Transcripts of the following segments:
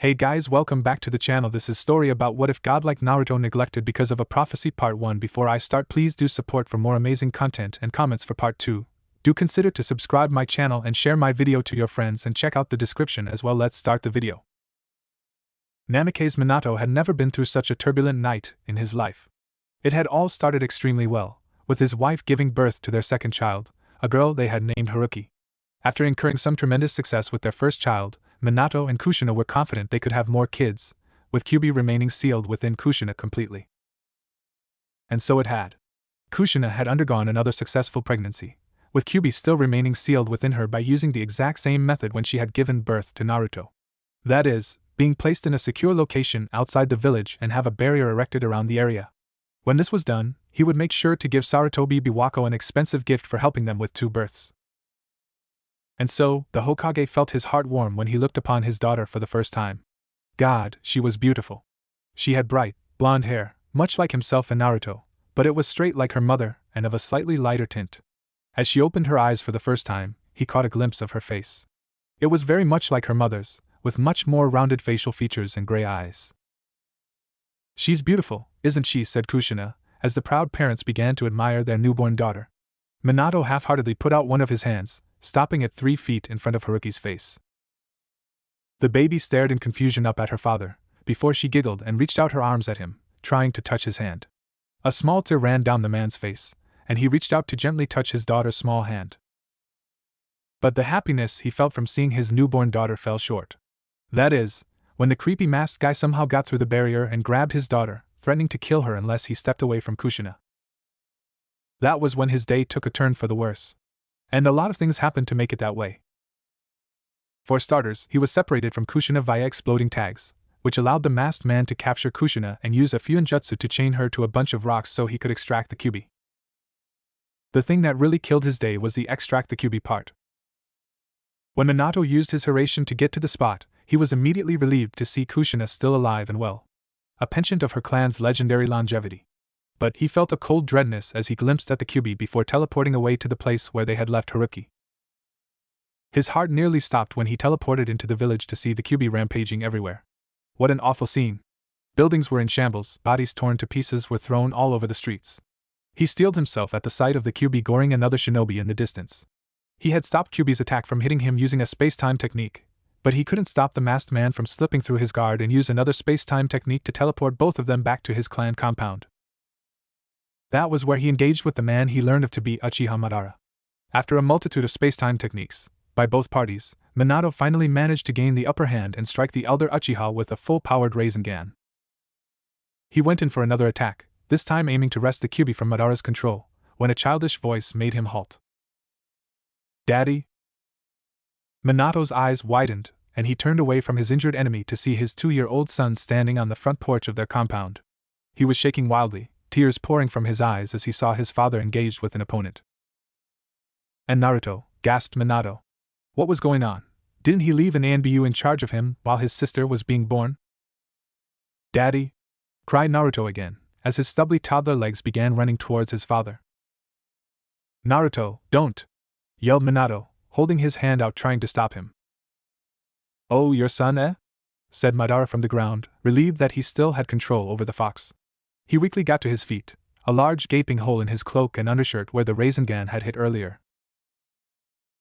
Hey guys, welcome back to the channel. This is story about what if God like Naruto neglected because of a prophecy part 1. Before I start, please do support for more amazing content and comments for part 2. Do consider to subscribe my channel and share my video to your friends and check out the description as well. Let's start the video. Namikaze Minato had never been through such a turbulent night in his life. It had all started extremely well, with his wife giving birth to their second child, a girl they had named Heruki. After incurring some tremendous success with their first child, Minato and Kushina were confident they could have more kids, with Kyuubi remaining sealed within Kushina completely. And so it had. Kushina had undergone another successful pregnancy, with Kyuubi still remaining sealed within her by using the exact same method when she had given birth to Naruto. That is, being placed in a secure location outside the village and have a barrier erected around the area. When this was done, he would make sure to give Sarutobi Biwako an expensive gift for helping them with 2 births. And so, the Hokage felt his heart warm when he looked upon his daughter for the first time. God, she was beautiful. She had bright, blonde hair, much like himself and Naruto, but it was straight like her mother and of a slightly lighter tint. As she opened her eyes for the first time, he caught a glimpse of her face. It was very much like her mother's, with much more rounded facial features and gray eyes. "She's beautiful, isn't she?" said Kushina, as the proud parents began to admire their newborn daughter. Minato half-heartedly put out one of his hands, stopping at 3 feet in front of Haruki's face. The baby stared in confusion up at her father, before she giggled and reached out her arms at him, trying to touch his hand. A small tear ran down the man's face, and he reached out to gently touch his daughter's small hand. But the happiness he felt from seeing his newborn daughter fell short. That is, when the creepy masked guy somehow got through the barrier and grabbed his daughter, threatening to kill her unless he stepped away from Kushina. That was when his day took a turn for the worse. And a lot of things happened to make it that way. For starters, he was separated from Kushina via exploding tags, which allowed the masked man to capture Kushina and use a Fuinjutsu to chain her to a bunch of rocks so he could extract the Kyuubi. The thing that really killed his day was the extract the Kyuubi part. When Minato used his Hiraishin to get to the spot, he was immediately relieved to see Kushina still alive and well, a penchant of her clan's legendary longevity. But he felt a cold dreadness as he glimpsed at the Kyuubi before teleporting away to the place where they had left Heruki. His heart nearly stopped when he teleported into the village to see the Kyuubi rampaging everywhere. What an awful scene! Buildings were in shambles, bodies torn to pieces were thrown all over the streets. He steeled himself at the sight of the Kyuubi goring another shinobi in the distance. He had stopped Kyuubi's attack from hitting him using a space-time technique, but he couldn't stop the masked man from slipping through his guard and use another space-time technique to teleport both of them back to his clan compound. That was where he engaged with the man he learned of to be Uchiha Madara. After a multitude of space-time techniques, by both parties, Minato finally managed to gain the upper hand and strike the elder Uchiha with a full-powered Rasengan. He went in for another attack, this time aiming to wrest the Kyuubi from Madara's control, when a childish voice made him halt. "Daddy?" Minato's eyes widened, and he turned away from his injured enemy to see his 2-year-old son standing on the front porch of their compound. He was shaking wildly, tears pouring from his eyes as he saw his father engaged with an opponent. "And Naruto," gasped Minato. "What was going on? Didn't he leave an Anbu in charge of him while his sister was being born?" "Daddy!" cried Naruto again, as his stubbly toddler legs began running towards his father. "Naruto, don't!" yelled Minato, holding his hand out trying to stop him. "Oh, your son, eh?" said Madara from the ground, relieved that he still had control over the fox. He weakly got to his feet, a large gaping hole in his cloak and undershirt where the Rasengan had hit earlier.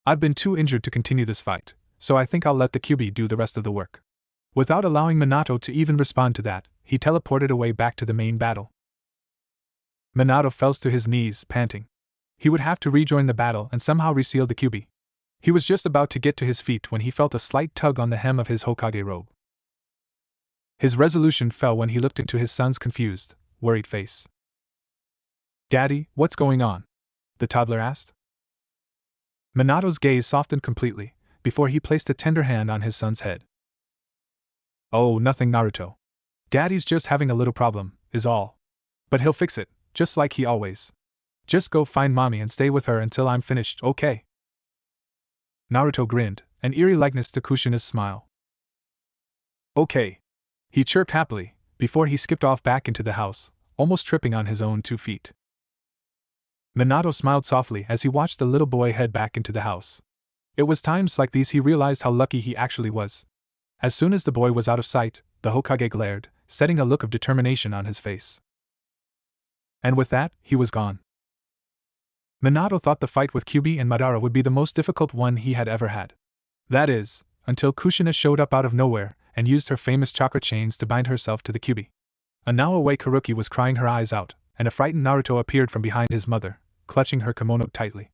"I've been too injured to continue this fight, so I think I'll let the Kyuubi do the rest of the work." Without allowing Minato to even respond to that, he teleported away back to the main battle. Minato fell to his knees, panting. He would have to rejoin the battle and somehow reseal the Kyuubi. He was just about to get to his feet when he felt a slight tug on the hem of his Hokage robe. His resolution fell when he looked into his son's confused, worried face. "Daddy, what's going on?" the toddler asked. Minato's gaze softened completely, before he placed a tender hand on his son's head. "Oh, nothing, Naruto. Daddy's just having a little problem, is all. But he'll fix it, just like he always. Just go find mommy and stay with her until I'm finished, okay?" Naruto grinned, an eerie likeness to Kushina's smile. "Okay," he chirped happily, before he skipped off back into the house, almost tripping on his own 2 feet. Minato smiled softly as he watched the little boy head back into the house. It was times like these he realized how lucky he actually was. As soon as the boy was out of sight, the Hokage glared, setting a look of determination on his face. And with that, he was gone. Minato thought the fight with Kyuubi and Madara would be the most difficult one he had ever had. That is, until Kushina showed up out of nowhere and used her famous chakra chains to bind herself to the Kyuubi. A now awake Heruki was crying her eyes out, and a frightened Naruto appeared from behind his mother, clutching her kimono tightly.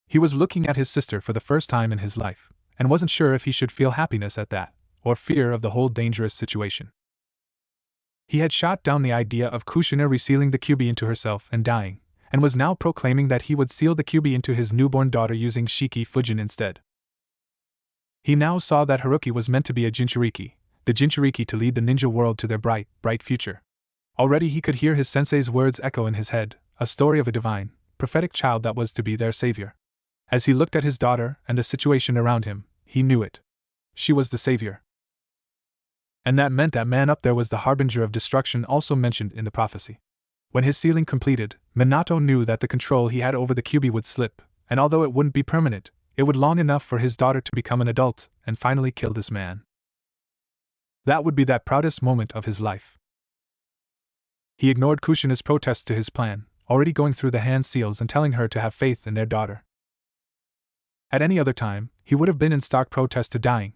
He was looking at his sister for the first time in his life, and wasn't sure if he should feel happiness at that, or fear of the whole dangerous situation. He had shot down the idea of Kushina resealing the Kyuubi into herself and dying, and was now proclaiming that he would seal the Kyuubi into his newborn daughter using Shiki Fujin instead. He now saw that Heruki was meant to be a Jinchuriki, the Jinchuriki to lead the ninja world to their bright, bright future. Already he could hear his sensei's words echo in his head, a story of a divine, prophetic child that was to be their savior. As he looked at his daughter and the situation around him, he knew it. She was the savior. And that meant that man up there was the harbinger of destruction also mentioned in the prophecy. When his sealing completed, Minato knew that the control he had over the Kyuubi would slip, and although it wouldn't be permanent, it would long enough for his daughter to become an adult and finally kill this man. That would be that proudest moment of his life. He ignored Kushina's protests to his plan, already going through the hand seals and telling her to have faith in their daughter. At any other time, he would have been in stark protest to dying.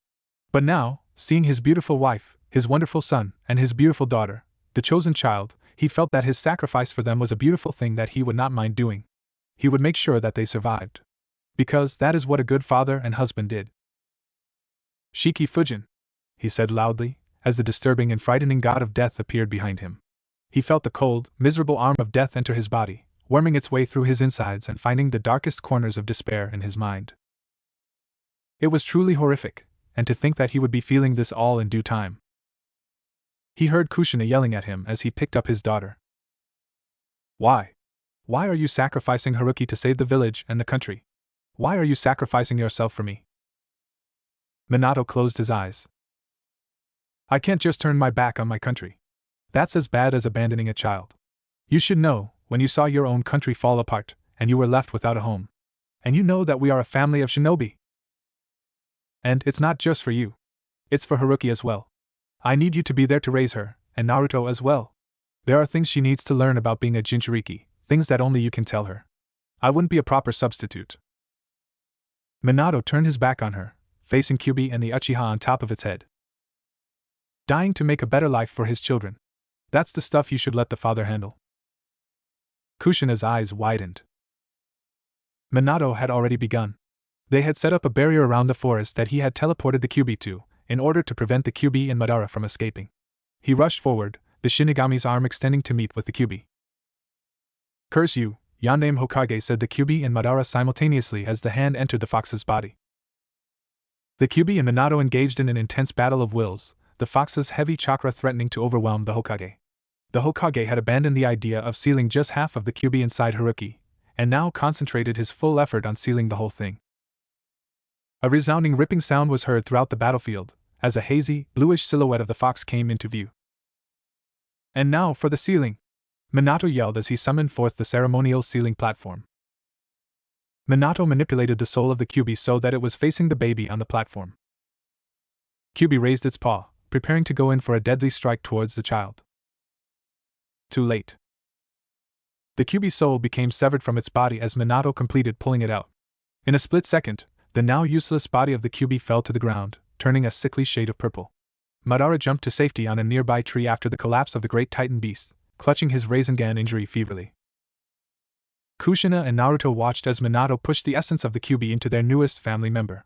But now, seeing his beautiful wife, his wonderful son, and his beautiful daughter, the chosen child, he felt that his sacrifice for them was a beautiful thing that he would not mind doing. He would make sure that they survived. Because that is what a good father and husband did. Shiki Fujin, he said loudly, as the disturbing and frightening god of death appeared behind him. He felt the cold, miserable arm of death enter his body, worming its way through his insides and finding the darkest corners of despair in his mind. It was truly horrific, and to think that he would be feeling this all in due time. He heard Kushina yelling at him as he picked up his daughter. Why? Why are you sacrificing Heruki to save the village and the country? Why are you sacrificing yourself for me? Minato closed his eyes. I can't just turn my back on my country. That's as bad as abandoning a child. You should know, when you saw your own country fall apart, and you were left without a home. And you know that we are a family of shinobi. And it's not just for you. It's for Heruki as well. I need you to be there to raise her, and Naruto as well. There are things she needs to learn about being a Jinchuriki, things that only you can tell her. I wouldn't be a proper substitute. Minato turned his back on her, facing Kyuubi and the Uchiha on top of its head. Dying to make a better life for his children. That's the stuff you should let the father handle. Kushina's eyes widened. Minato had already begun. They had set up a barrier around the forest that he had teleported the Kyuubi to, in order to prevent the Kyuubi and Madara from escaping. He rushed forward, the Shinigami's arm extending to meet with the Kyuubi. Curse you, Yandame Hokage, said the Kyuubi and Madara simultaneously as the hand entered the fox's body. The Kyuubi and Minato engaged in an intense battle of wills, the fox's heavy chakra threatening to overwhelm the Hokage. The Hokage had abandoned the idea of sealing just half of the Kyuubi inside Heruki, and now concentrated his full effort on sealing the whole thing. A resounding ripping sound was heard throughout the battlefield, as a hazy, bluish silhouette of the fox came into view. And now for the sealing! Minato yelled as he summoned forth the ceremonial sealing platform. Minato manipulated the soul of the Kyuubi so that it was facing the baby on the platform. Kyuubi raised its paw, preparing to go in for a deadly strike towards the child. Too late. The Kyuubi's soul became severed from its body as Minato completed pulling it out. In a split second, the now useless body of the Kyuubi fell to the ground, turning a sickly shade of purple. Madara jumped to safety on a nearby tree after the collapse of the great Titan beast, clutching his Rasengan injury feverly. Kushina and Naruto watched as Minato pushed the essence of the Kyuubi into their newest family member.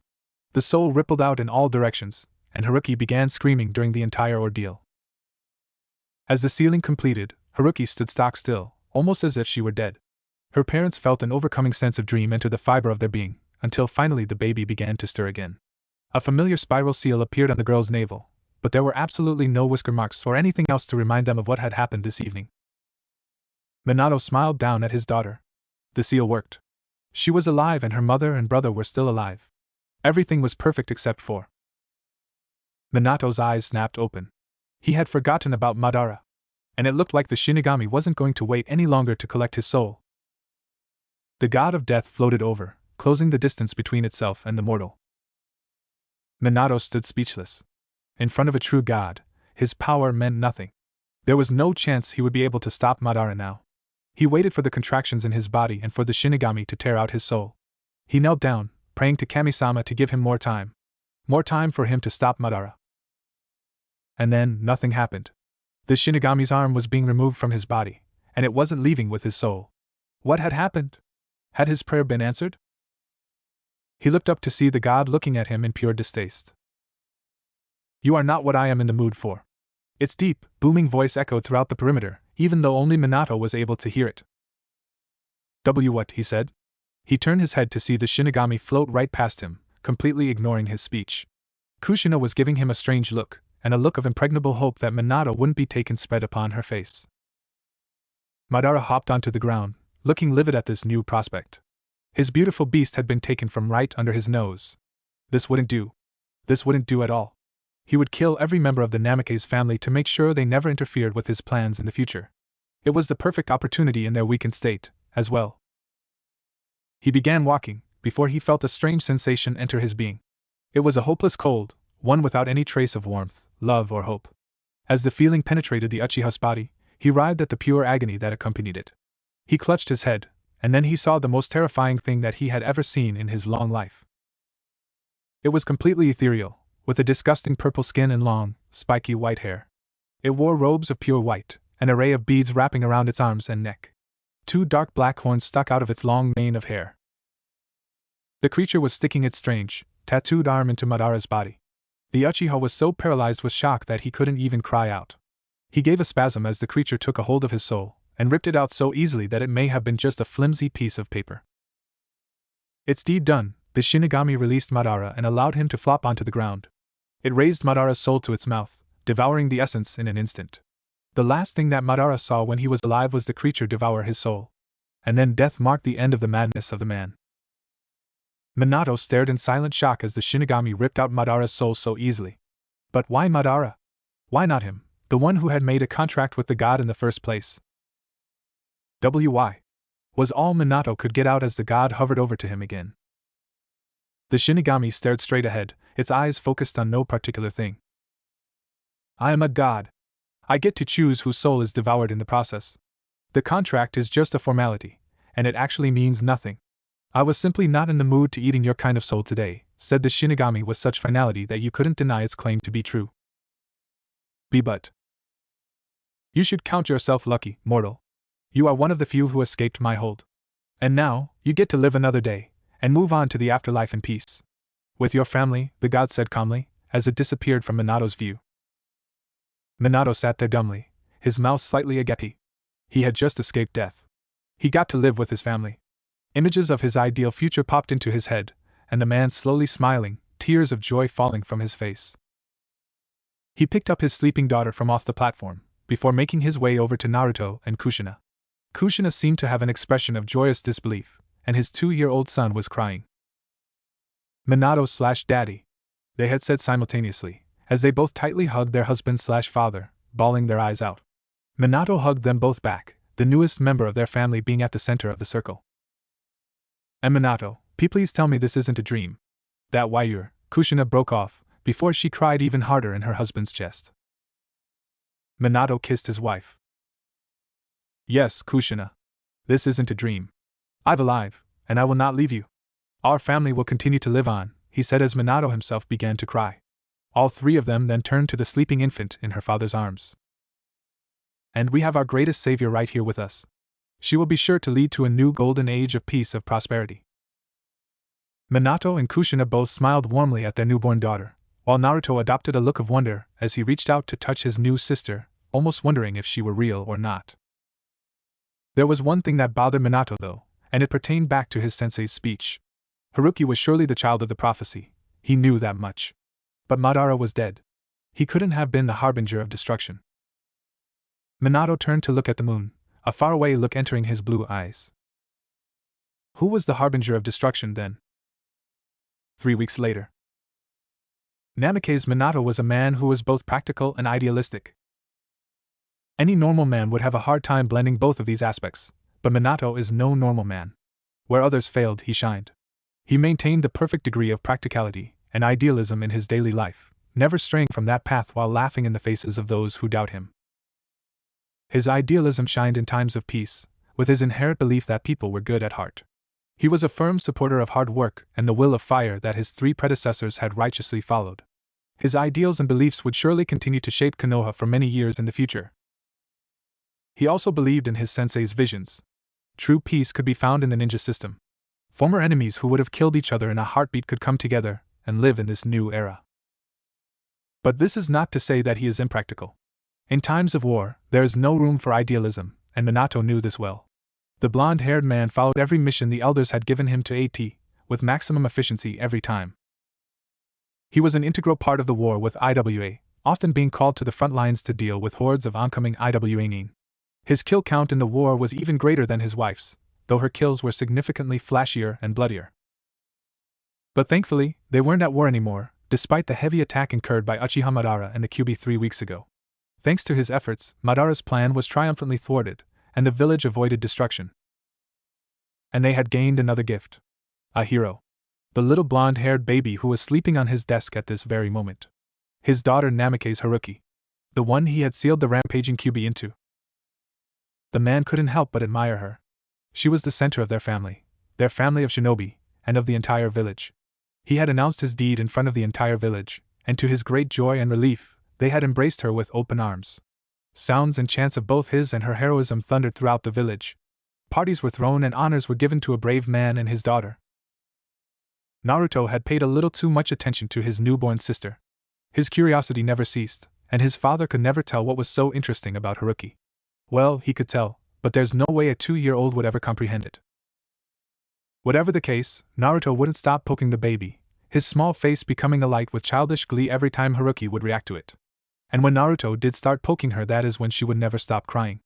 The soul rippled out in all directions, and Heruki began screaming during the entire ordeal. As the sealing completed, Heruki stood stock still, almost as if she were dead. Her parents felt an overcoming sense of dream enter the fiber of their being, until finally the baby began to stir again. A familiar spiral seal appeared on the girl's navel, but there were absolutely no whisker marks or anything else to remind them of what had happened this evening. Minato smiled down at his daughter. The seal worked. She was alive and her mother and brother were still alive. Everything was perfect except for... Minato's eyes snapped open. He had forgotten about Madara. And it looked like the Shinigami wasn't going to wait any longer to collect his soul. The god of death floated over, closing the distance between itself and the mortal. Minato stood speechless. In front of a true god, his power meant nothing. There was no chance he would be able to stop Madara now. He waited for the contractions in his body and for the Shinigami to tear out his soul. He knelt down, praying to Kami-sama to give him more time. More time for him to stop Madara. And then, nothing happened. The Shinigami's arm was being removed from his body, and it wasn't leaving with his soul. What had happened? Had his prayer been answered? He looked up to see the god looking at him in pure distaste. You are not what I am in the mood for. Its deep, booming voice echoed throughout the perimeter, even though only Minato was able to hear it. What, he said. He turned his head to see the Shinigami float right past him, completely ignoring his speech. Kushina was giving him a strange look, and a look of impregnable hope that Minato wouldn't be taken spread upon her face. Madara hopped onto the ground, looking livid at this new prospect. His beautiful beast had been taken from right under his nose. This wouldn't do. This wouldn't do at all. He would kill every member of the Namake's family to make sure they never interfered with his plans in the future. It was the perfect opportunity in their weakened state, as well. He began walking, before he felt a strange sensation enter his being. It was a hopeless cold, one without any trace of warmth, love, or hope. As the feeling penetrated the Uchiha's body, he writhed at the pure agony that accompanied it. He clutched his head, and then he saw the most terrifying thing that he had ever seen in his long life. It was completely ethereal, with a disgusting purple skin and long, spiky white hair. It wore robes of pure white, an array of beads wrapping around its arms and neck. 2 dark black horns stuck out of its long mane of hair. The creature was sticking its strange, tattooed arm into Madara's body. The Uchiha was so paralyzed with shock that he couldn't even cry out. He gave a spasm as the creature took a hold of his soul, and ripped it out so easily that it may have been just a flimsy piece of paper. Its deed done, the Shinigami released Madara and allowed him to flop onto the ground. It raised Madara's soul to its mouth, devouring the essence in an instant. The last thing that Madara saw when he was alive was the creature devour his soul. And then death marked the end of the madness of the man. Minato stared in silent shock as the Shinigami ripped out Madara's soul so easily. But why Madara? Why not him, the one who had made a contract with the god in the first place? Why? Was all Minato could get out as the god hovered over to him again. The Shinigami stared straight ahead, its eyes focused on no particular thing. I am a god. I get to choose whose soul is devoured in the process. The contract is just a formality, and it actually means nothing. I was simply not in the mood to eating your kind of soul today, said the Shinigami with such finality that you couldn't deny its claim to be true. But. You should count yourself lucky, mortal. You are one of the few who escaped my hold. And now, you get to live another day, and move on to the afterlife in peace. With your family, the god said calmly, as it disappeared from Minato's view. Minato sat there dumbly, his mouth slightly agape. He had just escaped death. He got to live with his family. Images of his ideal future popped into his head, and the man slowly smiling, tears of joy falling from his face. He picked up his sleeping daughter from off the platform, before making his way over to Naruto and Kushina. Kushina seemed to have an expression of joyous disbelief, and his 2-year-old son was crying. Minato/Daddy, they had said simultaneously, as they both tightly hugged their husband/father, bawling their eyes out. Minato hugged them both back, the newest member of their family being at the center of the circle. And Minato, please tell me this isn't a dream. That why you're, Kushina broke off, before she cried even harder in her husband's chest. Minato kissed his wife. Yes, Kushina. This isn't a dream. I'm alive, and I will not leave you. Our family will continue to live on, he said as Minato himself began to cry. All 3 of them then turned to the sleeping infant in her father's arms. And we have our greatest savior right here with us. She will be sure to lead to a new golden age of peace of prosperity. Minato and Kushina both smiled warmly at their newborn daughter, while Naruto adopted a look of wonder as he reached out to touch his new sister, almost wondering if she were real or not. There was one thing that bothered Minato though, and it pertained back to his sensei's speech. Heruki was surely the child of the prophecy, he knew that much. But Madara was dead. He couldn't have been the harbinger of destruction. Minato turned to look at the moon, a faraway look entering his blue eyes. Who was the harbinger of destruction then? 3 weeks later. Namake's Minato was a man who was both practical and idealistic. Any normal man would have a hard time blending both of these aspects, but Minato is no normal man. Where others failed, he shined. He maintained the perfect degree of practicality and idealism in his daily life, never straying from that path while laughing in the faces of those who doubt him. His idealism shined in times of peace, with his inherent belief that people were good at heart. He was a firm supporter of hard work and the will of fire that his three predecessors had righteously followed. His ideals and beliefs would surely continue to shape Konoha for many years in the future. He also believed in his sensei's visions. True peace could be found in the ninja system. Former enemies who would have killed each other in a heartbeat could come together and live in this new era. But this is not to say that he is impractical. In times of war, there is no room for idealism, and Minato knew this well. The blonde-haired man followed every mission the elders had given him to AT, with maximum efficiency every time. He was an integral part of the war with IWA, often being called to the front lines to deal with hordes of oncoming IWA nin. His kill count in the war was even greater than his wife's, though her kills were significantly flashier and bloodier. But thankfully, they weren't at war anymore, despite the heavy attack incurred by Uchiha Madara and the QB 3 weeks ago. Thanks to his efforts, Madara's plan was triumphantly thwarted, and the village avoided destruction. And they had gained another gift. A hero. The little blonde-haired baby who was sleeping on his desk at this very moment. His daughter Namake's Heruki. The one he had sealed the rampaging QB into. The man couldn't help but admire her. She was the center of their family of shinobi, and of the entire village. He had announced his deed in front of the entire village, and to his great joy and relief, they had embraced her with open arms. Sounds and chants of both his and her heroism thundered throughout the village. Parties were thrown and honors were given to a brave man and his daughter. Naruto had paid a little too much attention to his newborn sister. His curiosity never ceased, and his father could never tell what was so interesting about Heruki. Well, he could tell, but there's no way a 2-year-old would ever comprehend it. Whatever the case, Naruto wouldn't stop poking the baby, his small face becoming alight with childish glee every time Heruki would react to it. And when Naruto did start poking her, that is when she would never stop crying.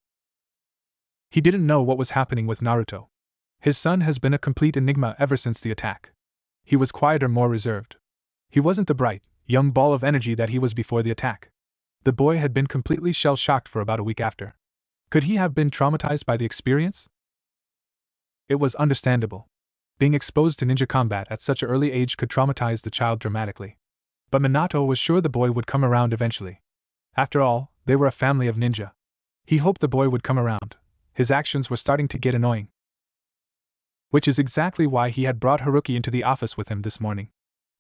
He didn't know what was happening with Naruto. His son has been a complete enigma ever since the attack. He was quieter, more reserved. He wasn't the bright, young ball of energy that he was before the attack. The boy had been completely shell-shocked for about a week after. Could he have been traumatized by the experience? It was understandable. Being exposed to ninja combat at such an early age could traumatize the child dramatically. But Minato was sure the boy would come around eventually. After all, they were a family of ninja. He hoped the boy would come around. His actions were starting to get annoying. Which is exactly why he had brought Heruki into the office with him this morning.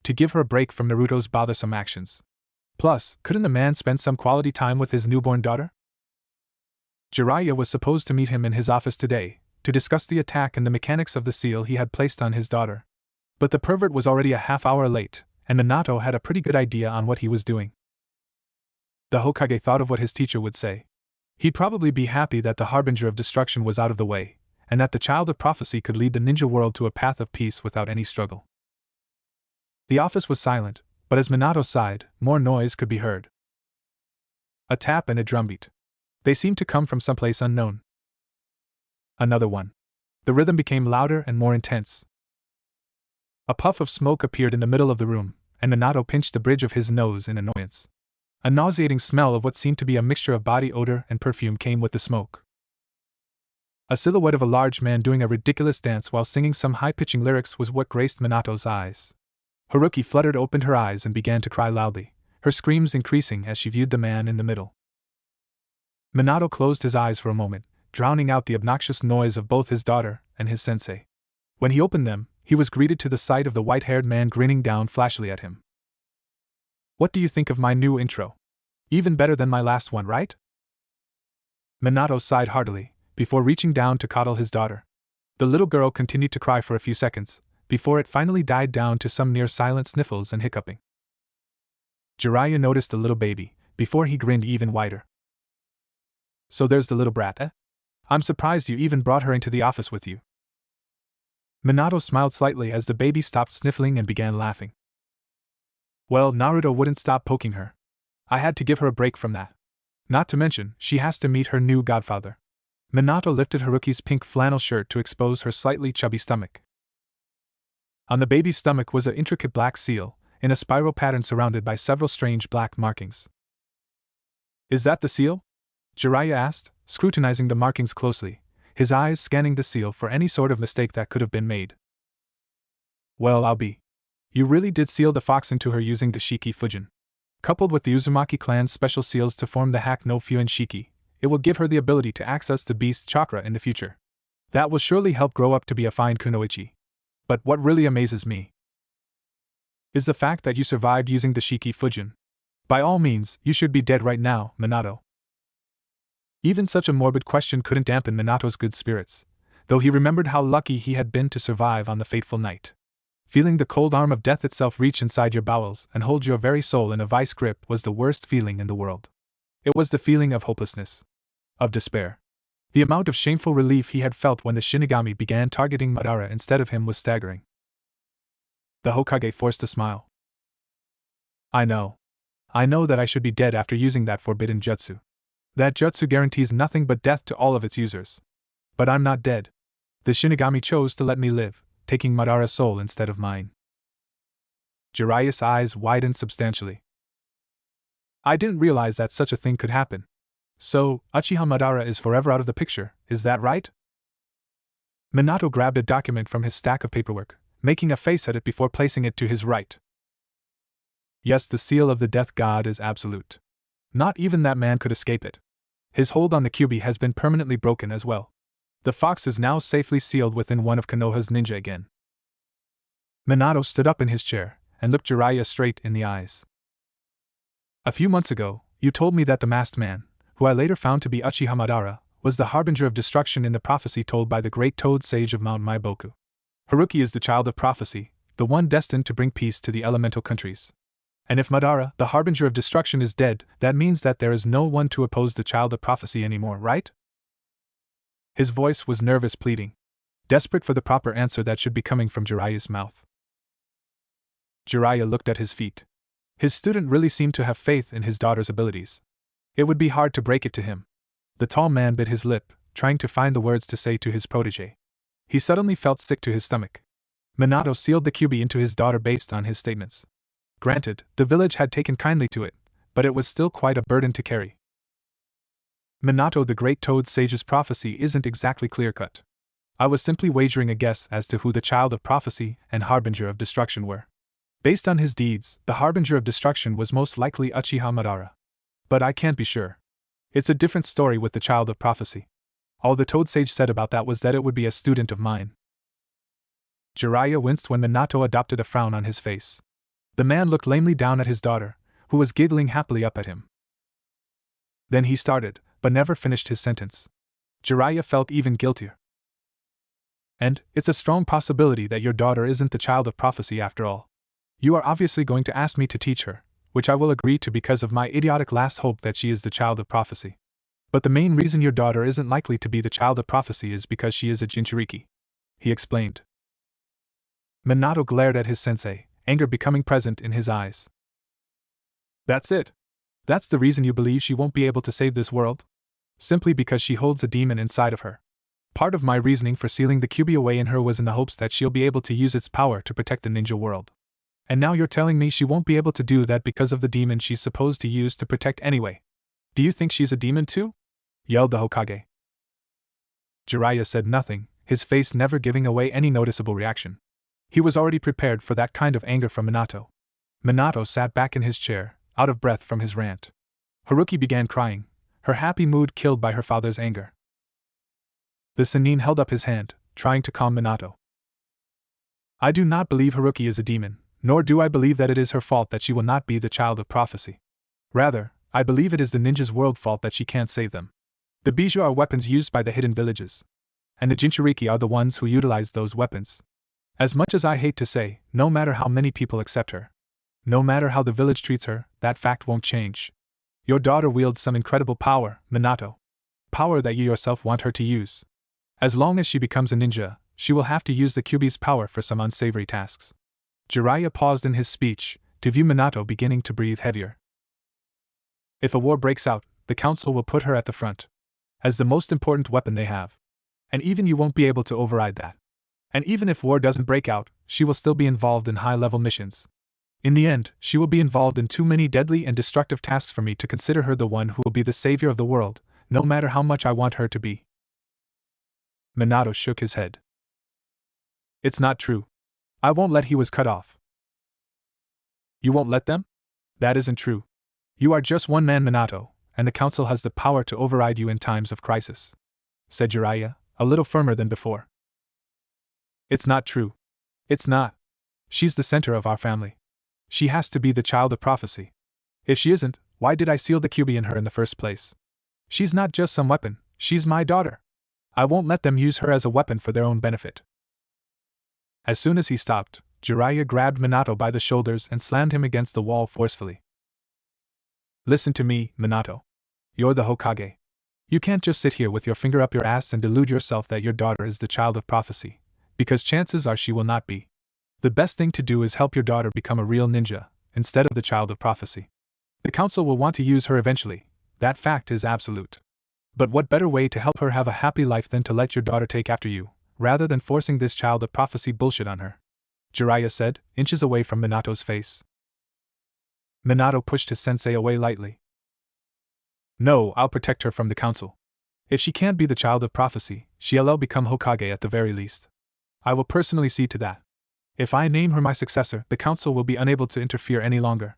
To give her a break from Naruto's bothersome actions. Plus, couldn't the man spend some quality time with his newborn daughter? Jiraiya was supposed to meet him in his office today, to discuss the attack and the mechanics of the seal he had placed on his daughter. But the pervert was already a half-hour late, and Minato had a pretty good idea on what he was doing. The Hokage thought of what his teacher would say. He'd probably be happy that the harbinger of destruction was out of the way, and that the child of prophecy could lead the ninja world to a path of peace without any struggle. The office was silent, but as Minato sighed, more noise could be heard. A tap and a drumbeat. They seemed to come from someplace unknown. Another one. The rhythm became louder and more intense. A puff of smoke appeared in the middle of the room, and Minato pinched the bridge of his nose in annoyance. A nauseating smell of what seemed to be a mixture of body odor and perfume came with the smoke. A silhouette of a large man doing a ridiculous dance while singing some high-pitching lyrics was what graced Minato's eyes. Heruki fluttered opened her eyes and began to cry loudly, her screams increasing as she viewed the man in the middle. Minato closed his eyes for a moment, drowning out the obnoxious noise of both his daughter and his sensei. When he opened them, he was greeted to the sight of the white-haired man grinning down flashily at him. "What do you think of my new intro? Even better than my last one, right?" Minato sighed heartily, before reaching down to coddle his daughter. The little girl continued to cry for a few seconds, before it finally died down to some near-silent sniffles and hiccuping. Jiraiya noticed the little baby, before he grinned even wider. "So there's the little brat, eh? I'm surprised you even brought her into the office with you." Minato smiled slightly as the baby stopped sniffling and began laughing. "Well, Naruto wouldn't stop poking her. I had to give her a break from that. Not to mention, she has to meet her new godfather." Minato lifted Haruki's pink flannel shirt to expose her slightly chubby stomach. On the baby's stomach was an intricate black seal, in a spiral pattern surrounded by several strange black markings. "Is that the seal?" Jiraiya asked, scrutinizing the markings closely, his eyes scanning the seal for any sort of mistake that could have been made. "Well, I'll be. You really did seal the fox into her using the Shiki Fujin. Coupled with the Uzumaki clan's special seals to form the Hack no Fuin Shiki, it will give her the ability to access the beast's chakra in the future. That will surely help grow up to be a fine kunoichi. But what really amazes me is the fact that you survived using the Shiki Fujin. By all means, you should be dead right now, Minato. Even such a morbid question couldn't dampen Minato's good spirits, though he remembered how lucky he had been to survive on the fateful night. Feeling the cold arm of death itself reach inside your bowels and hold your very soul in a vice grip was the worst feeling in the world. It was the feeling of hopelessness, of despair. The amount of shameful relief he had felt when the Shinigami began targeting Madara instead of him was staggering. The Hokage forced a smile. I know that I should be dead after using that forbidden jutsu. That jutsu guarantees nothing but death to all of its users. But I'm not dead. The Shinigami chose to let me live, taking Madara's soul instead of mine. Jiraiya's eyes widened substantially. I didn't realize that such a thing could happen. So, Uchiha Madara is forever out of the picture, is that right? Minato grabbed a document from his stack of paperwork, making a face at it before placing it to his right. Yes, the seal of the death god is absolute. Not even that man could escape it. His hold on the Kyuubi has been permanently broken as well. The fox is now safely sealed within one of Konoha's ninja again. Minato stood up in his chair and looked Jiraiya straight in the eyes. A few months ago, you told me that the masked man, who I later found to be Uchiha Madara, was the harbinger of destruction in the prophecy told by the great toad sage of Mount Maiboku. Heruki is the child of prophecy, the one destined to bring peace to the elemental countries. And if Madara, the harbinger of destruction, is dead, that means that there is no one to oppose the child of prophecy anymore, right? His voice was nervous pleading, desperate for the proper answer that should be coming from Jiraiya's mouth. Jiraiya looked at his feet. His student really seemed to have faith in his daughter's abilities. It would be hard to break it to him. The tall man bit his lip, trying to find the words to say to his protege. He suddenly felt sick to his stomach. Minato sealed the Kyuubi into his daughter based on his statements. Granted, the village had taken kindly to it, but it was still quite a burden to carry. Minato, the great toad sage's prophecy isn't exactly clear-cut. I was simply wagering a guess as to who the child of prophecy and harbinger of destruction were. Based on his deeds, the harbinger of destruction was most likely Uchiha Madara. But I can't be sure. It's a different story with the child of prophecy. All the toad sage said about that was that it would be a student of mine. Jiraiya winced when Minato adopted a frown on his face. The man looked lamely down at his daughter, who was giggling happily up at him. Then he started, but never finished his sentence. Jiraiya felt even guiltier. And it's a strong possibility that your daughter isn't the child of prophecy after all. You are obviously going to ask me to teach her, which I will agree to because of my idiotic last hope that she is the child of prophecy. But the main reason your daughter isn't likely to be the child of prophecy is because she is a Jinchuriki, he explained. Minato glared at his sensei, anger becoming present in his eyes. That's it? That's the reason you believe she won't be able to save this world? Simply because she holds a demon inside of her. Part of my reasoning for sealing the Kyuubi away in her was in the hopes that she'll be able to use its power to protect the ninja world. And now you're telling me she won't be able to do that because of the demon she's supposed to use to protect anyway. Do you think she's a demon too? Yelled the Hokage. Jiraiya said nothing, his face never giving away any noticeable reaction. He was already prepared for that kind of anger from Minato. Minato sat back in his chair, out of breath from his rant. Heruki began crying, her happy mood killed by her father's anger. The Sannin held up his hand, trying to calm Minato. I do not believe Heruki is a demon, nor do I believe that it is her fault that she will not be the child of prophecy. Rather, I believe it is the ninja's world fault that she can't save them. The bijou are weapons used by the hidden villages. And the Jinchuriki are the ones who utilize those weapons. As much as I hate to say, no matter how many people accept her, no matter how the village treats her, that fact won't change. Your daughter wields some incredible power, Minato. Power that you yourself want her to use. As long as she becomes a ninja, she will have to use the Kyuubi's power for some unsavory tasks. Jiraiya paused in his speech, to view Minato beginning to breathe heavier. If a war breaks out, the council will put her at the front. As the most important weapon they have. And even you won't be able to override that. And even if war doesn't break out, she will still be involved in high-level missions. In the end, she will be involved in too many deadly and destructive tasks for me to consider her the one who will be the savior of the world, no matter how much I want her to be. Minato shook his head. It's not true. I won't let he was cut off. You won't let them? That isn't true, You are just one man, Minato, and the council has the power to override you in times of crisis," said Jiraiya, a little firmer than before. "It's not true. It's not. She's the center of our family. She has to be the child of prophecy. If she isn't, why did I seal the QB in her in the first place? She's not just some weapon, she's my daughter. I won't let them use her as a weapon for their own benefit." As soon as he stopped, Jiraiya grabbed Minato by the shoulders and slammed him against the wall forcefully. "Listen to me, Minato. You're the Hokage. You can't just sit here with your finger up your ass and delude yourself that your daughter is the child of prophecy, because chances are she will not be. The best thing to do is help your daughter become a real ninja, instead of the child of prophecy. The council will want to use her eventually, that fact is absolute. But what better way to help her have a happy life than to let your daughter take after you, rather than forcing this child of prophecy bullshit on her?" Jiraiya said, inches away from Minato's face. Minato pushed his sensei away lightly. "No, I'll protect her from the council. If she can't be the child of prophecy, she'll become Hokage at the very least. I will personally see to that. If I name her my successor, the council will be unable to interfere any longer.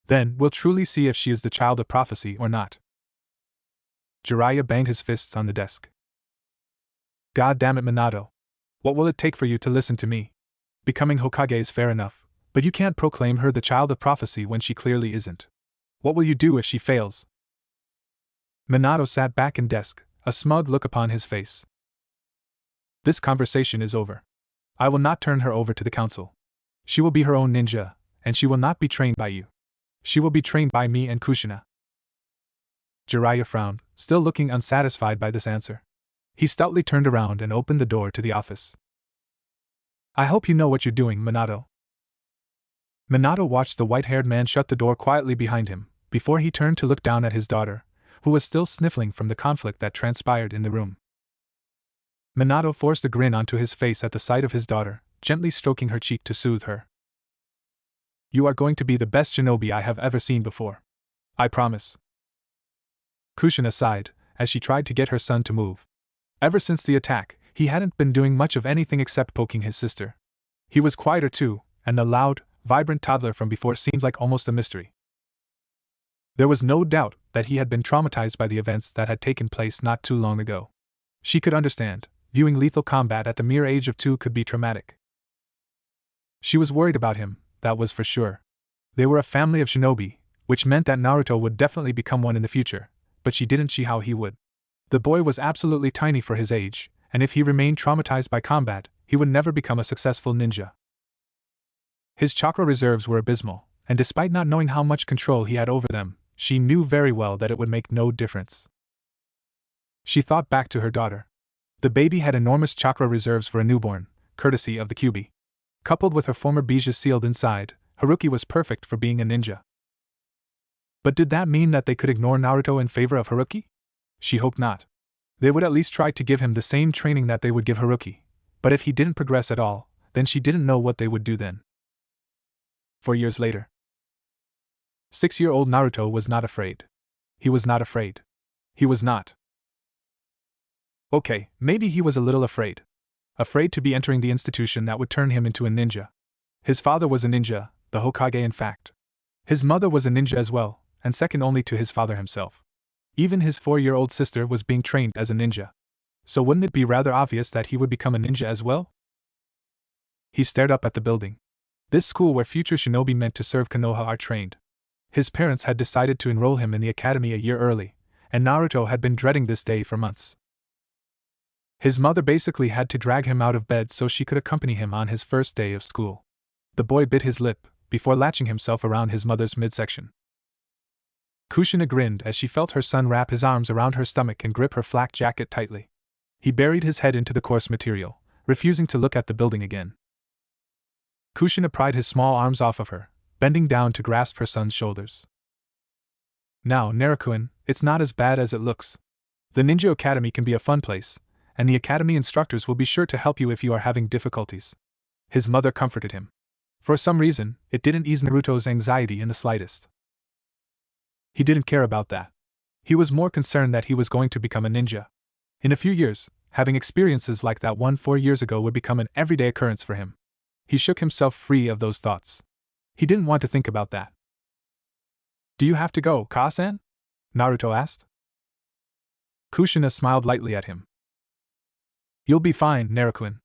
Then we'll truly see if she is the child of prophecy or not." Jiraiya banged his fists on the desk. "God damn it, Minato. What will it take for you to listen to me? Becoming Hokage is fair enough, but you can't proclaim her the child of prophecy when she clearly isn't. What will you do if she fails?" Minato sat back in desk, a smug look upon his face. "This conversation is over. I will not turn her over to the council. She will be her own ninja, and she will not be trained by you. She will be trained by me and Kushina." Jiraiya frowned, still looking unsatisfied by this answer. He stoutly turned around and opened the door to the office. "I hope you know what you're doing, Minato." Minato watched the white-haired man shut the door quietly behind him, before he turned to look down at his daughter, who was still sniffling from the conflict that transpired in the room. Minato forced a grin onto his face at the sight of his daughter, gently stroking her cheek to soothe her. "You are going to be the best shinobi I have ever seen before. I promise." Kushina sighed, as she tried to get her son to move. Ever since the attack, he hadn't been doing much of anything except poking his sister. He was quieter too, and the loud, vibrant toddler from before seemed like almost a mystery. There was no doubt that he had been traumatized by the events that had taken place not too long ago. She could understand, viewing lethal combat at the mere age of 2 could be traumatic. She was worried about him, that was for sure. They were a family of shinobi, which meant that Naruto would definitely become one in the future, but she didn't see how he would. The boy was absolutely tiny for his age, and if he remained traumatized by combat, he would never become a successful ninja. His chakra reserves were abysmal, and despite not knowing how much control he had over them, she knew very well that it would make no difference. She thought back to her daughter. The baby had enormous chakra reserves for a newborn, courtesy of the QB. Coupled with her former bija sealed inside, Heruki was perfect for being a ninja. But did that mean that they could ignore Naruto in favor of Heruki? She hoped not. They would at least try to give him the same training that they would give Heruki, but if he didn't progress at all, then she didn't know what they would do then. 4 years later. 6-year-old Naruto was not afraid. He was not afraid. He was not. Okay, maybe he was a little afraid. Afraid to be entering the institution that would turn him into a ninja. His father was a ninja, the Hokage in fact. His mother was a ninja as well, and second only to his father himself. Even his 4-year-old sister was being trained as a ninja. So wouldn't it be rather obvious that he would become a ninja as well? He stared up at the building. This school where future shinobi meant to serve Konoha are trained. His parents had decided to enroll him in the academy a year early, and Naruto had been dreading this day for months. His mother basically had to drag him out of bed so she could accompany him on his first day of school. The boy bit his lip, before latching himself around his mother's midsection. Kushina grinned as she felt her son wrap his arms around her stomach and grip her flak jacket tightly. He buried his head into the coarse material, refusing to look at the building again. Kushina pried his small arms off of her, bending down to grasp her son's shoulders. Now, Naruto-kun, it's not as bad as it looks. The Ninja Academy can be a fun place, and the academy instructors will be sure to help you if you are having difficulties. His mother comforted him. For some reason, it didn't ease Naruto's anxiety in the slightest. He didn't care about that. He was more concerned that he was going to become a ninja. In a few years, having experiences like that one 4 years ago would become an everyday occurrence for him. He shook himself free of those thoughts. He didn't want to think about that. Do you have to go, Ka-san? Naruto asked. Kushina smiled lightly at him. You'll be fine, Naruto.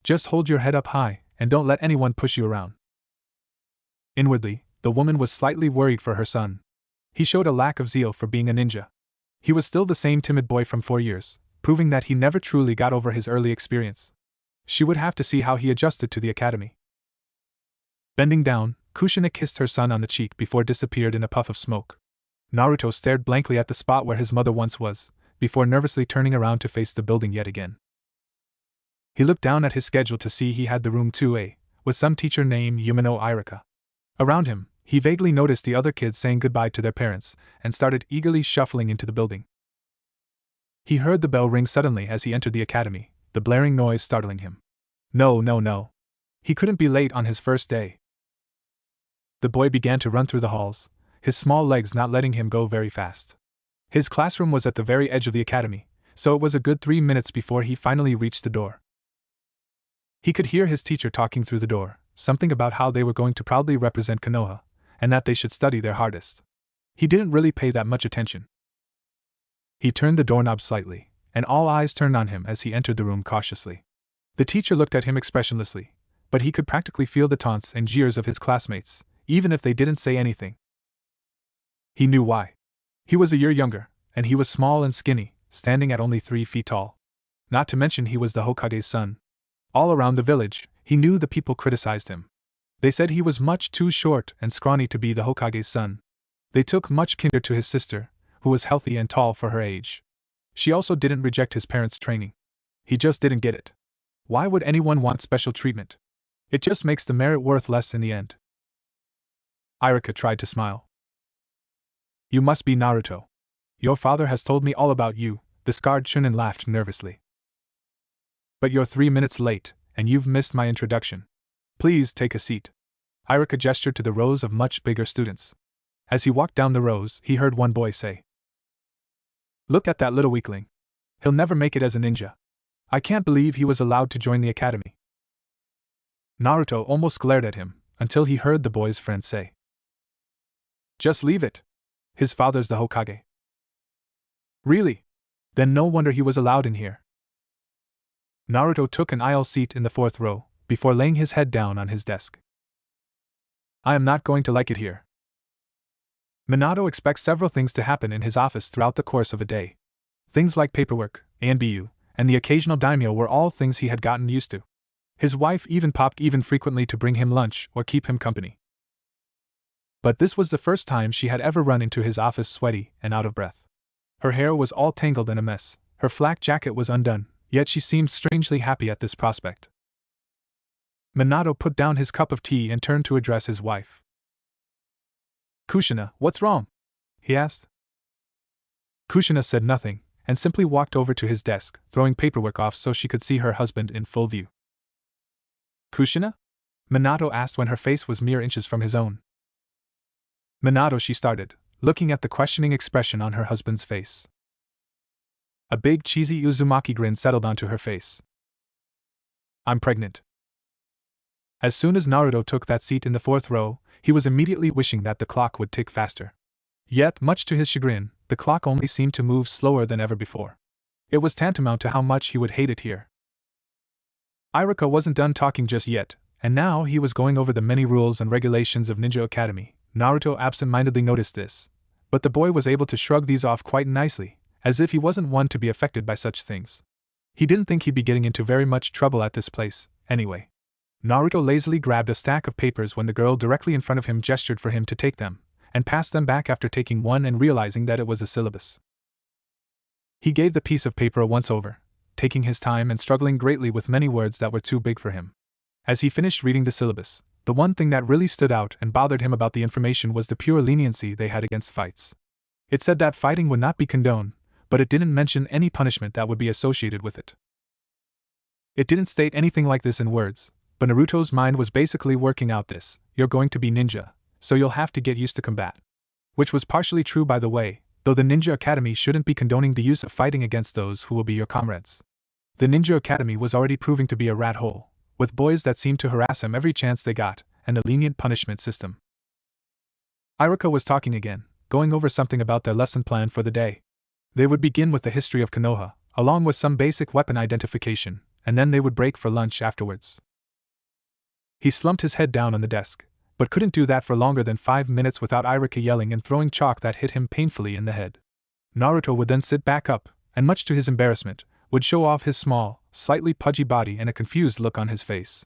Just hold your head up high, and don't let anyone push you around. Inwardly, the woman was slightly worried for her son. He showed a lack of zeal for being a ninja. He was still the same timid boy from 4 years, proving that he never truly got over his early experience. She would have to see how he adjusted to the academy. Bending down, Kushina kissed her son on the cheek before disappeared in a puff of smoke. Naruto stared blankly at the spot where his mother once was, before nervously turning around to face the building yet again. He looked down at his schedule to see he had the room 2A, with some teacher named Yumino Irika. Around him, he vaguely noticed the other kids saying goodbye to their parents, and started eagerly shuffling into the building. He heard the bell ring suddenly as he entered the academy, the blaring noise startling him. No. He couldn't be late on his first day. The boy began to run through the halls, his small legs not letting him go very fast. His classroom was at the very edge of the academy, so it was a good 3 minutes before he finally reached the door. He could hear his teacher talking through the door, something about how they were going to proudly represent Konoha, and that they should study their hardest. He didn't really pay that much attention. He turned the doorknob slightly, and all eyes turned on him as he entered the room cautiously. The teacher looked at him expressionlessly, but he could practically feel the taunts and jeers of his classmates, even if they didn't say anything. He knew why. He was a year younger, and he was small and skinny, standing at only 3 feet tall. Not to mention he was the Hokage's son. All around the village, he knew the people criticized him. They said he was much too short and scrawny to be the Hokage's son. They took much kindle to his sister, who was healthy and tall for her age. She also didn't reject his parents' training. He just didn't get it. Why would anyone want special treatment? It just makes the merit worth less in the end. Irika tried to smile. You must be Naruto. Your father has told me all about you, the scarred Chunin laughed nervously. But you're 3 minutes late, and you've missed my introduction. Please take a seat. Irika gestured to the rows of much bigger students. As he walked down the rows, he heard one boy say, Look at that little weakling. He'll never make it as a ninja. I can't believe he was allowed to join the academy. Naruto almost glared at him, until he heard the boy's friend say, Just leave it. His father's the Hokage. Really? Then no wonder he was allowed in here. Naruto took an aisle seat in the 4th row, before laying his head down on his desk. I am not going to like it here. Minato expects several things to happen in his office throughout the course of a day. Things like paperwork, ANBU, and the occasional daimyo were all things he had gotten used to. His wife even popped even frequently to bring him lunch or keep him company. But this was the first time she had ever run into his office sweaty and out of breath. Her hair was all tangled in a mess, her flak jacket was undone, yet she seemed strangely happy at this prospect. Minato put down his cup of tea and turned to address his wife. Kushina, what's wrong? He asked. Kushina said nothing, and simply walked over to his desk, throwing paperwork off so she could see her husband in full view. Kushina? Minato asked when her face was mere inches from his own. Minato, she started, looking at the questioning expression on her husband's face. A big cheesy Uzumaki grin settled onto her face. I'm pregnant. As soon as Naruto took that seat in the 4th row, he was immediately wishing that the clock would tick faster. Yet, much to his chagrin, the clock only seemed to move slower than ever before. It was tantamount to how much he would hate it here. Irika wasn't done talking just yet, and now he was going over the many rules and regulations of Ninja Academy. Naruto absent-mindedly noticed this, but the boy was able to shrug these off quite nicely, as if he wasn't one to be affected by such things. He didn't think he'd be getting into very much trouble at this place, anyway. Naruto lazily grabbed a stack of papers when the girl directly in front of him gestured for him to take them, and passed them back after taking one and realizing that it was a syllabus. He gave the piece of paper a once-over, taking his time and struggling greatly with many words that were too big for him. As he finished reading the syllabus, the one thing that really stood out and bothered him about the information was the pure leniency they had against fights. It said that fighting would not be condoned, but it didn't mention any punishment that would be associated with it. It didn't state anything like this in words, but Naruto's mind was basically working out this: you're going to be ninja, so you'll have to get used to combat. Which was partially true, by the way, though the Ninja Academy shouldn't be condoning the use of fighting against those who will be your comrades. The Ninja Academy was already proving to be a rat hole, with boys that seemed to harass him every chance they got, and a lenient punishment system. Irika was talking again, going over something about their lesson plan for the day. They would begin with the history of Konoha, along with some basic weapon identification, and then they would break for lunch afterwards. He slumped his head down on the desk, but couldn't do that for longer than 5 minutes without Heruki yelling and throwing chalk that hit him painfully in the head. Naruto would then sit back up, and much to his embarrassment, would show off his small, slightly pudgy body and a confused look on his face.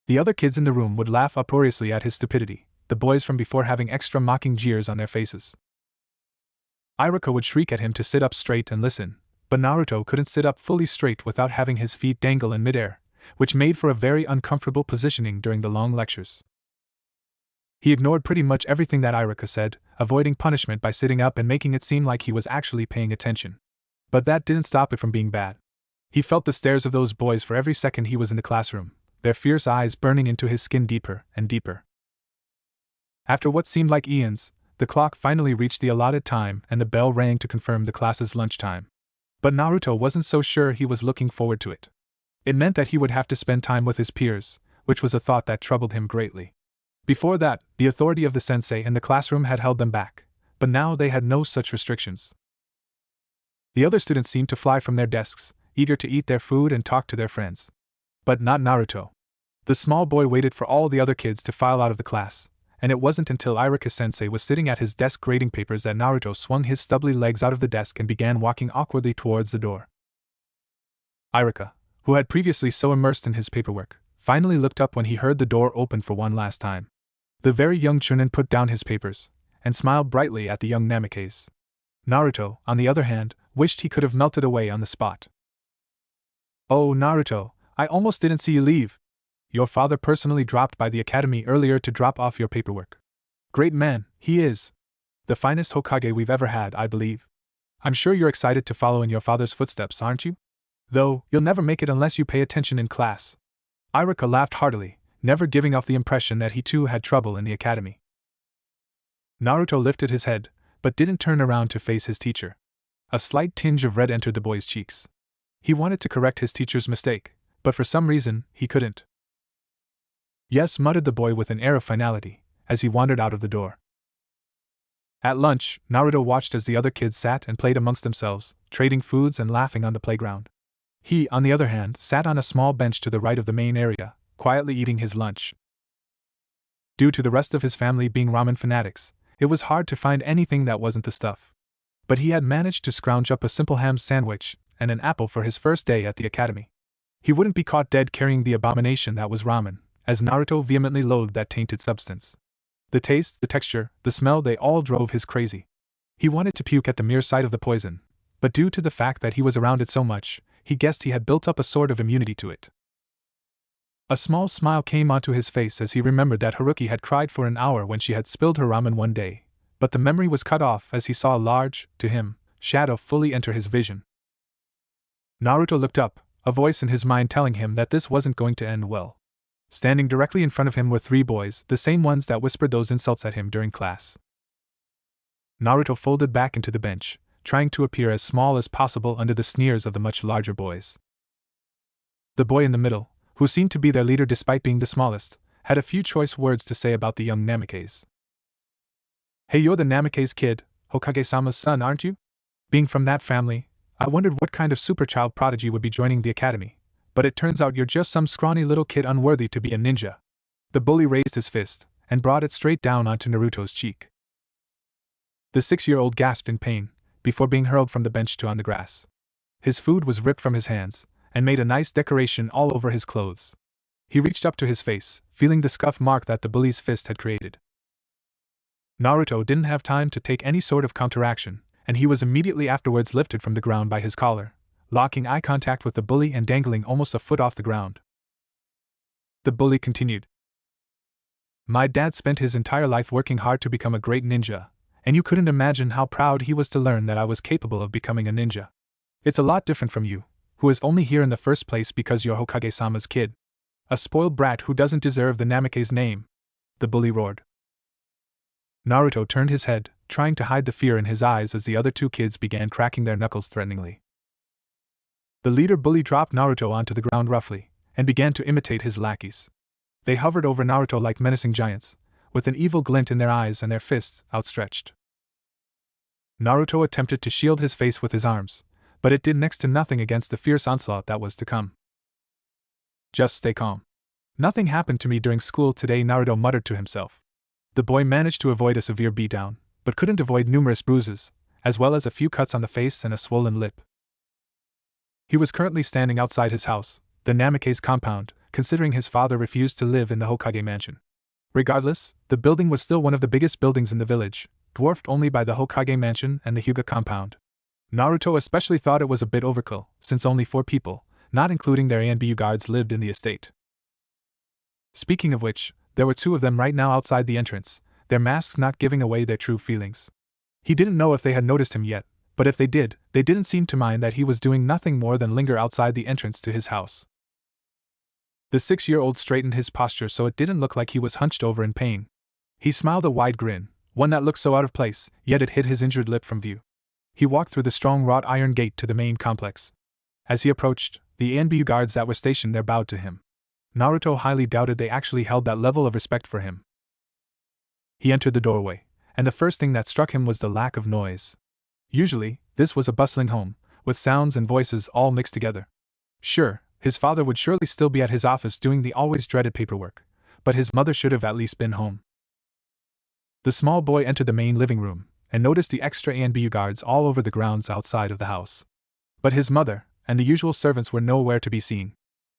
The other kids in the room would laugh uproariously at his stupidity, the boys from before having extra mocking jeers on their faces. Heruki would shriek at him to sit up straight and listen, but Naruto couldn't sit up fully straight without having his feet dangle in midair, which made for a very uncomfortable positioning during the long lectures. He ignored pretty much everything that Heruki said, avoiding punishment by sitting up and making it seem like he was actually paying attention. But that didn't stop it from being bad. He felt the stares of those boys for every second he was in the classroom, their fierce eyes burning into his skin deeper and deeper. After what seemed like eons, the clock finally reached the allotted time and the bell rang to confirm the class's lunchtime. But Naruto wasn't so sure he was looking forward to it. It meant that he would have to spend time with his peers, which was a thought that troubled him greatly. Before that, the authority of the sensei and the classroom had held them back, but now they had no such restrictions. The other students seemed to fly from their desks, eager to eat their food and talk to their friends. But not Naruto. The small boy waited for all the other kids to file out of the class, and it wasn't until Heruki-sensei was sitting at his desk grading papers that Naruto swung his stubbly legs out of the desk and began walking awkwardly towards the door. Heruki, who had previously so immersed in his paperwork, finally looked up when he heard the door open for one last time. The very young Chunin put down his papers, and smiled brightly at the young Namikaze. Naruto, on the other hand, wished he could have melted away on the spot. "Oh, Naruto, I almost didn't see you leave. Your father personally dropped by the academy earlier to drop off your paperwork. Great man, he is. The finest Hokage we've ever had, I believe. I'm sure you're excited to follow in your father's footsteps, aren't you? Though, you'll never make it unless you pay attention in class." Heruki laughed heartily, never giving off the impression that he too had trouble in the academy. Naruto lifted his head, but didn't turn around to face his teacher. A slight tinge of red entered the boy's cheeks. He wanted to correct his teacher's mistake, but for some reason, he couldn't. "Yes," muttered the boy with an air of finality, as he wandered out of the door. At lunch, Naruto watched as the other kids sat and played amongst themselves, trading foods and laughing on the playground. He, on the other hand, sat on a small bench to the right of the main area, quietly eating his lunch. Due to the rest of his family being ramen fanatics, it was hard to find anything that wasn't the stuff. But he had managed to scrounge up a simple ham sandwich and an apple for his first day at the academy. He wouldn't be caught dead carrying the abomination that was ramen, as Naruto vehemently loathed that tainted substance. The taste, the texture, the smell, they all drove his crazy. He wanted to puke at the mere sight of the poison, but due to the fact that he was around it so much, he guessed he had built up a sort of immunity to it. A small smile came onto his face as he remembered that Heruki had cried for an hour when she had spilled her ramen one day, but the memory was cut off as he saw a large, to him, shadow fully enter his vision. Naruto looked up, a voice in his mind telling him that this wasn't going to end well. Standing directly in front of him were 3 boys, the same ones that whispered those insults at him during class. Naruto folded back into the bench, trying to appear as small as possible under the sneers of the much larger boys. The boy in the middle, who seemed to be their leader despite being the smallest, had a few choice words to say about the young Namikaze. "Hey, you're the Namikaze kid, Hokage-sama's son, aren't you? Being from that family, I wondered what kind of superchild prodigy would be joining the academy, but it turns out you're just some scrawny little kid unworthy to be a ninja." The bully raised his fist, and brought it straight down onto Naruto's cheek. The 6-year-old gasped in pain, before being hurled from the bench to on the grass. His food was ripped from his hands, and made a nice decoration all over his clothes. He reached up to his face, feeling the scuff mark that the bully's fist had created. Naruto didn't have time to take any sort of counteraction, and he was immediately afterwards lifted from the ground by his collar, locking eye contact with the bully and dangling almost a foot off the ground. The bully continued. "My dad spent his entire life working hard to become a great ninja, and you couldn't imagine how proud he was to learn that I was capable of becoming a ninja. It's a lot different from you, who is only here in the first place because you're Hokage-sama's kid. A spoiled brat who doesn't deserve the Namikaze name," the bully roared. Naruto turned his head, trying to hide the fear in his eyes as the other 2 kids began cracking their knuckles threateningly. The leader bully dropped Naruto onto the ground roughly, and began to imitate his lackeys. They hovered over Naruto like menacing giants, with an evil glint in their eyes and their fists outstretched. Naruto attempted to shield his face with his arms, but it did next to nothing against the fierce onslaught that was to come. Just stay calm. Nothing happened to me during school today, Naruto muttered to himself. The boy managed to avoid a severe beatdown, but couldn't avoid numerous bruises, as well as a few cuts on the face and a swollen lip. He was currently standing outside his house, the Namikaze compound, considering his father refused to live in the Hokage mansion. Regardless, the building was still one of the biggest buildings in the village, dwarfed only by the Hokage mansion and the Hyuga compound. Naruto especially thought it was a bit overkill, since only 4 people, not including their ANBU guards, lived in the estate. Speaking of which, there were 2 of them right now outside the entrance, their masks not giving away their true feelings. He didn't know if they had noticed him yet, but if they did, they didn't seem to mind that he was doing nothing more than linger outside the entrance to his house. The 6-year-old straightened his posture so it didn't look like he was hunched over in pain. He smiled a wide grin, one that looked so out of place, yet it hid his injured lip from view. He walked through the strong wrought iron gate to the main complex. As he approached, the ANBU guards that were stationed there bowed to him. Naruto highly doubted they actually held that level of respect for him. He entered the doorway, and the first thing that struck him was the lack of noise. Usually, this was a bustling home, with sounds and voices all mixed together. Sure, his father would surely still be at his office doing the always dreaded paperwork, but his mother should have at least been home. The small boy entered the main living room, and noticed the extra ANBU guards all over the grounds outside of the house. But his mother, and the usual servants were nowhere to be seen.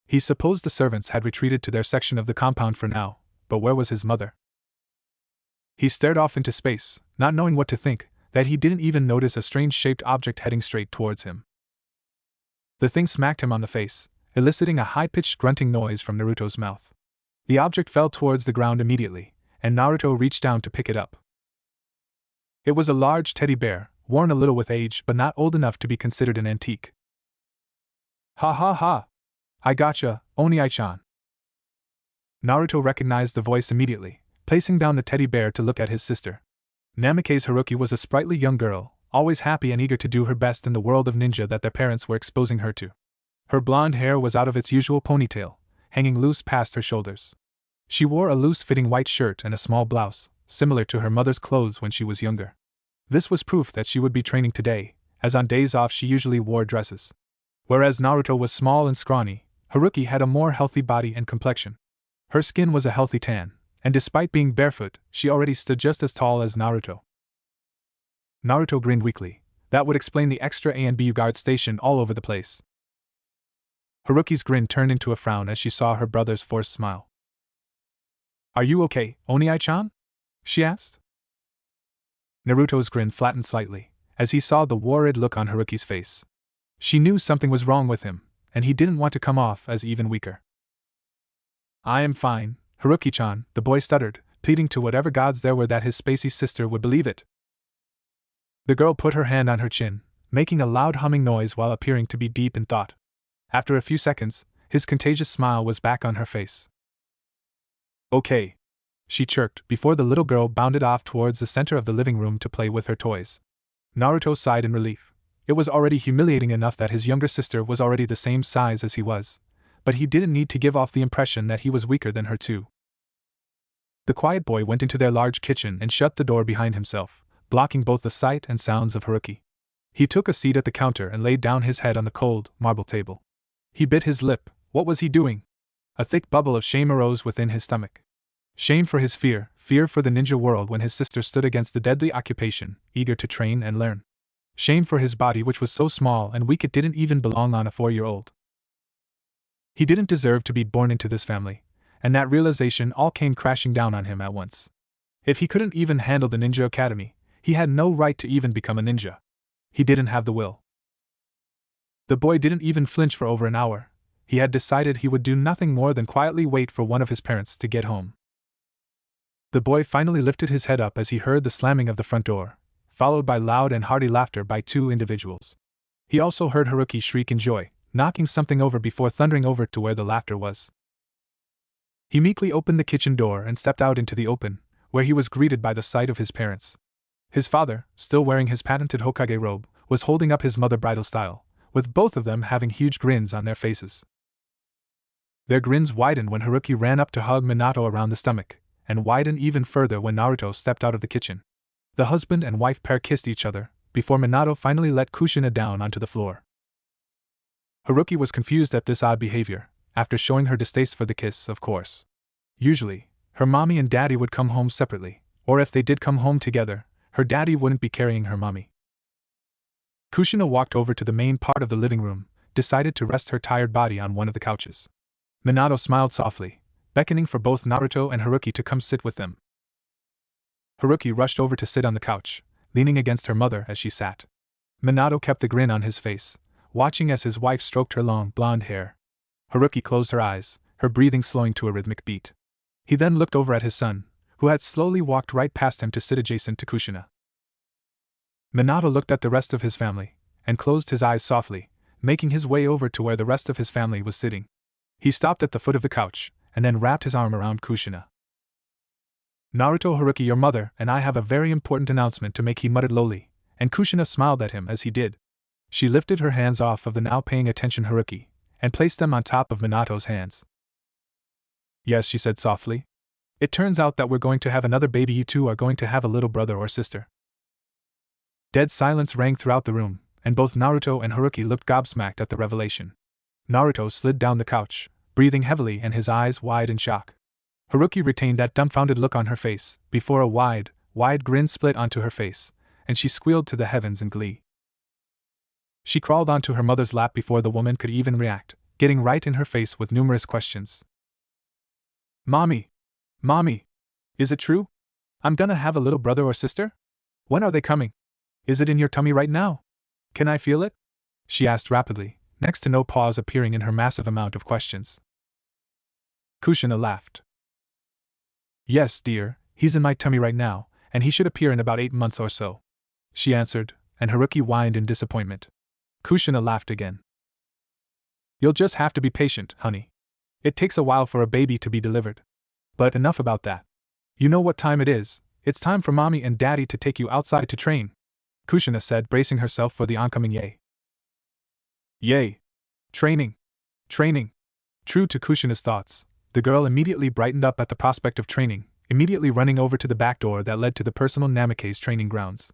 He supposed the servants had retreated to their section of the compound for now, but where was his mother? He stared off into space, not knowing what to think, that he didn't even notice a strange-shaped object heading straight towards him. The thing smacked him on the face, eliciting a high-pitched grunting noise from Naruto's mouth. The object fell towards the ground immediately, and Naruto reached down to pick it up. It was a large teddy bear, worn a little with age but not old enough to be considered an antique. Ha ha ha! I gotcha, Oni-chan. Naruto recognized the voice immediately, placing down the teddy bear to look at his sister. Namikaze Heruki was a sprightly young girl, always happy and eager to do her best in the world of ninja that their parents were exposing her to. Her blonde hair was out of its usual ponytail, hanging loose past her shoulders. She wore a loose-fitting white shirt and a small blouse, similar to her mother's clothes when she was younger. This was proof that she would be training today, as on days off she usually wore dresses. Whereas Naruto was small and scrawny, Heruki had a more healthy body and complexion. Her skin was a healthy tan, and despite being barefoot, she already stood just as tall as Naruto. Naruto grinned weakly. That would explain the extra ANBU guards stationed all over the place. Haruki's grin turned into a frown as she saw her brother's forced smile. Are you okay, Oni-chan? She asked. Naruto's grin flattened slightly, as he saw the worried look on Haruki's face. She knew something was wrong with him, and he didn't want to come off as even weaker. I am fine, Heruki-chan, the boy stuttered, pleading to whatever gods there were that his spacey sister would believe it. The girl put her hand on her chin, making a loud humming noise while appearing to be deep in thought. After a few seconds, his contagious smile was back on her face. Okay, she chirped before the little girl bounded off towards the center of the living room to play with her toys. Naruto sighed in relief. It was already humiliating enough that his younger sister was already the same size as he was, but he didn't need to give off the impression that he was weaker than her too. The quiet boy went into their large kitchen and shut the door behind himself, blocking both the sight and sounds of Heruki. He took a seat at the counter and laid down his head on the cold, marble table. He bit his lip. What was he doing? A thick bubble of shame arose within his stomach. Shame for his fear for the ninja world when his sister stood against the deadly occupation, eager to train and learn. Shame for his body which was so small and weak it didn't even belong on a 4-year-old. He didn't deserve to be born into this family, and that realization all came crashing down on him at once. If he couldn't even handle the ninja academy, he had no right to even become a ninja. He didn't have the will. The boy didn't even flinch for over an hour. He had decided he would do nothing more than quietly wait for one of his parents to get home. The boy finally lifted his head up as he heard the slamming of the front door, followed by loud and hearty laughter by 2 individuals. He also heard Heruki shriek in joy, knocking something over before thundering over to where the laughter was. He meekly opened the kitchen door and stepped out into the open, where he was greeted by the sight of his parents. His father, still wearing his patented Hokage robe, was holding up his mother bridal style, with both of them having huge grins on their faces. Their grins widened when Heruki ran up to hug Minato around the stomach, and widened even further when Naruto stepped out of the kitchen. The husband and wife pair kissed each other, before Minato finally let Kushina down onto the floor. Heruki was confused at this odd behavior, after showing her distaste for the kiss, of course. Usually, her mommy and daddy would come home separately, or if they did come home together, her daddy wouldn't be carrying her mommy. Kushina walked over to the main part of the living room, decided to rest her tired body on one of the couches. Minato smiled softly, beckoning for both Naruto and Heruki to come sit with them. Heruki rushed over to sit on the couch, leaning against her mother as she sat. Minato kept the grin on his face, watching as his wife stroked her long, blonde hair. Heruki closed her eyes, her breathing slowing to a rhythmic beat. He then looked over at his son, who had slowly walked right past him to sit adjacent to Kushina. Minato looked at the rest of his family, and closed his eyes softly, making his way over to where the rest of his family was sitting. He stopped at the foot of the couch, and then wrapped his arm around Kushina. "Naruto, Heruki, your mother and I have a very important announcement to make," he muttered lowly, and Kushina smiled at him as he did. She lifted her hands off of the now paying attention Heruki, and placed them on top of Minato's hands. "Yes," she said softly. "It turns out that we're going to have another baby. You two are going to have a little brother or sister." Dead silence rang throughout the room, and both Naruto and Heruki looked gobsmacked at the revelation. Naruto slid down the couch, breathing heavily and his eyes wide in shock. Heruki retained that dumbfounded look on her face, before a wide grin split onto her face, and she squealed to the heavens in glee. She crawled onto her mother's lap before the woman could even react, getting right in her face with numerous questions. Mommy! Mommy! Is it true? I'm gonna have a little brother or sister? When are they coming? Is it in your tummy right now? Can I feel it?" she asked rapidly, next to no pause appearing in her massive amount of questions. Kushina laughed. "Yes, dear, he's in my tummy right now, and he should appear in about 8 months or so," she answered, and Heruki whined in disappointment. Kushina laughed again. "You'll just have to be patient, honey. It takes a while for a baby to be delivered. But enough about that. You know what time it is. It's time for mommy and daddy to take you outside to train," Kushina said, bracing herself for the oncoming yay. "Yay! Training! Training!" True to Kushina's thoughts, the girl immediately brightened up at the prospect of training, immediately running over to the back door that led to the personal Namake's training grounds.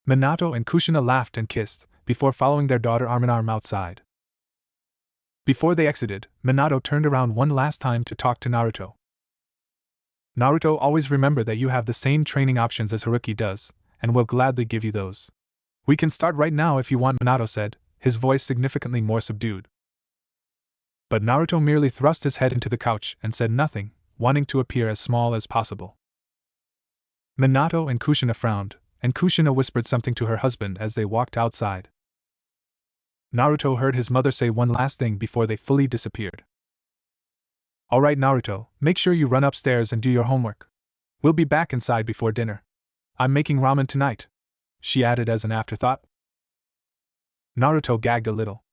Minato and Kushina laughed and kissed, before following their daughter arm in arm outside. Before they exited, Minato turned around one last time to talk to Naruto. "Naruto, always remember that you have the same training options as Heruki does, and will gladly give you those. We can start right now if you want," Minato said, his voice significantly more subdued. But Naruto merely thrust his head into the couch and said nothing, wanting to appear as small as possible. Minato and Kushina frowned, and Kushina whispered something to her husband as they walked outside. Naruto heard his mother say one last thing before they fully disappeared. "All right, Naruto, make sure you run upstairs and do your homework. We'll be back inside before dinner. I'm making ramen tonight," she added as an afterthought. Naruto gagged a little.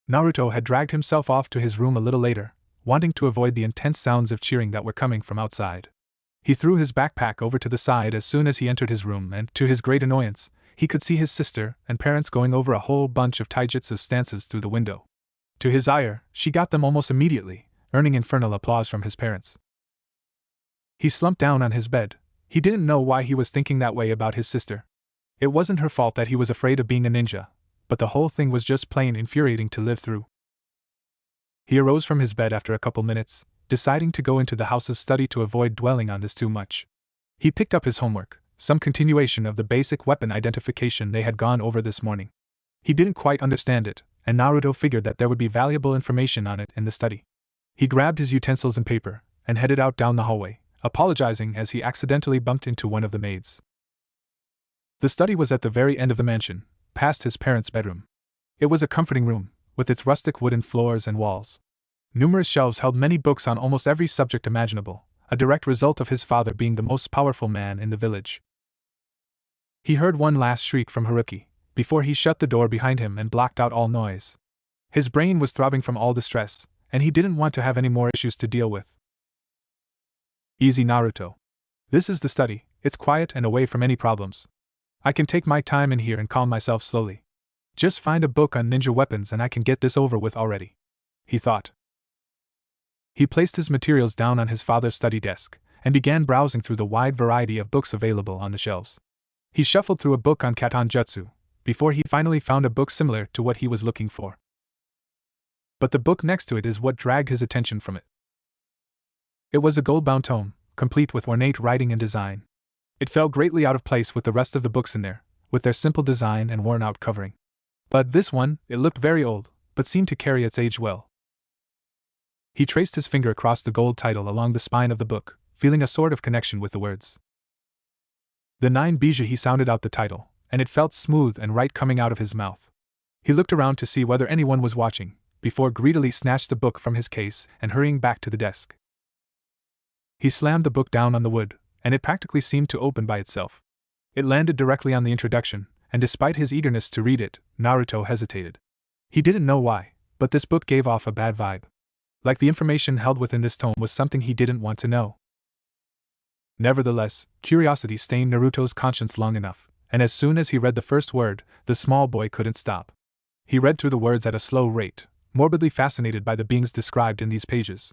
Naruto had dragged himself off to his room a little later, wanting to avoid the intense sounds of cheering that were coming from outside. He threw his backpack over to the side as soon as he entered his room, and, to his great annoyance, he could see his sister and parents going over a whole bunch of taijutsu stances through the window. To his ire, she got them almost immediately, earning infernal applause from his parents. He slumped down on his bed. He didn't know why he was thinking that way about his sister. It wasn't her fault that he was afraid of being a ninja, but the whole thing was just plain infuriating to live through. He arose from his bed after a couple minutes, deciding to go into the house's study to avoid dwelling on this too much. He picked up his homework, some continuation of the basic weapon identification they had gone over this morning. He didn't quite understand it, and Naruto figured that there would be valuable information on it in the study. He grabbed his utensils and paper, and headed out down the hallway, apologizing as he accidentally bumped into one of the maids. The study was at the very end of the mansion, past his parents' bedroom. It was a comforting room, with its rustic wooden floors and walls. Numerous shelves held many books on almost every subject imaginable, a direct result of his father being the most powerful man in the village. He heard one last shriek from Heruki, before he shut the door behind him and blocked out all noise. His brain was throbbing from all the stress, and he didn't want to have any more issues to deal with. "Easy, Naruto. This is the study, it's quiet and away from any problems. I can take my time in here and calm myself slowly. Just find a book on ninja weapons and I can get this over with already," he thought. He placed his materials down on his father's study desk and began browsing through the wide variety of books available on the shelves. He shuffled through a book on Katan Jutsu before he finally found a book similar to what he was looking for. But the book next to it is what dragged his attention from it. It was a gold-bound tome, complete with ornate writing and design. It fell greatly out of place with the rest of the books in there, with their simple design and worn-out covering. But this one, it looked very old, but seemed to carry its age well. He traced his finger across the gold title along the spine of the book, feeling a sort of connection with the words. The Nine Bijou. He sounded out the title, and it felt smooth and right coming out of his mouth. He looked around to see whether anyone was watching, before greedily snatched the book from his case and hurrying back to the desk. He slammed the book down on the wood, and it practically seemed to open by itself. It landed directly on the introduction, and despite his eagerness to read it, Naruto hesitated. He didn't know why, but this book gave off a bad vibe. Like the information held within this tome was something he didn't want to know. Nevertheless, curiosity stained Naruto's conscience long enough, and as soon as he read the first word, the small boy couldn't stop. He read through the words at a slow rate, morbidly fascinated by the beings described in these pages.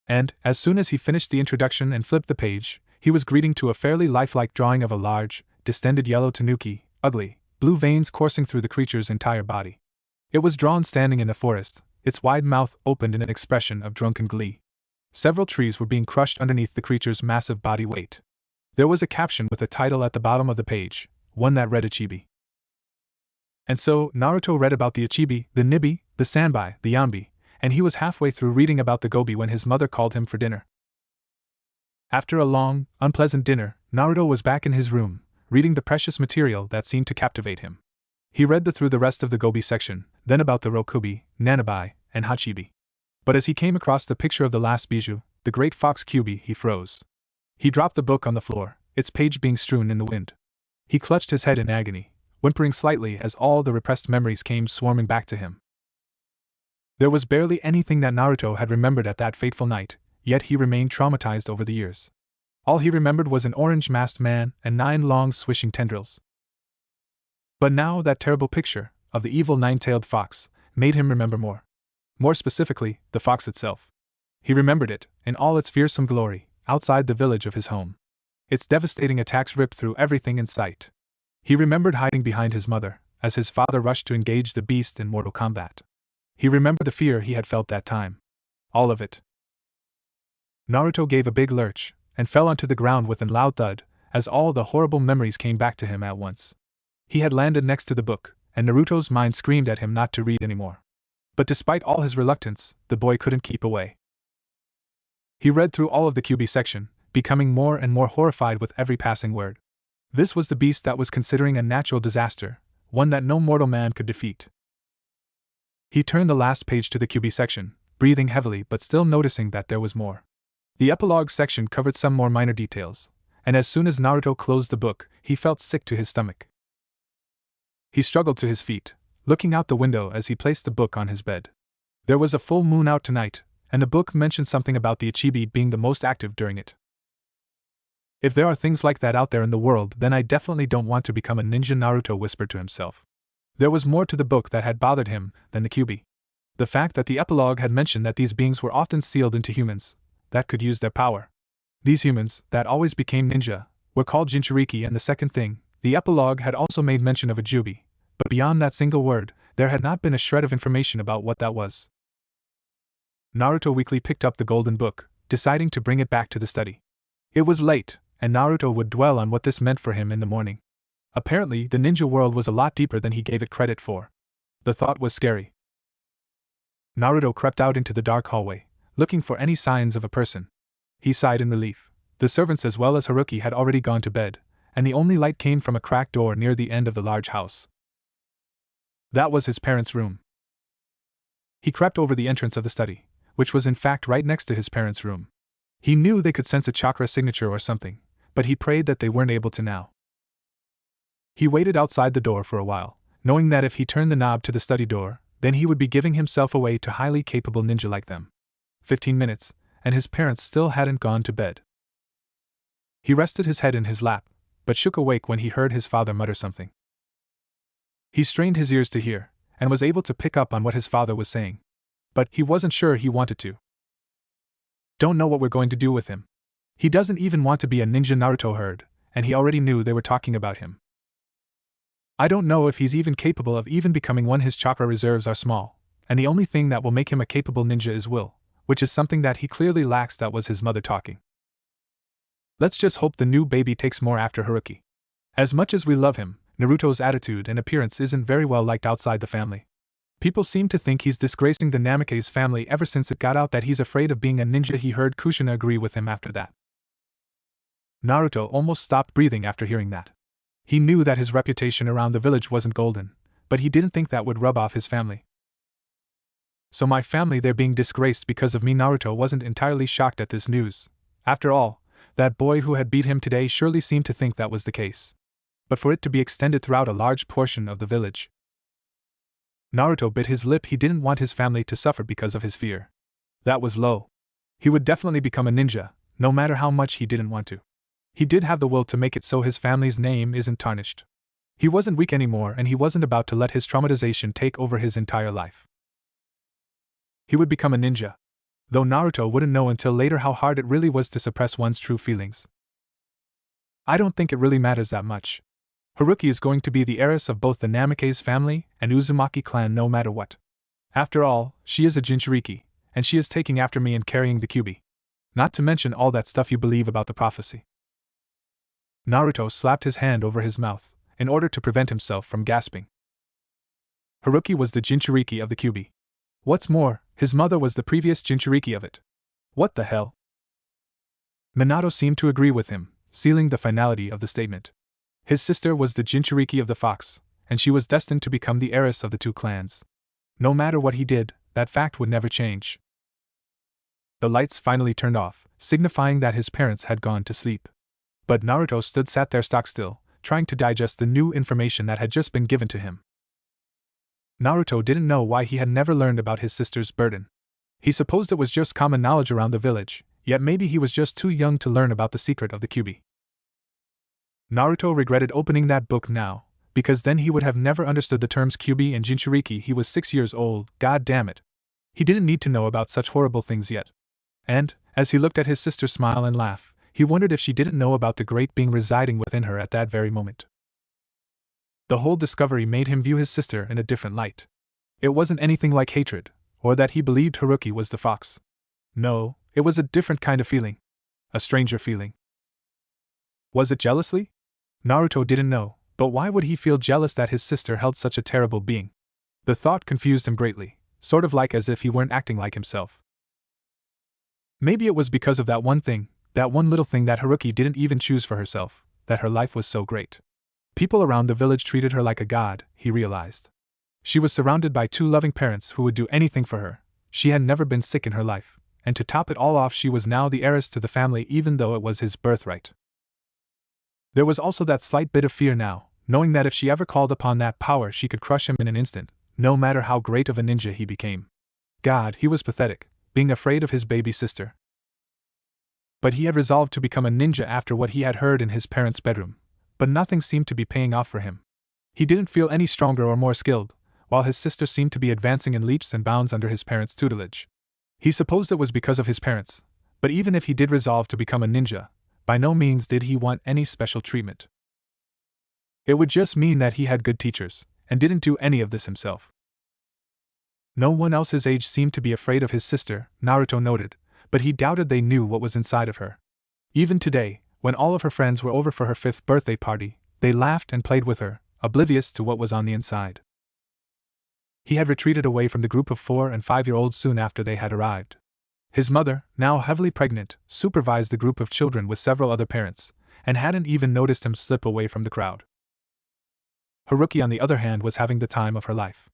And, as soon as he finished the introduction and flipped the page, he was greeting to a fairly lifelike drawing of a large, distended yellow tanuki, ugly, blue veins coursing through the creature's entire body. It was drawn standing in a forest, its wide mouth opened in an expression of drunken glee. Several trees were being crushed underneath the creature's massive body weight. There was a caption with a title at the bottom of the page, one that read Ichibi. And so, Naruto read about the Ichibi, the Nibi, the Sanbai, the Yambi, and he was halfway through reading about the Gobi when his mother called him for dinner. After a long, unpleasant dinner, Naruto was back in his room, reading the precious material that seemed to captivate him. He read through the rest of the Gobi section, then about the Rokubi, Nanabai, and Hachibi. But as he came across the picture of the last bijou, the great fox Kyubi, he froze. He dropped the book on the floor, its page being strewn in the wind. He clutched his head in agony, whimpering slightly as all the repressed memories came swarming back to him. There was barely anything that Naruto had remembered at that fateful night, yet he remained traumatized over the years. All he remembered was an orange-masked man and 9 long swishing tendrils. But now that terrible picture, of the evil 9-tailed fox, made him remember more. More specifically, the fox itself. He remembered it, in all its fearsome glory, outside the village of his home. Its devastating attacks ripped through everything in sight. He remembered hiding behind his mother, as his father rushed to engage the beast in mortal combat. He remembered the fear he had felt that time. All of it. Naruto gave a big lurch, and fell onto the ground with a loud thud, as all the horrible memories came back to him at once. He had landed next to the book, and Naruto's mind screamed at him not to read anymore. But despite all his reluctance, the boy couldn't keep away. He read through all of the Kyubi section, becoming more and more horrified with every passing word. This was the beast that was considering a natural disaster, one that no mortal man could defeat. He turned the last page to the Kyubi section, breathing heavily but still noticing that there was more. The epilogue section covered some more minor details, and as soon as Naruto closed the book, he felt sick to his stomach. He struggled to his feet, looking out the window as he placed the book on his bed. There was a full moon out tonight, and the book mentioned something about the Ichibi being the most active during it. If there are things like that out there in the world, then I definitely don't want to become a ninja, Naruto whispered to himself. There was more to the book that had bothered him than the Kyubi. The fact that the epilogue had mentioned that these beings were often sealed into humans that could use their power. These humans, that always became ninja, were called Jinchuriki, and the second thing, the epilogue had also made mention of a Jubi, but beyond that single word, there had not been a shred of information about what that was. Naruto weakly picked up the golden book, deciding to bring it back to the study. It was late, and Naruto would dwell on what this meant for him in the morning. Apparently, the ninja world was a lot deeper than he gave it credit for. The thought was scary. Naruto crept out into the dark hallway, looking for any signs of a person. He sighed in relief. The servants as well as Heruki had already gone to bed, and the only light came from a cracked door near the end of the large house. That was his parents' room. He crept over the entrance of the study, which was in fact right next to his parents' room. He knew they could sense a chakra signature or something, but he prayed that they weren't able to now. He waited outside the door for a while, knowing that if he turned the knob to the study door, then he would be giving himself away to highly capable ninja like them. 15 minutes, and his parents still hadn't gone to bed. He rested his head in his lap, but shook awake when he heard his father mutter something. He strained his ears to hear, and was able to pick up on what his father was saying. But he wasn't sure he wanted to. Don't know what we're going to do with him. He doesn't even want to be a ninja. Naruto heard, and he already knew they were talking about him. I don't know if he's even capable of even becoming one. His chakra reserves are small, and the only thing that will make him a capable ninja is will, which is something that he clearly lacks. That was his mother talking. Let's just hope the new baby takes more after Heruki. As much as we love him, Naruto's attitude and appearance isn't very well liked outside the family. People seem to think he's disgracing the Namake's family ever since it got out that he's afraid of being a ninja. He heard Kushina agree with him after that. Naruto almost stopped breathing after hearing that. He knew that his reputation around the village wasn't golden, but he didn't think that would rub off his family. So my family, they're being disgraced because of me. Naruto wasn't entirely shocked at this news. After all, that boy who had beat him today surely seemed to think that was the case. But for it to be extended throughout a large portion of the village. Naruto bit his lip. He didn't want his family to suffer because of his fear. That was low. He would definitely become a ninja, no matter how much he didn't want to. He did have the will to make it so his family's name isn't tarnished. He wasn't weak anymore, and he wasn't about to let his traumatization take over his entire life. He would become a ninja. Though Naruto wouldn't know until later how hard it really was to suppress one's true feelings. I don't think it really matters that much. Heruki is going to be the heiress of both the Namake's family and Uzumaki clan no matter what. After all, she is a Jinchuriki, and she is taking after me and carrying the Kyuubi. Not to mention all that stuff you believe about the prophecy. Naruto slapped his hand over his mouth, in order to prevent himself from gasping. Heruki was the Jinchuriki of the Kyuubi. What's more, his mother was the previous Jinchuriki of it. What the hell? Minato seemed to agree with him, sealing the finality of the statement. His sister was the Jinchuriki of the Fox, and she was destined to become the heiress of the two clans. No matter what he did, that fact would never change. The lights finally turned off, signifying that his parents had gone to sleep. But Naruto sat there stock still, trying to digest the new information that had just been given to him. Naruto didn't know why he had never learned about his sister's burden. He supposed it was just common knowledge around the village, yet maybe he was just too young to learn about the secret of the Kyuubi. Naruto regretted opening that book now, because then he would have never understood the terms Kyuubi and Jinchuriki. He was 6 years old, god damn it. He didn't need to know about such horrible things yet. And, as he looked at his sister smile and laugh, he wondered if she didn't know about the great being residing within her at that very moment. The whole discovery made him view his sister in a different light. It wasn't anything like hatred, or that he believed Heruki was the fox. No, it was a different kind of feeling. A stranger feeling. Was it jealousy? Naruto didn't know, but why would he feel jealous that his sister held such a terrible being? The thought confused him greatly, sort of like as if he weren't acting like himself. Maybe it was because of that one thing, that one little thing that Heruki didn't even choose for herself, that her life was so great. People around the village treated her like a god, he realized. She was surrounded by two loving parents who would do anything for her. She had never been sick in her life, and to top it all off, she was now the heiress to the family even though it was his birthright. There was also that slight bit of fear now, knowing that if she ever called upon that power she could crush him in an instant, no matter how great of a ninja he became. God, he was pathetic, being afraid of his baby sister. But he had resolved to become a ninja after what he had heard in his parents' bedroom. But nothing seemed to be paying off for him. He didn't feel any stronger or more skilled, while his sister seemed to be advancing in leaps and bounds under his parents' tutelage. He supposed it was because of his parents, but even if he did resolve to become a ninja, by no means did he want any special treatment. It would just mean that he had good teachers, and didn't do any of this himself. No one else his age seemed to be afraid of his sister, Naruto noted, but he doubted they knew what was inside of her. Even today, when all of her friends were over for her 5th birthday party, they laughed and played with her, oblivious to what was on the inside. He had retreated away from the group of 4- and 5-year-olds soon after they had arrived. His mother, now heavily pregnant, supervised the group of children with several other parents, and hadn't even noticed him slip away from the crowd. Heruki, on the other hand, was having the time of her life.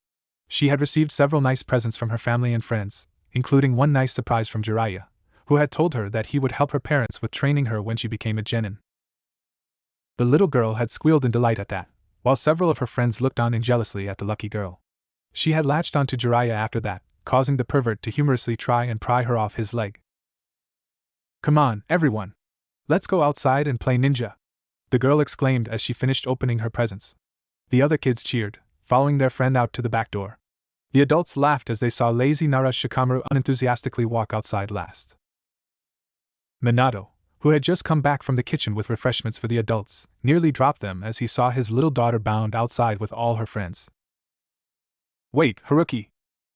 She had received several nice presents from her family and friends, including one nice surprise from Jiraiya, who had told her that he would help her parents with training her when she became a genin. The little girl had squealed in delight at that, while several of her friends looked on jealously at the lucky girl. She had latched onto Jiraiya after that, causing the pervert to humorously try and pry her off his leg. "Come on, everyone! Let's go outside and play ninja!" the girl exclaimed as she finished opening her presents. The other kids cheered, following their friend out to the back door. The adults laughed as they saw lazy Nara Shikamaru unenthusiastically walk outside last. Minato, who had just come back from the kitchen with refreshments for the adults, nearly dropped them as he saw his little daughter bound outside with all her friends. "Wait, Heruki!"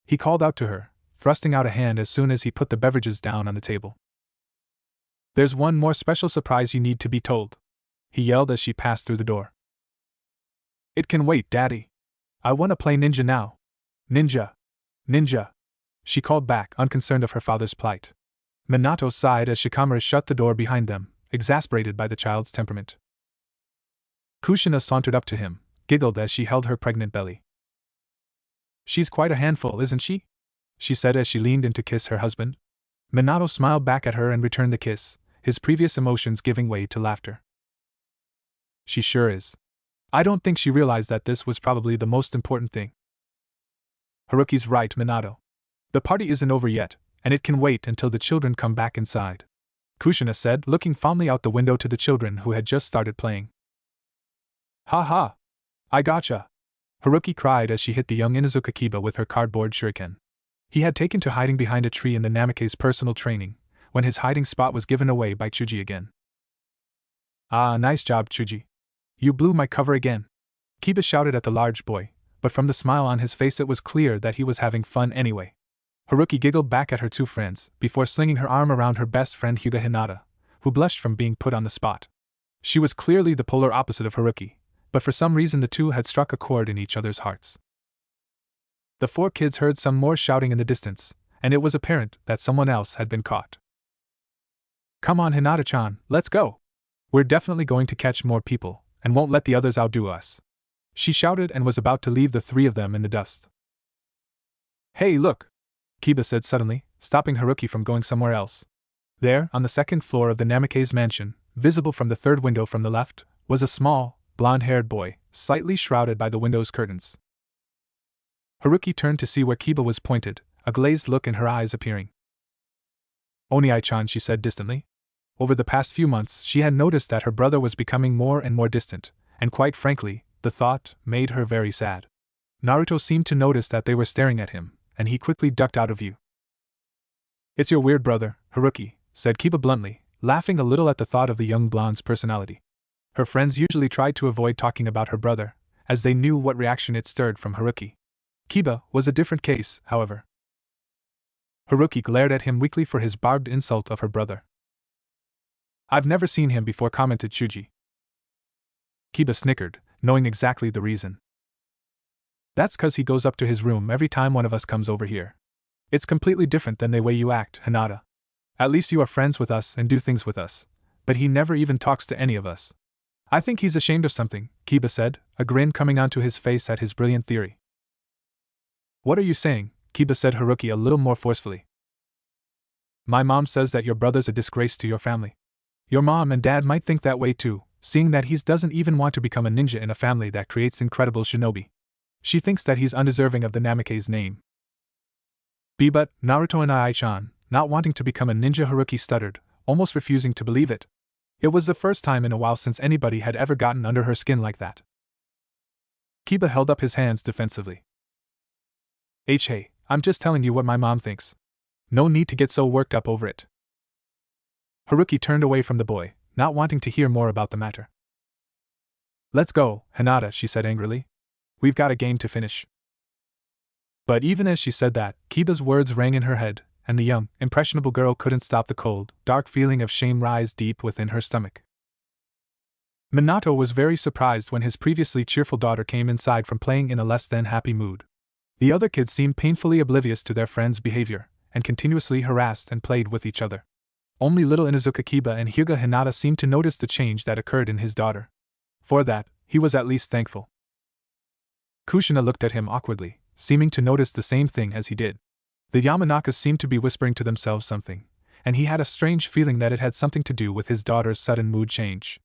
he called out to her, thrusting out a hand as soon as he put the beverages down on the table. "There's one more special surprise you need to be told," he yelled as she passed through the door. "It can wait, Daddy. I want to play ninja now. Ninja! Ninja!" she called back, unconcerned of her father's plight. Minato sighed as Shikamaru shut the door behind them, exasperated by the child's temperament. Kushina sauntered up to him, giggled as she held her pregnant belly. "She's quite a handful, isn't she?" she said as she leaned in to kiss her husband. Minato smiled back at her and returned the kiss, his previous emotions giving way to laughter. "She sure is. I don't think she realized that this was probably the most important thing." "Haruki's right, Minato. The party isn't over yet, and it can wait until the children come back inside," Kushina said, looking fondly out the window to the children who had just started playing. "Ha ha! I gotcha!" Heruki cried as she hit the young Inuzuka Kiba with her cardboard shuriken. He had taken to hiding behind a tree in the Namake's personal training, when his hiding spot was given away by Chuji again. "Ah, nice job, Chuji. You blew my cover again," Kiba shouted at the large boy, but from the smile on his face it was clear that he was having fun anyway. Heruki giggled back at her two friends, before slinging her arm around her best friend Hyuga Hinata, who blushed from being put on the spot. She was clearly the polar opposite of Heruki, but for some reason the two had struck a chord in each other's hearts. The four kids heard some more shouting in the distance, and it was apparent that someone else had been caught. "Come on, Hinata-chan, let's go! We're definitely going to catch more people, and won't let the others outdo us," she shouted and was about to leave the three of them in the dust. "Hey, look!" Kiba said suddenly, stopping Heruki from going somewhere else. There, on the second floor of the Namake's mansion, visible from the third window from the left, was a small, blonde-haired boy, slightly shrouded by the window's curtains. Heruki turned to see where Kiba was pointed, a glazed look in her eyes appearing. "Oniai-chan," she said distantly. Over the past few months she had noticed that her brother was becoming more and more distant, and quite frankly, the thought made her very sad. Naruto seemed to notice that they were staring at him, and he quickly ducked out of view. "It's your weird brother, Heruki," said Kiba bluntly, laughing a little at the thought of the young blonde's personality. Her friends usually tried to avoid talking about her brother, as they knew what reaction it stirred from Heruki. Kiba was a different case, however. Heruki glared at him weakly for his barbed insult of her brother. "I've never seen him before," commented Chuji. Kiba snickered, knowing exactly the reason. "That's 'cause he goes up to his room every time one of us comes over here. It's completely different than the way you act, Hinata. At least you are friends with us and do things with us, but he never even talks to any of us. I think he's ashamed of something," Kiba said, a grin coming onto his face at his brilliant theory. "What are you saying?" Kiba said Heruki a little more forcefully. "My mom says that your brother's a disgrace to your family. Your mom and dad might think that way too, seeing that he doesn't even want to become a ninja in a family that creates incredible shinobi. She thinks that he's undeserving of the Namake's name." "But, Naruto and Ai-chan, not wanting to become a ninja," Heruki stuttered, almost refusing to believe it. It was the first time in a while since anybody had ever gotten under her skin like that. Kiba held up his hands defensively. "Hey, I'm just telling you what my mom thinks. No need to get so worked up over it." Heruki turned away from the boy, not wanting to hear more about the matter. "Let's go, Hinata," she said angrily. "We've got a game to finish." But even as she said that, Kiba's words rang in her head, and the young, impressionable girl couldn't stop the cold, dark feeling of shame rise deep within her stomach. Minato was very surprised when his previously cheerful daughter came inside from playing in a less than happy mood. The other kids seemed painfully oblivious to their friend's behavior, and continuously harassed and played with each other. Only little Inuzuka Kiba and Hyuga Hinata seemed to notice the change that occurred in his daughter. For that, he was at least thankful. Kushina looked at him awkwardly, seeming to notice the same thing as he did. The Yamanakas seemed to be whispering to themselves something, and he had a strange feeling that it had something to do with his daughter's sudden mood change.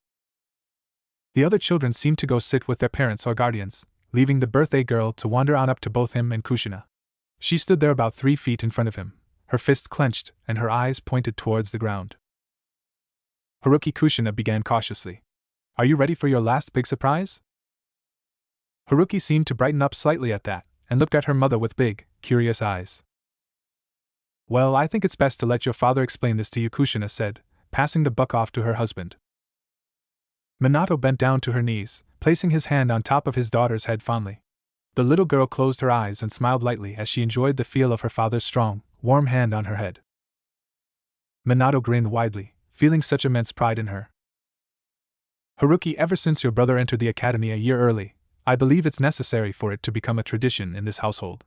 The other children seemed to go sit with their parents or guardians, leaving the birthday girl to wander on up to both him and Kushina. She stood there about 3 feet in front of him, her fists clenched and her eyes pointed towards the ground. Heruki, Kushina began cautiously. "Are you ready for your last big surprise?" Heruki seemed to brighten up slightly at that, and looked at her mother with big, curious eyes. "Well, I think it's best to let your father explain this to you," Kushina said, passing the buck off to her husband. Minato bent down to her knees, placing his hand on top of his daughter's head fondly. The little girl closed her eyes and smiled lightly as she enjoyed the feel of her father's strong, warm hand on her head. Minato grinned widely, feeling such immense pride in her. Heruki, ever since your brother entered the academy a year early, I believe it's necessary for it to become a tradition in this household.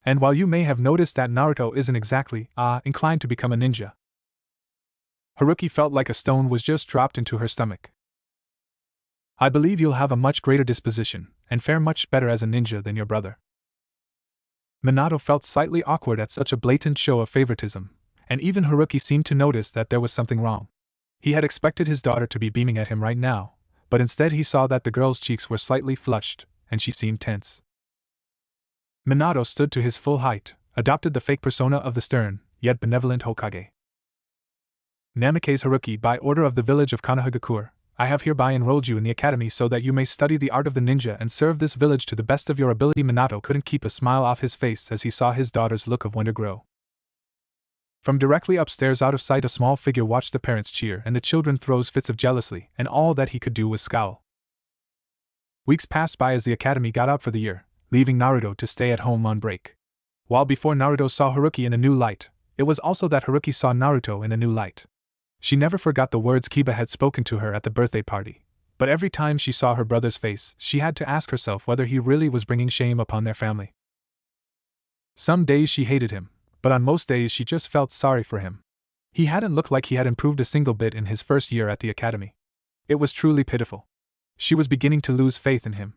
And while you may have noticed that Naruto isn't exactly, inclined to become a ninja. Heruki felt like a stone was just dropped into her stomach. I believe you'll have a much greater disposition, and fare much better as a ninja than your brother. Minato felt slightly awkward at such a blatant show of favoritism, and even Heruki seemed to notice that there was something wrong. He had expected his daughter to be beaming at him right now, but instead he saw that the girl's cheeks were slightly flushed, and she seemed tense. Minato stood to his full height, adopted the fake persona of the stern, yet benevolent Hokage. Namikaze Heruki, by order of the village of Konoha, I have hereby enrolled you in the academy so that you may study the art of the ninja and serve this village to the best of your ability. Minato couldn't keep a smile off his face as he saw his daughter's look of wonder grow. From directly upstairs out of sight, a small figure watched the parents cheer and the children throw fits of jealousy, and all that he could do was scowl. Weeks passed by as the academy got out for the year, leaving Naruto to stay at home on break. While before Naruto saw Heruki in a new light, it was also that Heruki saw Naruto in a new light. She never forgot the words Kiba had spoken to her at the birthday party, but every time she saw her brother's face, she had to ask herself whether he really was bringing shame upon their family. Some days she hated him, but on most days she just felt sorry for him. He hadn't looked like he had improved a single bit in his first year at the academy. It was truly pitiful. She was beginning to lose faith in him.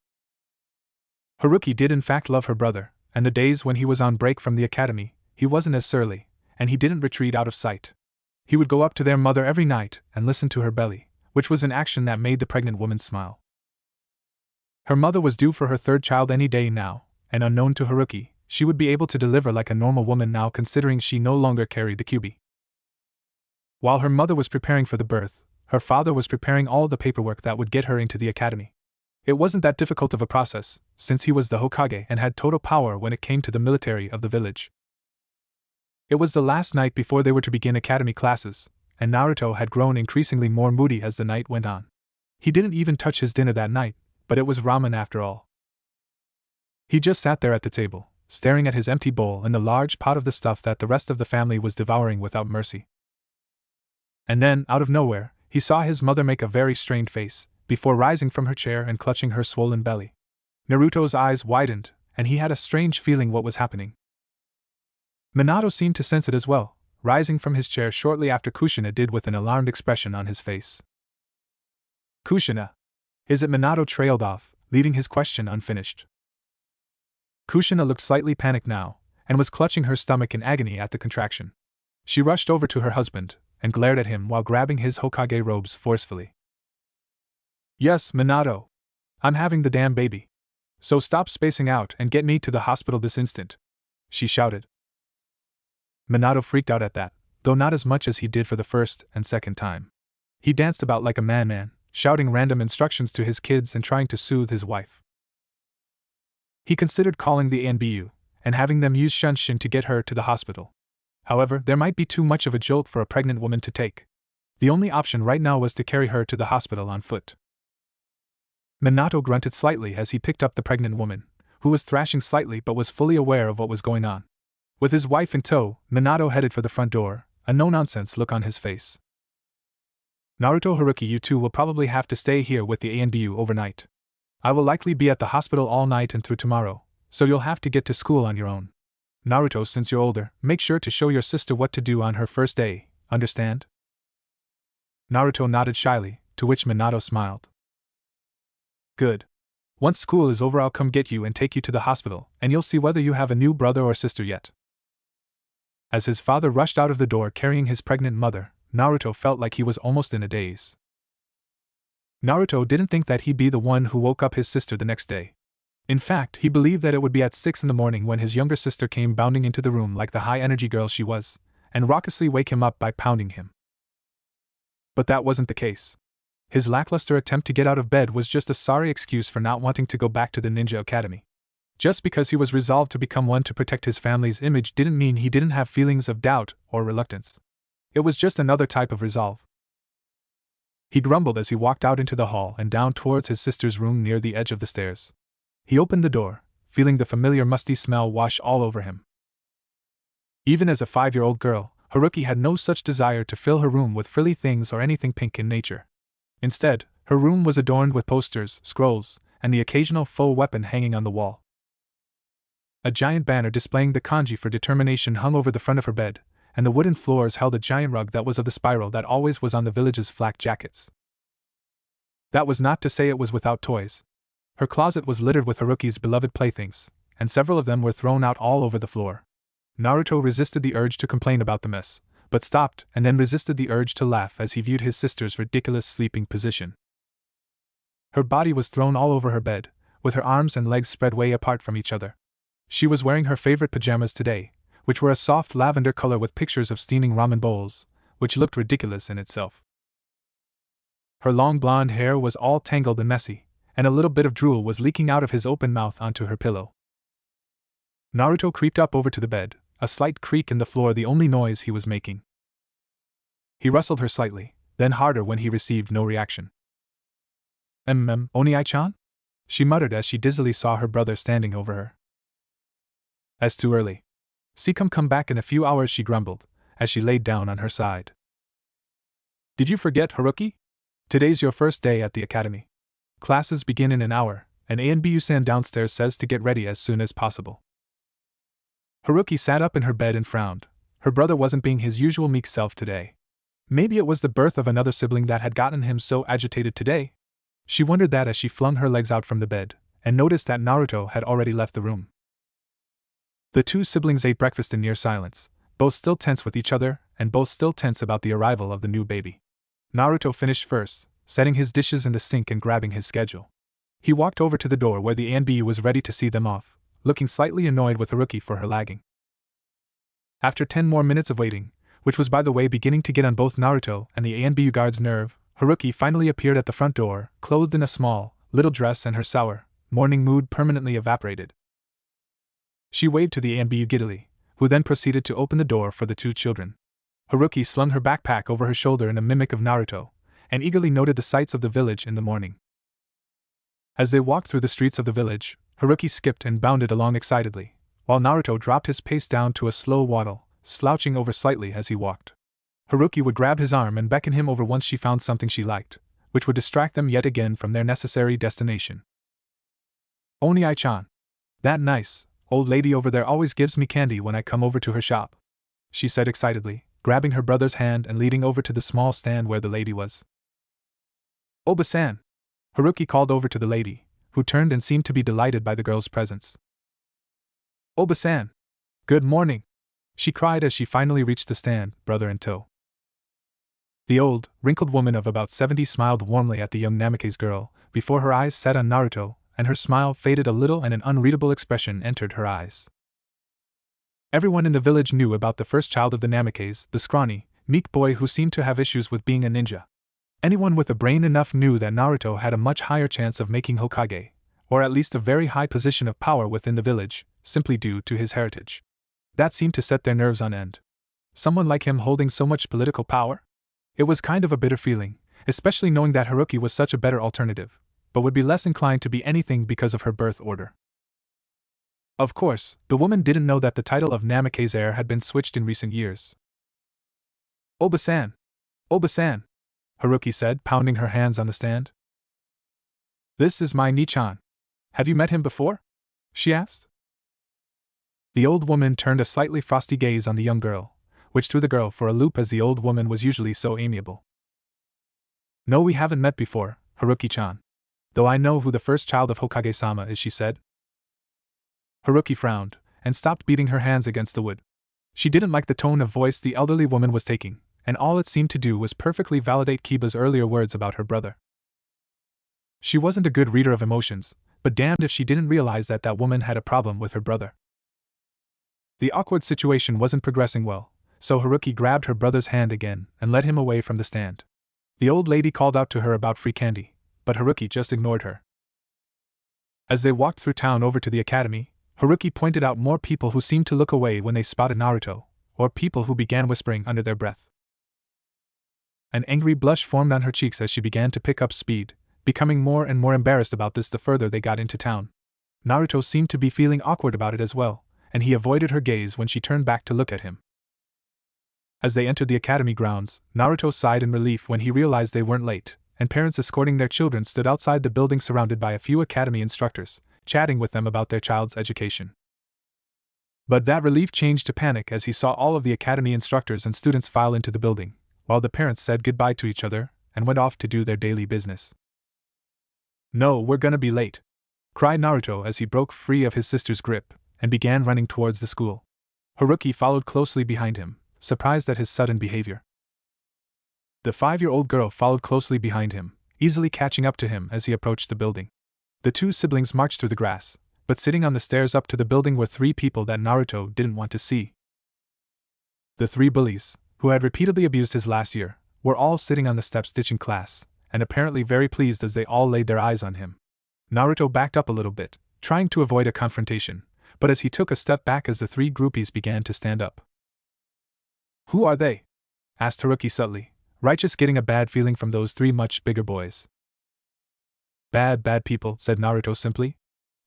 Heruki did in fact love her brother, and the days when he was on break from the academy, he wasn't as surly, and he didn't retreat out of sight. He would go up to their mother every night and listen to her belly, which was an action that made the pregnant woman smile. Her mother was due for her third child any day now, and unknown to Heruki, she would be able to deliver like a normal woman now, considering she no longer carried the QB. While her mother was preparing for the birth, her father was preparing all the paperwork that would get her into the academy. It wasn't that difficult of a process, since he was the Hokage and had total power when it came to the military of the village. It was the last night before they were to begin academy classes, and Naruto had grown increasingly more moody as the night went on. He didn't even touch his dinner that night, but it was ramen after all. He just sat there at the table, staring at his empty bowl and the large pot of the stuff that the rest of the family was devouring without mercy. And then, out of nowhere, he saw his mother make a very strained face, before rising from her chair and clutching her swollen belly. Naruto's eyes widened, and he had a strange feeling what was happening. Minato seemed to sense it as well, rising from his chair shortly after Kushina did with an alarmed expression on his face. Kushina? Is it? Minato trailed off, leaving his question unfinished. Kushina looked slightly panicked now, and was clutching her stomach in agony at the contraction. She rushed over to her husband, and glared at him while grabbing his Hokage robes forcefully. Yes, Minato. I'm having the damn baby. So stop spacing out and get me to the hospital this instant, she shouted. Minato freaked out at that, though not as much as he did for the first and second time. He danced about like a madman, shouting random instructions to his kids and trying to soothe his wife. He considered calling the ANBU and having them use Shunshin to get her to the hospital. However, there might be too much of a jolt for a pregnant woman to take. The only option right now was to carry her to the hospital on foot. Minato grunted slightly as he picked up the pregnant woman, who was thrashing slightly but was fully aware of what was going on. With his wife in tow, Minato headed for the front door, a no-nonsense look on his face. Naruto, Heruki, you two will probably have to stay here with the ANBU overnight. I will likely be at the hospital all night and through tomorrow, so you'll have to get to school on your own. Naruto, since you're older, make sure to show your sister what to do on her first day, understand? Naruto nodded shyly, to which Minato smiled. Good. Once school is over, I'll come get you and take you to the hospital, and you'll see whether you have a new brother or sister yet. As his father rushed out of the door carrying his pregnant mother, Naruto felt like he was almost in a daze. Naruto didn't think that he'd be the one who woke up his sister the next day. In fact, he believed that it would be at 6 in the morning when his younger sister came bounding into the room like the high-energy girl she was, and raucously wake him up by pounding him. But that wasn't the case. His lackluster attempt to get out of bed was just a sorry excuse for not wanting to go back to the ninja academy. Just because he was resolved to become one to protect his family's image didn't mean he didn't have feelings of doubt or reluctance. It was just another type of resolve. He grumbled as he walked out into the hall and down towards his sister's room near the edge of the stairs. He opened the door, feeling the familiar musty smell wash all over him. Even as a 5-year-old girl, Heruki had no such desire to fill her room with frilly things or anything pink in nature. Instead, her room was adorned with posters, scrolls, and the occasional faux weapon hanging on the wall. A giant banner displaying the kanji for determination hung over the front of her bed, and the wooden floors held a giant rug that was of the spiral that always was on the village's flak jackets. That was not to say it was without toys. Her closet was littered with Haruki's beloved playthings, and several of them were thrown out all over the floor. Naruto resisted the urge to complain about the mess, but stopped and then resisted the urge to laugh as he viewed his sister's ridiculous sleeping position. Her body was thrown all over her bed, with her arms and legs spread way apart from each other. She was wearing her favorite pajamas today, which were a soft lavender color with pictures of steaming ramen bowls, which looked ridiculous in itself. Her long blonde hair was all tangled and messy, and a little bit of drool was leaking out of his open mouth onto her pillow. Naruto creeped up over to the bed, a slight creak in the floor the only noise he was making. He rustled her slightly, then harder when he received no reaction. Oni-chan? She muttered as she dizzily saw her brother standing over her. As too early. See come back in a few hours, she grumbled, as she laid down on her side. Did you forget, Heruki? Today's your first day at the academy. Classes begin in an hour, and ANBU-san downstairs says to get ready as soon as possible. Heruki sat up in her bed and frowned. Her brother wasn't being his usual meek self today. Maybe it was the birth of another sibling that had gotten him so agitated today. She wondered that as she flung her legs out from the bed, and noticed that Naruto had already left the room. The two siblings ate breakfast in near silence, both still tense with each other, and both still tense about the arrival of the new baby. Naruto finished first, setting his dishes in the sink and grabbing his schedule. He walked over to the door where the ANBU was ready to see them off, looking slightly annoyed with Heruki for her lagging. After 10 more minutes of waiting, which was by the way beginning to get on both Naruto and the ANBU guard's nerve, Heruki finally appeared at the front door, clothed in a small, little dress, and her sour, morning mood permanently evaporated. She waved to the ANBU giddily, who then proceeded to open the door for the two children. Heruki slung her backpack over her shoulder in a mimic of Naruto, and eagerly noted the sights of the village in the morning. As they walked through the streets of the village, Heruki skipped and bounded along excitedly, while Naruto dropped his pace down to a slow waddle, slouching over slightly as he walked. Heruki would grab his arm and beckon him over once she found something she liked, which would distract them yet again from their necessary destination. Oni-chan. That nice old lady over there always gives me candy when I come over to her shop, she said excitedly, grabbing her brother's hand and leading over to the small stand where the lady was. Oba-san! Heruki called over to the lady, who turned and seemed to be delighted by the girl's presence. Oba-san! Good morning! She cried as she finally reached the stand, brother in tow. The old, wrinkled woman of about 70 smiled warmly at the young Namake's girl, before her eyes set on Naruto, and her smile faded a little and an unreadable expression entered her eyes. Everyone in the village knew about the first child of the Namakes, the scrawny, meek boy who seemed to have issues with being a ninja. Anyone with a brain enough knew that Naruto had a much higher chance of making Hokage, or at least a very high position of power within the village, simply due to his heritage. That seemed to set their nerves on end. Someone like him holding so much political power? It was kind of a bitter feeling, especially knowing that Heruki was such a better alternative, but would be less inclined to be anything because of her birth order. Of course, the woman didn't know that the title of Namake's heir had been switched in recent years. Oba-san! Oba-san! Heruki said, pounding her hands on the stand. This is my Nichan. Have you met him before? She asked. The old woman turned a slightly frosty gaze on the young girl, which threw the girl for a loop as the old woman was usually so amiable. No, we haven't met before, Heruki-chan. Though I know who the first child of Hokage-sama is, she said. Heruki frowned, and stopped beating her hands against the wood. She didn't like the tone of voice the elderly woman was taking, and all it seemed to do was perfectly validate Kiba's earlier words about her brother. She wasn't a good reader of emotions, but damned if she didn't realize that that woman had a problem with her brother. The awkward situation wasn't progressing well, so Heruki grabbed her brother's hand again and led him away from the stand. The old lady called out to her about free candy, but Heruki just ignored her. As they walked through town over to the academy, Heruki pointed out more people who seemed to look away when they spotted Naruto, or people who began whispering under their breath. An angry blush formed on her cheeks as she began to pick up speed, becoming more and more embarrassed about this the further they got into town. Naruto seemed to be feeling awkward about it as well, and he avoided her gaze when she turned back to look at him. As they entered the academy grounds, Naruto sighed in relief when he realized they weren't late, and parents escorting their children stood outside the building surrounded by a few academy instructors, chatting with them about their child's education. But that relief changed to panic as he saw all of the academy instructors and students file into the building, while the parents said goodbye to each other and went off to do their daily business. "No, we're gonna be late," cried Naruto as he broke free of his sister's grip and began running towards the school. Heruki followed closely behind him, surprised at his sudden behavior. The 5-year-old girl followed closely behind him, easily catching up to him as he approached the building. The two siblings marched through the grass, but sitting on the stairs up to the building were 3 people that Naruto didn't want to see. The 3 bullies, who had repeatedly abused his last year, were all sitting on the steps ditching class, and apparently very pleased as they all laid their eyes on him. Naruto backed up a little bit, trying to avoid a confrontation, but as he took a step back as the 3 groupies began to stand up. "Who are they?" asked Heruki subtly, righteous getting a bad feeling from those 3 much bigger boys. Bad people," said Naruto simply.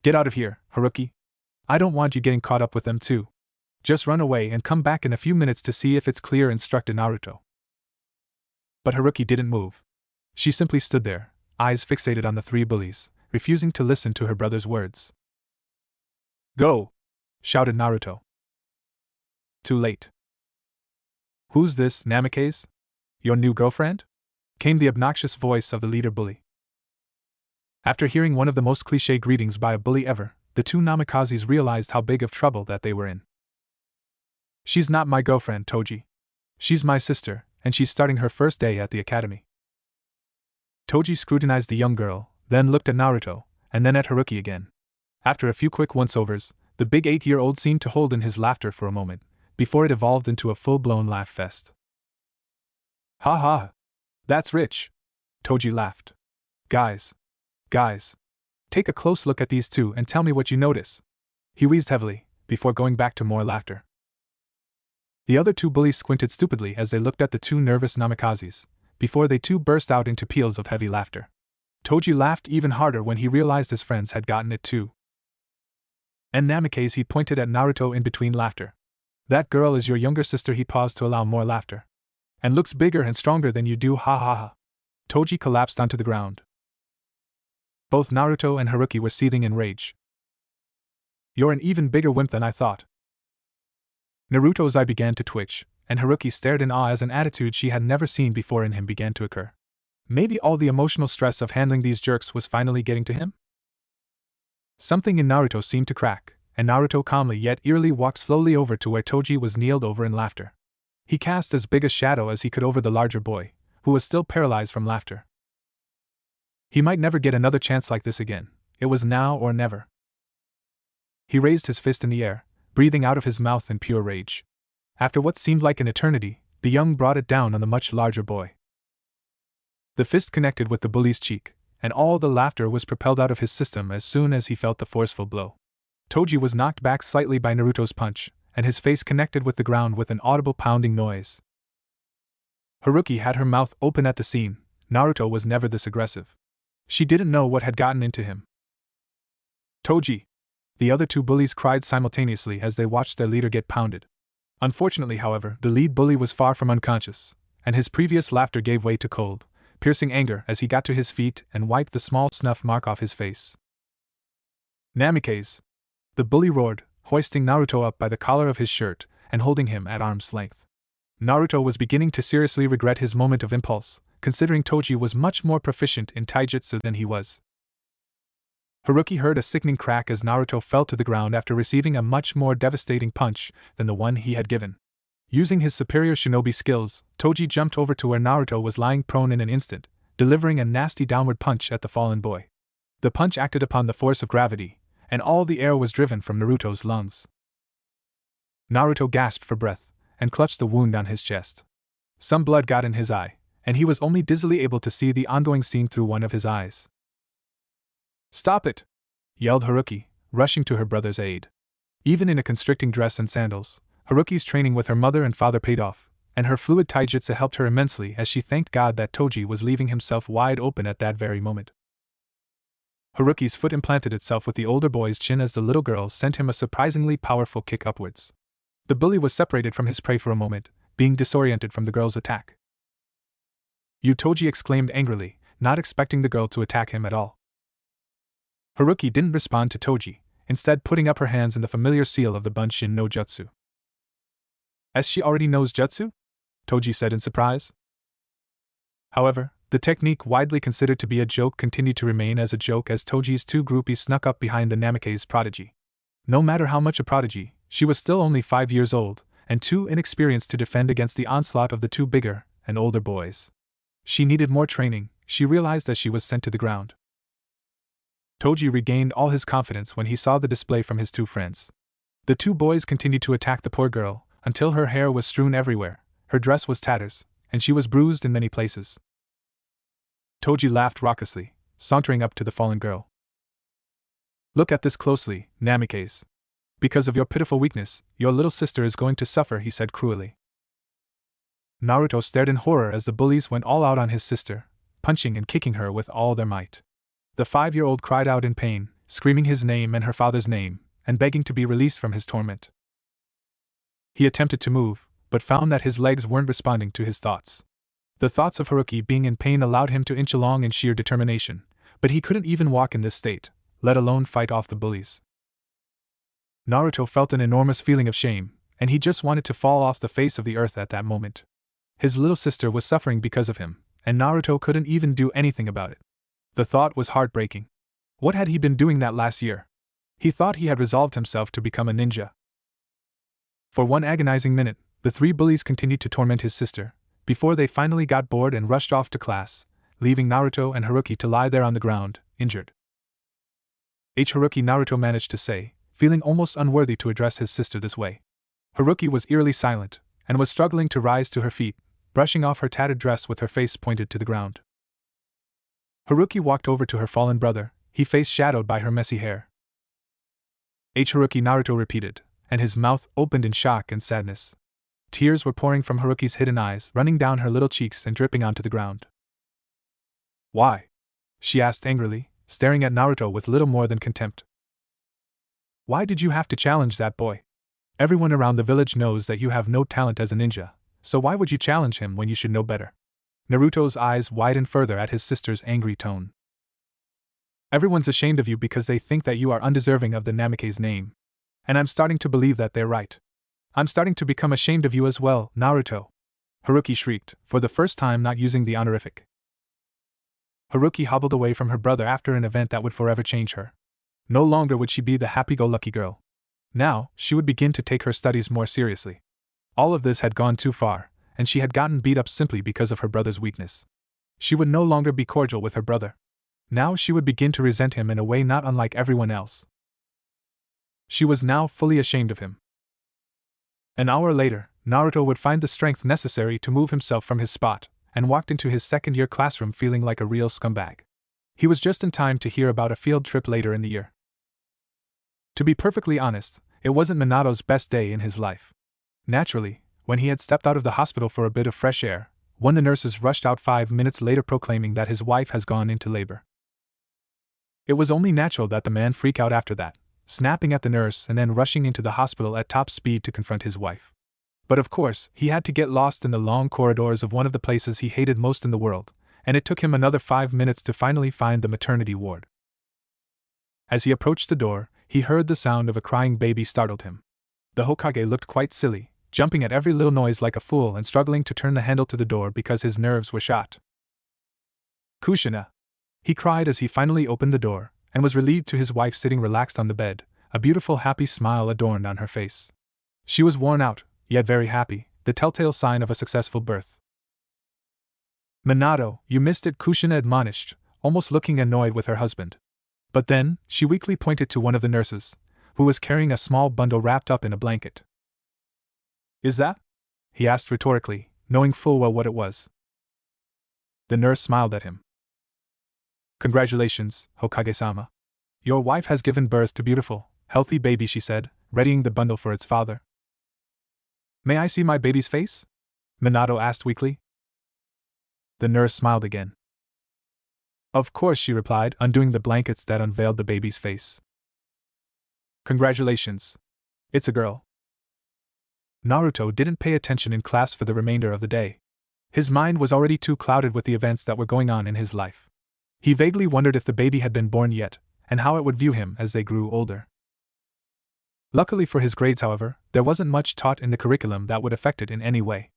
"Get out of here, Heruki. I don't want you getting caught up with them too. Just run away and come back in a few minutes to see if it's clear," instructed Naruto. But Heruki didn't move. She simply stood there, eyes fixated on the 3 bullies, refusing to listen to her brother's words. "Go!" shouted Naruto. Too late. "Who's this, Namikaze? Your new girlfriend?" came the obnoxious voice of the leader bully. After hearing one of the most cliché greetings by a bully ever, the 2 Namikazes realized how big of trouble that they were in. "She's not my girlfriend, Toji. She's my sister, and she's starting her first day at the academy." Toji scrutinized the young girl, then looked at Naruto, and then at Heruki again. After a few quick once-overs, the big 8-year-old seemed to hold in his laughter for a moment, before it evolved into a full-blown laugh fest. "Ha ha! That's rich!" Toji laughed. Guys, take a close look at these 2 and tell me what you notice." He wheezed heavily, before going back to more laughter. The other 2 bullies squinted stupidly as they looked at the 2 nervous Namikazes, before they too burst out into peals of heavy laughter. Toji laughed even harder when he realized his friends had gotten it too. "And Namikaze," he pointed at Naruto in between laughter. "That girl is your younger sister." He paused to allow more laughter. "And looks bigger and stronger than you do, ha ha ha." Toji collapsed onto the ground. Both Naruto and Heruki were seething in rage. "You're an even bigger wimp than I thought." Naruto's eye began to twitch, and Heruki stared in awe as an attitude she had never seen before in him began to occur. Maybe all the emotional stress of handling these jerks was finally getting to him? Something in Naruto seemed to crack, and Naruto calmly yet eerily walked slowly over to where Toji was kneeled over in laughter. He cast as big a shadow as he could over the larger boy, who was still paralyzed from laughter. He might never get another chance like this again. It was now or never. He raised his fist in the air, breathing out of his mouth in pure rage. After what seemed like an eternity, the young brought it down on the much larger boy. The fist connected with the bully's cheek, and all the laughter was propelled out of his system as soon as he felt the forceful blow. Toji was knocked back slightly by Naruto's punch, and his face connected with the ground with an audible pounding noise. Heruki had her mouth open at the scene. Naruto was never this aggressive. She didn't know what had gotten into him. "Toji!" The other 2 bullies cried simultaneously as they watched their leader get pounded. Unfortunately, however, the lead bully was far from unconscious, and his previous laughter gave way to cold, piercing anger as he got to his feet and wiped the small snuff mark off his face. "Namikaze!" the bully roared, hoisting Naruto up by the collar of his shirt and holding him at arm's length. Naruto was beginning to seriously regret his moment of impulse, considering Toji was much more proficient in taijutsu than he was. Heruki heard a sickening crack as Naruto fell to the ground after receiving a much more devastating punch than the one he had given. Using his superior shinobi skills, Toji jumped over to where Naruto was lying prone in an instant, delivering a nasty downward punch at the fallen boy. The punch acted upon the force of gravity, and all the air was driven from Naruto's lungs. Naruto gasped for breath, and clutched the wound on his chest. Some blood got in his eye, and he was only dizzily able to see the ongoing scene through one of his eyes. "Stop it!" yelled Heruki, rushing to her brother's aid. Even in a constricting dress and sandals, Haruki's training with her mother and father paid off, and her fluid taijutsu helped her immensely as she thanked God that Toji was leaving himself wide open at that very moment. Heruki's foot implanted itself with the older boy's chin as the little girl sent him a surprisingly powerful kick upwards. The bully was separated from his prey for a moment, being disoriented from the girl's attack. Toji exclaimed angrily, not expecting the girl to attack him at all. Heruki didn't respond to Toji, instead putting up her hands in the familiar seal of the Bunshin no Jutsu. As she already knows Jutsu? Toji said in surprise. However, the technique widely considered to be a joke continued to remain as a joke as Toji's two groupies snuck up behind the Namikaze's prodigy. No matter how much a prodigy, she was still only 5 years old, and too inexperienced to defend against the onslaught of the two bigger and older boys. She needed more training, she realized as she was sent to the ground. Toji regained all his confidence when he saw the display from his two friends. The two boys continued to attack the poor girl, until her hair was strewn everywhere, her dress was tatters, and she was bruised in many places. Toji laughed raucously, sauntering up to the fallen girl. Look at this closely, Namikaze. Because of your pitiful weakness, your little sister is going to suffer, he said cruelly. Naruto stared in horror as the bullies went all out on his sister, punching and kicking her with all their might. The 5-year-old cried out in pain, screaming his name and her father's name, and begging to be released from his torment. He attempted to move, but found that his legs weren't responding to his thoughts. The thoughts of Heruki being in pain allowed him to inch along in sheer determination, but he couldn't even walk in this state, let alone fight off the bullies. Naruto felt an enormous feeling of shame, and he just wanted to fall off the face of the earth at that moment. His little sister was suffering because of him, and Naruto couldn't even do anything about it. The thought was heartbreaking. What had he been doing that last year? He thought he had resolved himself to become a ninja. For one agonizing minute, the 3 bullies continued to torment his sister, before they finally got bored and rushed off to class, leaving Naruto and Heruki to lie there on the ground, injured. Haruki, Naruto managed to say, feeling almost unworthy to address his sister this way. Heruki was eerily silent, and was struggling to rise to her feet, brushing off her tattered dress with her face pointed to the ground. Heruki walked over to her fallen brother, his face shadowed by her messy hair. Haruki, Naruto repeated, and his mouth opened in shock and sadness. Tears were pouring from Haruki's hidden eyes, running down her little cheeks and dripping onto the ground. Why? She asked angrily, staring at Naruto with little more than contempt. Why did you have to challenge that boy? Everyone around the village knows that you have no talent as a ninja, so why would you challenge him when you should know better? Naruto's eyes widened further at his sister's angry tone. Everyone's ashamed of you because they think that you are undeserving of the Namikaze name. And I'm starting to believe that they're right. I'm starting to become ashamed of you as well, Naruto. Heruki shrieked, for the first time not using the honorific. Heruki hobbled away from her brother after an event that would forever change her. No longer would she be the happy-go-lucky girl. Now, she would begin to take her studies more seriously. All of this had gone too far, and she had gotten beat up simply because of her brother's weakness. She would no longer be cordial with her brother. Now she would begin to resent him in a way not unlike everyone else. She was now fully ashamed of him. An hour later, Naruto would find the strength necessary to move himself from his spot, and walked into his second-year classroom feeling like a real scumbag. He was just in time to hear about a field trip later in the year. To be perfectly honest, it wasn't Minato's best day in his life. Naturally, when he had stepped out of the hospital for a bit of fresh air, one of the nurses rushed out 5 minutes later proclaiming that his wife has gone into labor. It was only natural that the man freak out after that, snapping at the nurse and then rushing into the hospital at top speed to confront his wife. But of course, he had to get lost in the long corridors of one of the places he hated most in the world, and it took him another 5 minutes to finally find the maternity ward. As he approached the door, he heard the sound of a crying baby startled him. The Hokage looked quite silly, jumping at every little noise like a fool and struggling to turn the handle to the door because his nerves were shot. Kushina! He cried as he finally opened the door, and was relieved to his wife sitting relaxed on the bed, a beautiful happy smile adorned on her face. She was worn out, yet very happy, the telltale sign of a successful birth. Minato, you missed it, Kushina admonished, almost looking annoyed with her husband. But then, she weakly pointed to one of the nurses, who was carrying a small bundle wrapped up in a blanket. Is that? He asked rhetorically, knowing full well what it was. The nurse smiled at him. Congratulations, Hokage-sama. Your wife has given birth to beautiful, healthy baby, she said, readying the bundle for its father. May I see my baby's face? Minato asked weakly. The nurse smiled again. Of course, she replied, undoing the blankets that unveiled the baby's face. Congratulations. It's a girl. Naruto didn't pay attention in class for the remainder of the day. His mind was already too clouded with the events that were going on in his life. He vaguely wondered if the baby had been born yet, and how it would view him as they grew older. Luckily for his grades, however, there wasn't much taught in the curriculum that would affect it in any way.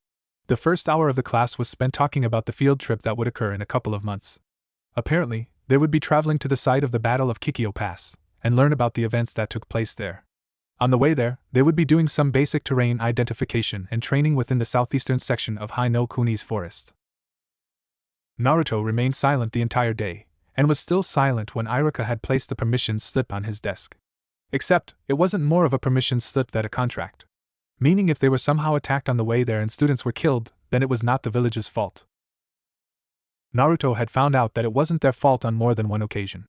The first hour of the class was spent talking about the field trip that would occur in a couple of months. Apparently, they would be traveling to the site of the Battle of Yukio Pass, and learn about the events that took place there. On the way there, they would be doing some basic terrain identification and training within the southeastern section of Hai no Kuni's forest. Naruto remained silent the entire day, and was still silent when Iruka had placed the permission slip on his desk. Except, it wasn't more of a permission slip than a contract. Meaning if they were somehow attacked on the way there and students were killed, then it was not the village's fault. Naruto had found out that it wasn't their fault on more than one occasion.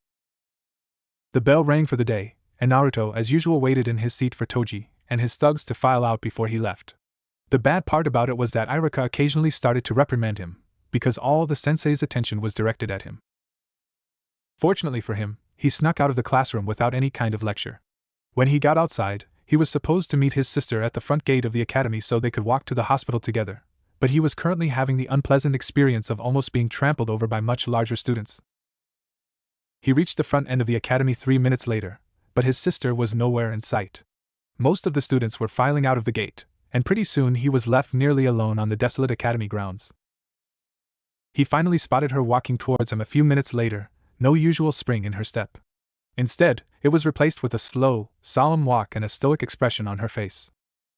The bell rang for the day, and Naruto as usual waited in his seat for Toji and his thugs to file out before he left. The bad part about it was that Iruka occasionally started to reprimand him, because all the sensei's attention was directed at him. Fortunately for him, he snuck out of the classroom without any kind of lecture. When he got outside, he was supposed to meet his sister at the front gate of the academy so they could walk to the hospital together, but he was currently having the unpleasant experience of almost being trampled over by much larger students. He reached the front end of the academy 3 minutes later, but his sister was nowhere in sight. Most of the students were filing out of the gate, and pretty soon he was left nearly alone on the desolate academy grounds. He finally spotted her walking towards him a few minutes later, no usual spring in her step. Instead, it was replaced with a slow, solemn walk and a stoic expression on her face.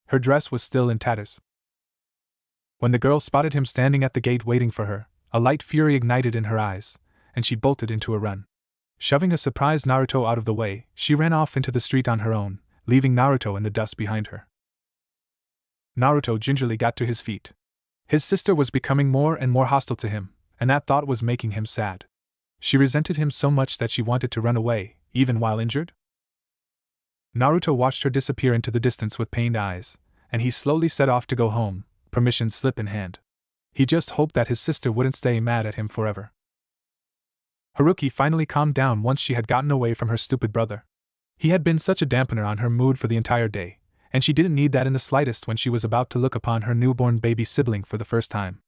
Her dress was still in tatters. When the girl spotted him standing at the gate waiting for her, a light fury ignited in her eyes, and she bolted into a run. Shoving a surprised Naruto out of the way, she ran off into the street on her own, leaving Naruto in the dust behind her. Naruto gingerly got to his feet. His sister was becoming more and more hostile to him, and that thought was making him sad. She resented him so much that she wanted to run away, even while injured. Naruto watched her disappear into the distance with pained eyes, and he slowly set off to go home, permission slip in hand. He just hoped that his sister wouldn't stay mad at him forever. Heruki finally calmed down once she had gotten away from her stupid brother. He had been such a dampener on her mood for the entire day, and she didn't need that in the slightest when she was about to look upon her newborn baby sibling for the first time.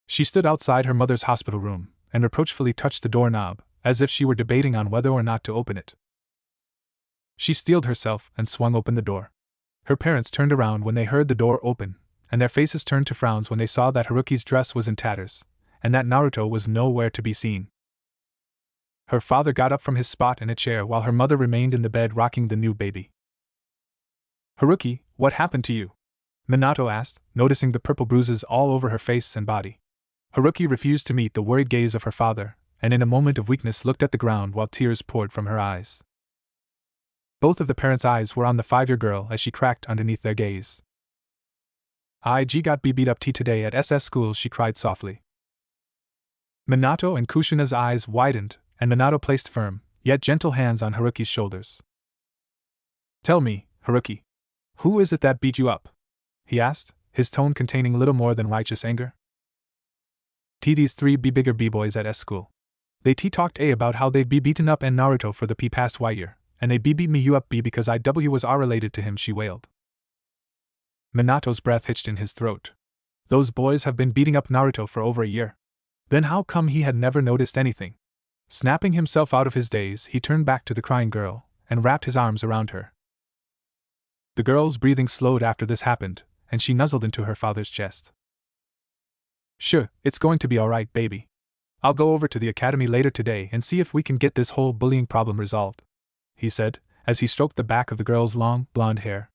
She stood outside her mother's hospital room, and reproachfully touched the doorknob, as if she were debating on whether or not to open it. She steeled herself and swung open the door. Her parents turned around when they heard the door open, and their faces turned to frowns when they saw that Haruki's dress was in tatters, and that Naruto was nowhere to be seen. Her father got up from his spot in a chair while her mother remained in the bed rocking the new baby. "Heruki, what happened to you?" Minato asked, noticing the purple bruises all over her face and body. Heruki refused to meet the worried gaze of her father, and in a moment of weakness looked at the ground while tears poured from her eyes. Both of the parents' eyes were on the 5-year girl as she cracked underneath their gaze. "I got beat up today at SS school," she cried softly. Minato and Kushina's eyes widened, and Minato placed firm, yet gentle hands on Haruki's shoulders. "Tell me, Heruki, who is it that beat you up?" he asked, his tone containing little more than righteous anger. "These 3 bigger b-boys at S school. They talked about how they'd be beaten up and Naruto for the past year, and they beat me you up because I was related to him," she wailed. Minato's breath hitched in his throat. Those boys have been beating up Naruto for over a year. Then how come he had never noticed anything? Snapping himself out of his daze, he turned back to the crying girl, and wrapped his arms around her. The girl's breathing slowed after this happened, and she nuzzled into her father's chest. "Sure, it's going to be alright, baby. I'll go over to the academy later today and see if we can get this whole bullying problem resolved," he said, as he stroked the back of the girl's long, blonde hair.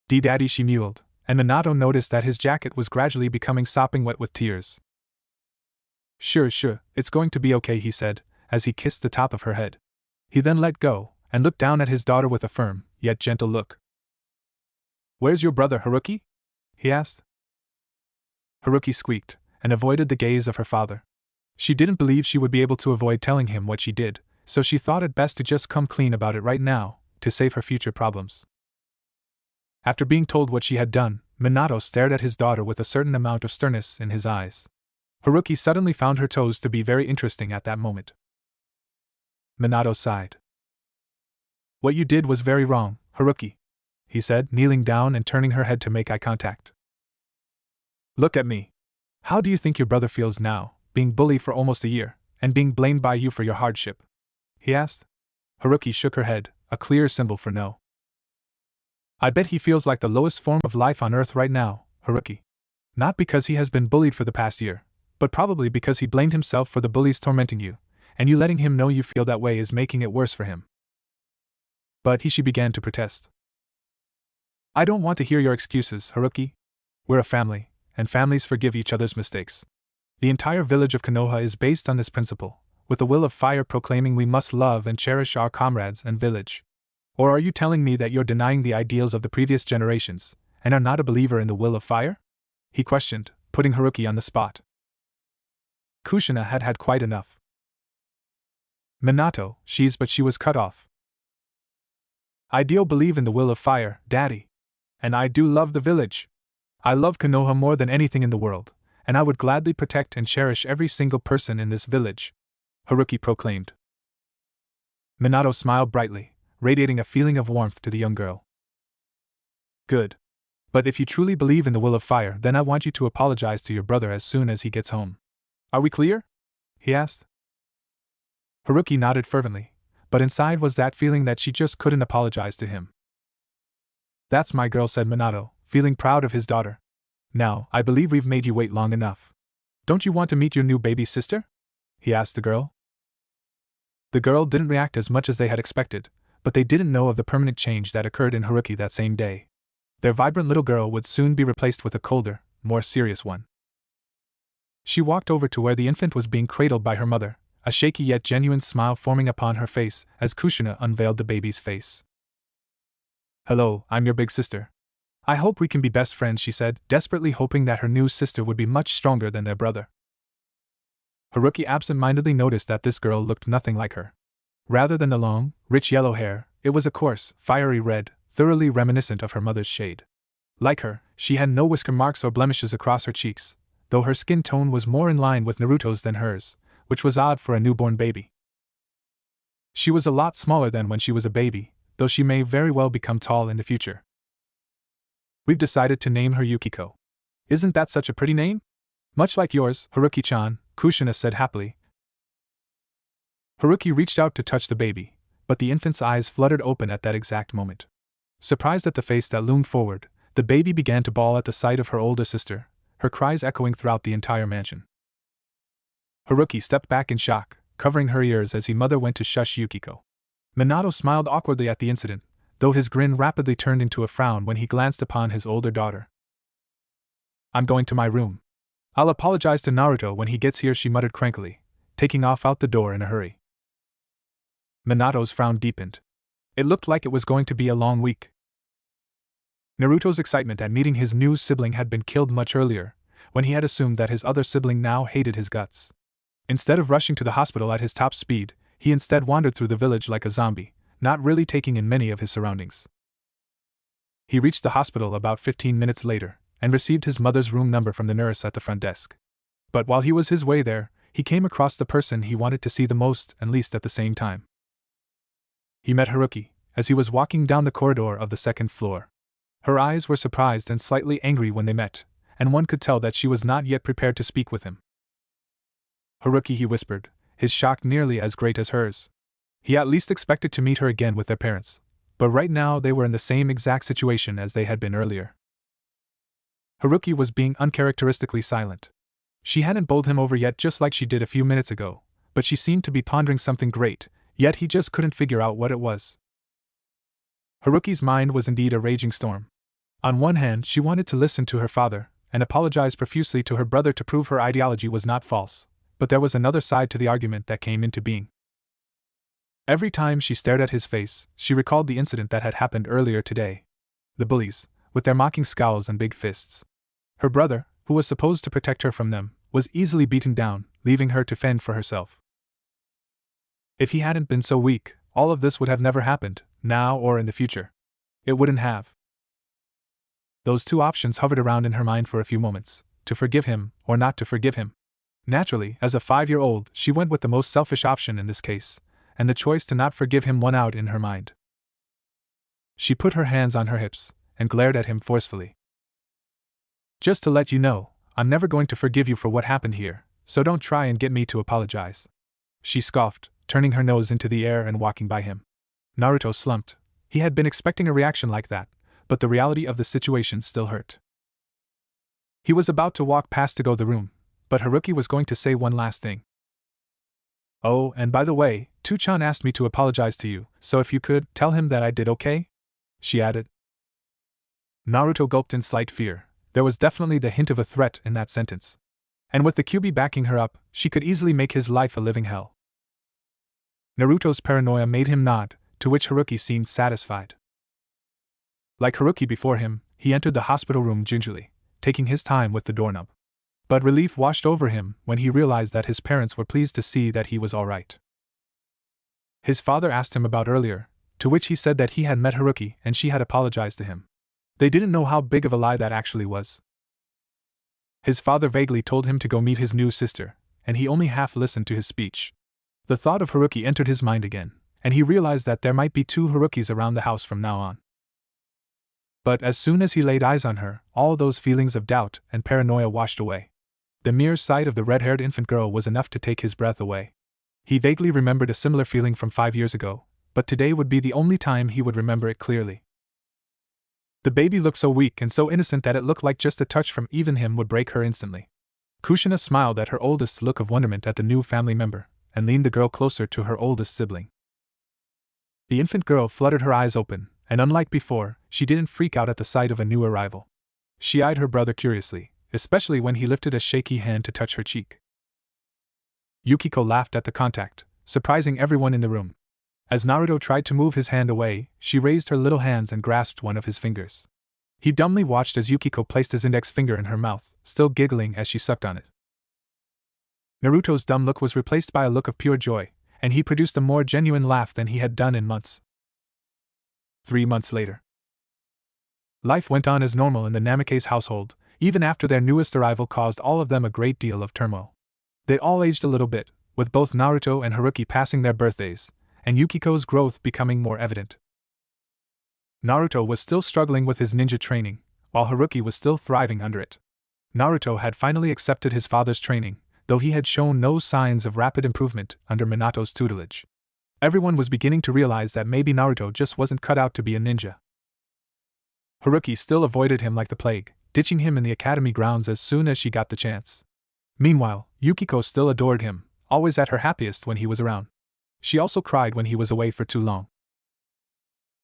"Daddy," she mewed, and Minato noticed that his jacket was gradually becoming sopping wet with tears. Sure, it's going to be okay," he said, as he kissed the top of her head. He then let go, and looked down at his daughter with a firm, yet gentle look. "Where's your brother, Heruki?" he asked. Heruki squeaked, and avoided the gaze of her father. She didn't believe she would be able to avoid telling him what she did, so she thought it best to just come clean about it right now, to save her future problems. After being told what she had done, Minato stared at his daughter with a certain amount of sternness in his eyes. Heruki suddenly found her toes to be very interesting at that moment. Minato sighed. "What you did was very wrong, Heruki," he said, kneeling down and turning her head to make eye contact. "Look at me. How do you think your brother feels now, being bullied for almost a year, and being blamed by you for your hardship?" he asked. Heruki shook her head, a clear symbol for no. "I bet he feels like the lowest form of life on Earth right now, Heruki. Not because he has been bullied for the past year, but probably because he blamed himself for the bullies tormenting you, and you letting him know you feel that way is making it worse for him." But she began to protest. "I don't want to hear your excuses, Heruki. We're a family, and families forgive each other's mistakes. The entire village of Konoha is based on this principle, with the will of fire proclaiming we must love and cherish our comrades and village. Or are you telling me that you're denying the ideals of the previous generations, and are not a believer in the will of fire?" he questioned, putting Heruki on the spot. Kushina had had quite enough. "Minato, but she was cut off. I do believe in the will of fire, Daddy. And I do love the village. I love Konoha more than anything in the world, and I would gladly protect and cherish every single person in this village," Heruki proclaimed. Minato smiled brightly, radiating a feeling of warmth to the young girl. "Good. But if you truly believe in the will of fire, then I want you to apologize to your brother as soon as he gets home. Are we clear?" he asked. Heruki nodded fervently, but inside was that feeling that she just couldn't apologize to him. "That's my girl," said Minato, feeling proud of his daughter. "Now, I believe we've made you wait long enough. Don't you want to meet your new baby sister?" he asked the girl. The girl didn't react as much as they had expected, but they didn't know of the permanent change that occurred in Heruki that same day. Their vibrant little girl would soon be replaced with a colder, more serious one. She walked over to where the infant was being cradled by her mother, a shaky yet genuine smile forming upon her face as Kushina unveiled the baby's face. "Hello, I'm your big sister. I hope we can be best friends," she said, desperately hoping that her new sister would be much stronger than their brother. Heruki absent-mindedly noticed that this girl looked nothing like her. Rather than the long, rich yellow hair, it was a coarse, fiery red, thoroughly reminiscent of her mother's shade. Like her, she had no whisker marks or blemishes across her cheeks, though her skin tone was more in line with Naruto's than hers, which was odd for a newborn baby. She was a lot smaller than when she was a baby, though she may very well become tall in the future. "We've decided to name her Yukiko. Isn't that such a pretty name? Much like yours, Heruki-chan," Kushina said happily. Heruki reached out to touch the baby, but the infant's eyes fluttered open at that exact moment. Surprised at the face that loomed forward, the baby began to bawl at the sight of her older sister, her cries echoing throughout the entire mansion. Heruki stepped back in shock, covering her ears as his mother went to shush Yukiko. Minato smiled awkwardly at the incident, though his grin rapidly turned into a frown when he glanced upon his older daughter. "I'm going to my room. I'll apologize to Naruto when he gets here," she muttered crankily, taking off out the door in a hurry. Minato's frown deepened. It looked like it was going to be a long week. Naruto's excitement at meeting his new sibling had been killed much earlier, when he had assumed that his other sibling now hated his guts. Instead of rushing to the hospital at his top speed, he instead wandered through the village like a zombie, not really taking in many of his surroundings. He reached the hospital about 15 minutes later, and received his mother's room number from the nurse at the front desk. But while he was his way there, he came across the person he wanted to see the most and least at the same time. He met Heruki, as he was walking down the corridor of the second floor. Her eyes were surprised and slightly angry when they met, and one could tell that she was not yet prepared to speak with him. "Heruki," he whispered, his shock nearly as great as hers. He at least expected to meet her again with their parents, but right now they were in the same exact situation as they had been earlier. Heruki was being uncharacteristically silent. She hadn't bowled him over yet, just like she did a few minutes ago, but she seemed to be pondering something great, yet he just couldn't figure out what it was. Haruki's mind was indeed a raging storm. On one hand, she wanted to listen to her father, and apologize profusely to her brother to prove her ideology was not false, but there was another side to the argument that came into being. Every time she stared at his face, she recalled the incident that had happened earlier today. The bullies, with their mocking scowls and big fists. Her brother, who was supposed to protect her from them, was easily beaten down, leaving her to fend for herself. If he hadn't been so weak, all of this would have never happened, now or in the future. It wouldn't have. Those two options hovered around in her mind for a few moments, to forgive him or not to forgive him. Naturally, as a 5-year-old, she went with the most selfish option in this case, and the choice to not forgive him won out in her mind. She put her hands on her hips and glared at him forcefully. "Just to let you know, I'm never going to forgive you for what happened here, so don't try and get me to apologize," she scoffed, turning her nose into the air and walking by him. Naruto slumped. He had been expecting a reaction like that, but the reality of the situation still hurt. He was about to walk past to go the room, but Heruki was going to say one last thing. "Oh, and by the way, Tu-chan asked me to apologize to you, so if you could, tell him that I did okay?" she added. Naruto gulped in slight fear. There was definitely the hint of a threat in that sentence. And with the Kyuubi backing her up, she could easily make his life a living hell. Naruto's paranoia made him nod, to which Heruki seemed satisfied. Like Heruki before him, he entered the hospital room gingerly, taking his time with the doorknob. But relief washed over him when he realized that his parents were pleased to see that he was all right. His father asked him about earlier, to which he said that he had met Heruki and she had apologized to him. They didn't know how big of a lie that actually was. His father vaguely told him to go meet his new sister, and he only half listened to his speech. The thought of Heruki entered his mind again, and he realized that there might be 2 Herukis around the house from now on. But as soon as he laid eyes on her, all those feelings of doubt and paranoia washed away. The mere sight of the red-haired infant girl was enough to take his breath away. He vaguely remembered a similar feeling from 5 years ago, but today would be the only time he would remember it clearly. The baby looked so weak and so innocent that it looked like just a touch from even him would break her instantly. Kushina smiled at her oldest's look of wonderment at the new family member, and leaned the girl closer to her oldest sibling. The infant girl fluttered her eyes open, and unlike before, she didn't freak out at the sight of a new arrival. She eyed her brother curiously, especially when he lifted a shaky hand to touch her cheek. Yukiko laughed at the contact, surprising everyone in the room. As Naruto tried to move his hand away, she raised her little hands and grasped one of his fingers. He dumbly watched as Yukiko placed his index finger in her mouth, still giggling as she sucked on it. Naruto's dumb look was replaced by a look of pure joy, and he produced a more genuine laugh than he had done in months. 3 months later. Life went on as normal in the Namikaze household, even after their newest arrival caused all of them a great deal of turmoil. They all aged a little bit, with both Naruto and Heruki passing their birthdays, and Yukiko's growth becoming more evident. Naruto was still struggling with his ninja training, while Heruki was still thriving under it. Naruto had finally accepted his father's training, though he had shown no signs of rapid improvement under Minato's tutelage. Everyone was beginning to realize that maybe Naruto just wasn't cut out to be a ninja. Heruki still avoided him like the plague, ditching him in the academy grounds as soon as she got the chance. Meanwhile, Yukiko still adored him, always at her happiest when he was around. She also cried when he was away for too long.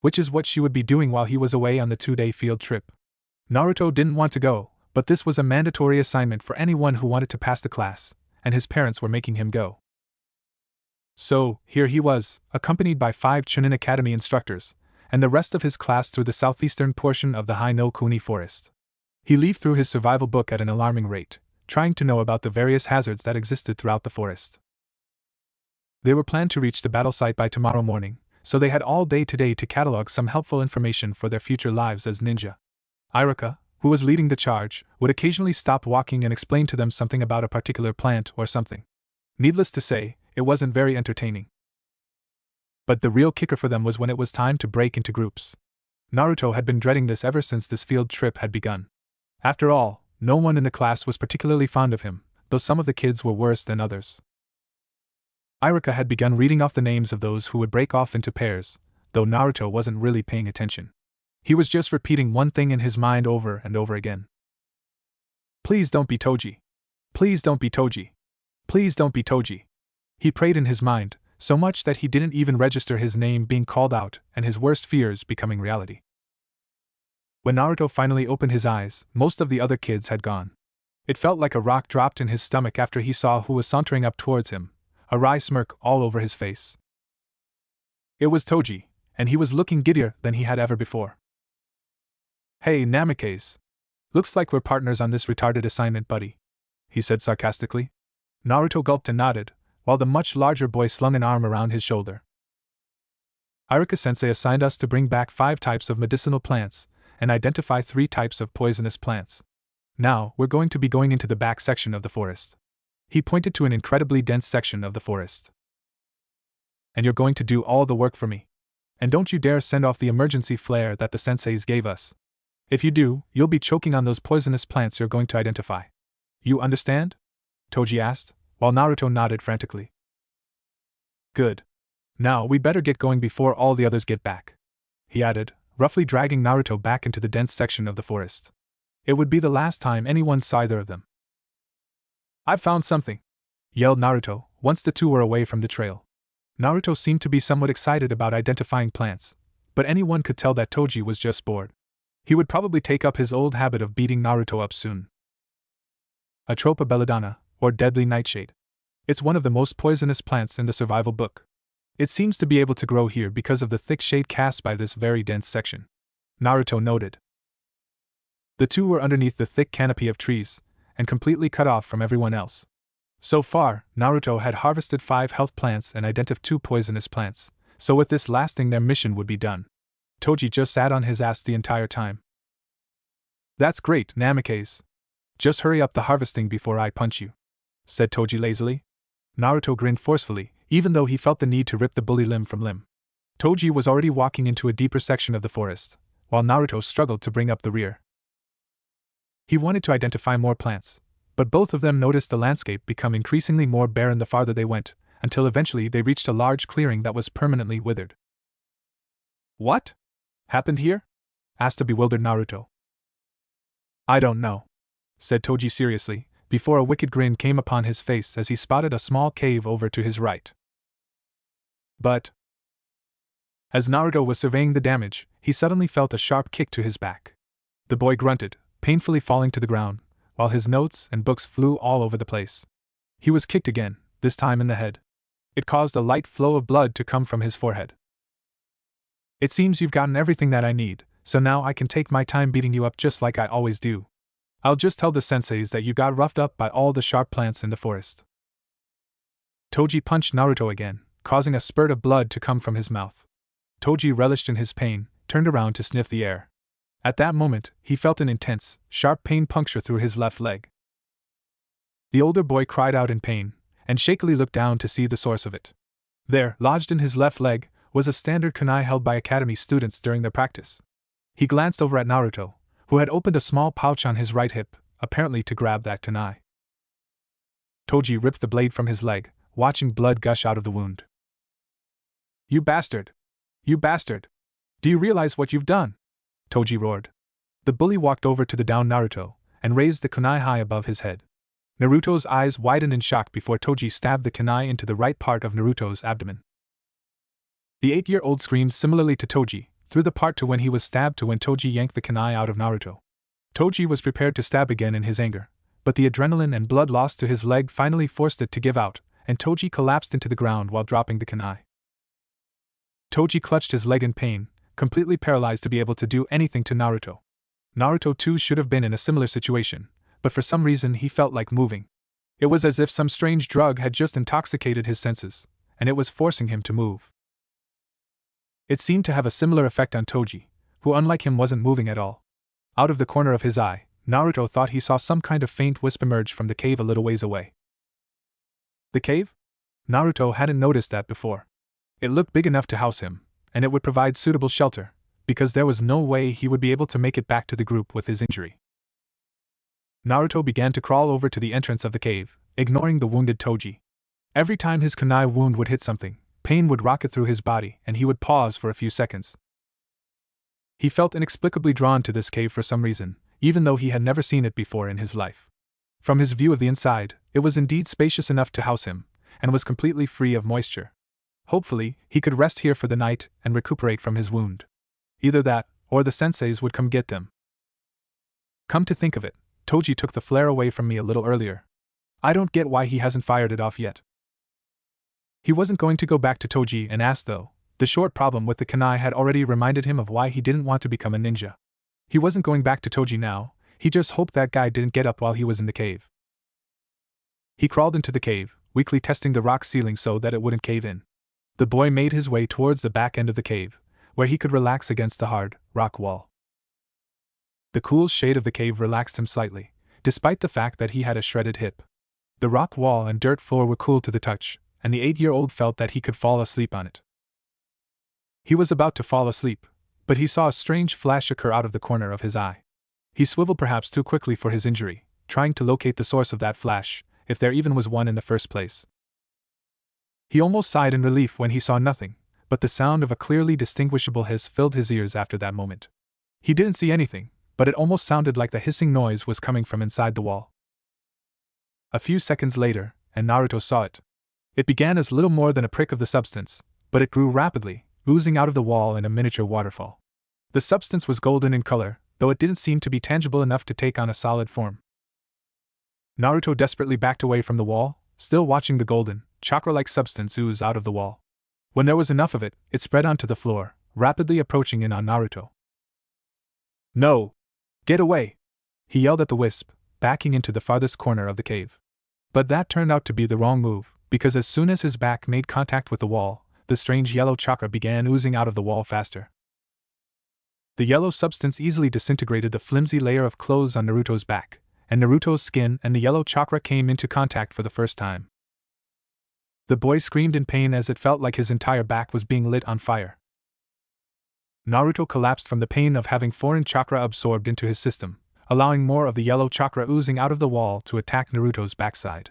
Which is what she would be doing while he was away on the 2-day field trip. Naruto didn't want to go, but this was a mandatory assignment for anyone who wanted to pass the class, and his parents were making him go. So, here he was, accompanied by 5 Chunin Academy instructors, and the rest of his class through the southeastern portion of the Hai-no-Kuni forest. He leafed through his survival book at an alarming rate, trying to know about the various hazards that existed throughout the forest. They were planned to reach the battle site by tomorrow morning, so they had all day today to catalog some helpful information for their future lives as ninja. Iruka, who was leading the charge, would occasionally stop walking and explain to them something about a particular plant or something. Needless to say, it wasn't very entertaining. But the real kicker for them was when it was time to break into groups. Naruto had been dreading this ever since this field trip had begun. After all, no one in the class was particularly fond of him, though some of the kids were worse than others. Iruka had begun reading off the names of those who would break off into pairs, though Naruto wasn't really paying attention. He was just repeating one thing in his mind over and over again. "Please don't be Toji. Please don't be Toji. Please don't be Toji." He prayed in his mind, so much that he didn't even register his name being called out and his worst fears becoming reality. When Naruto finally opened his eyes, most of the other kids had gone. It felt like a rock dropped in his stomach after he saw who was sauntering up towards him, a wry smirk all over his face. It was Toji, and he was looking giddier than he had ever before. "Hey, Namikaze. Looks like we're partners on this retarded assignment, buddy," he said sarcastically. Naruto gulped and nodded, while the much larger boy slung an arm around his shoulder. "Iruka-sensei assigned us to bring back 5 types of medicinal plants, and identify 3 types of poisonous plants. Now, we're going to be going into the back section of the forest. He pointed to an incredibly dense section of the forest. And you're going to do all the work for me. And don't you dare send off the emergency flare that the senseis gave us. If you do, you'll be choking on those poisonous plants you're going to identify. You understand? Toji asked, while Naruto nodded frantically. Good. Now, we better get going before all the others get back, he added, roughly dragging Naruto back into the dense section of the forest. It would be the last time anyone saw either of them. I've found something, yelled Naruto, once the two were away from the trail. Naruto seemed to be somewhat excited about identifying plants, but anyone could tell that Toji was just bored. He would probably take up his old habit of beating Naruto up soon. Atropa belladonna, or deadly nightshade. It's one of the most poisonous plants in the survival book. It seems to be able to grow here because of the thick shade cast by this very dense section, Naruto noted. The two were underneath the thick canopy of trees, and completely cut off from everyone else. So far, Naruto had harvested 5 health plants and identified 2 poisonous plants, so with this last thing their mission would be done. Toji just sat on his ass the entire time. That's great, Namikaze. Just hurry up the harvesting before I punch you, said Toji lazily. Naruto grinned forcefully, even though he felt the need to rip the bully limb from limb. Toji was already walking into a deeper section of the forest, while Naruto struggled to bring up the rear. He wanted to identify more plants, but both of them noticed the landscape become increasingly more barren the farther they went, until eventually they reached a large clearing that was permanently withered. What happened here? Asked a bewildered Naruto. I don't know, said Toji seriously, before a wicked grin came upon his face as he spotted a small cave over to his right. But as Naruto was surveying the damage, he suddenly felt a sharp kick to his back. The boy grunted, painfully falling to the ground, while his notes and books flew all over the place. He was kicked again, this time in the head. It caused a light flow of blood to come from his forehead. It seems you've gotten everything that I need, so now I can take my time beating you up just like I always do. I'll just tell the senseis that you got roughed up by all the sharp plants in the forest. Toji punched Naruto again, causing a spurt of blood to come from his mouth. Toji relished in his pain, turned around to sniff the air. At that moment, he felt an intense, sharp pain puncture through his left leg. The older boy cried out in pain, and shakily looked down to see the source of it. There, lodged in his left leg, was a standard kunai held by academy students during their practice. He glanced over at Naruto, who had opened a small pouch on his right hip, apparently to grab that kunai. Toji ripped the blade from his leg, watching blood gush out of the wound. You bastard! You bastard! Do you realize what you've done? Toji roared. The bully walked over to the downed Naruto, and raised the kunai high above his head. Naruto's eyes widened in shock before Toji stabbed the kunai into the right part of Naruto's abdomen. The 8-year-old screamed similarly to Toji, through the part to when he was stabbed to when Toji yanked the kunai out of Naruto. Toji was prepared to stab again in his anger, but the adrenaline and blood lost to his leg finally forced it to give out, and Toji collapsed into the ground while dropping the kunai. Toji clutched his leg in pain, completely paralyzed to be able to do anything to Naruto. Naruto too should have been in a similar situation, but for some reason he felt like moving. It was as if some strange drug had just intoxicated his senses, and it was forcing him to move. It seemed to have a similar effect on Toji, who unlike him wasn't moving at all. Out of the corner of his eye, Naruto thought he saw some kind of faint wisp emerge from the cave a little ways away. The cave? Naruto hadn't noticed that before. It looked big enough to house him, and it would provide suitable shelter, because there was no way he would be able to make it back to the group with his injury. Naruto began to crawl over to the entrance of the cave, ignoring the wounded Toji. Every time his kunai wound would hit something, pain would rocket through his body and he would pause for a few seconds. He felt inexplicably drawn to this cave for some reason, even though he had never seen it before in his life. From his view of the inside, it was indeed spacious enough to house him, and was completely free of moisture. Hopefully, he could rest here for the night and recuperate from his wound. Either that, or the senseis would come get them. Come to think of it, Toji took the flare away from me a little earlier. I don't get why he hasn't fired it off yet. He wasn't going to go back to Toji and ask though. The short problem with the kunai had already reminded him of why he didn't want to become a ninja. He wasn't going back to Toji now, he just hoped that guy didn't get up while he was in the cave. He crawled into the cave, weakly testing the rock ceiling so that it wouldn't cave in. The boy made his way towards the back end of the cave, where he could relax against the hard, rock wall. The cool shade of the cave relaxed him slightly, despite the fact that he had a shredded hip. The rock wall and dirt floor were cool to the touch, and the 8-year-old felt that he could fall asleep on it. He was about to fall asleep, but he saw a strange flash occur out of the corner of his eye. He swiveled perhaps too quickly for his injury, trying to locate the source of that flash, if there even was one in the first place. He almost sighed in relief when he saw nothing, but the sound of a clearly distinguishable hiss filled his ears after that moment. He didn't see anything, but it almost sounded like the hissing noise was coming from inside the wall. A few seconds later, and Naruto saw it. It began as little more than a prick of the substance, but it grew rapidly, oozing out of the wall in a miniature waterfall. The substance was golden in color, though it didn't seem to be tangible enough to take on a solid form. Naruto desperately backed away from the wall, still watching the golden, chakra-like substance ooze out of the wall. When there was enough of it, it spread onto the floor, rapidly approaching in on Naruto. "No! Get away!" he yelled at the wisp, backing into the farthest corner of the cave. But that turned out to be the wrong move, because as soon as his back made contact with the wall, the strange yellow chakra began oozing out of the wall faster. The yellow substance easily disintegrated the flimsy layer of clothes on Naruto's back, and Naruto's skin and the yellow chakra came into contact for the first time. The boy screamed in pain as it felt like his entire back was being lit on fire. Naruto collapsed from the pain of having foreign chakra absorbed into his system, allowing more of the yellow chakra oozing out of the wall to attack Naruto's backside.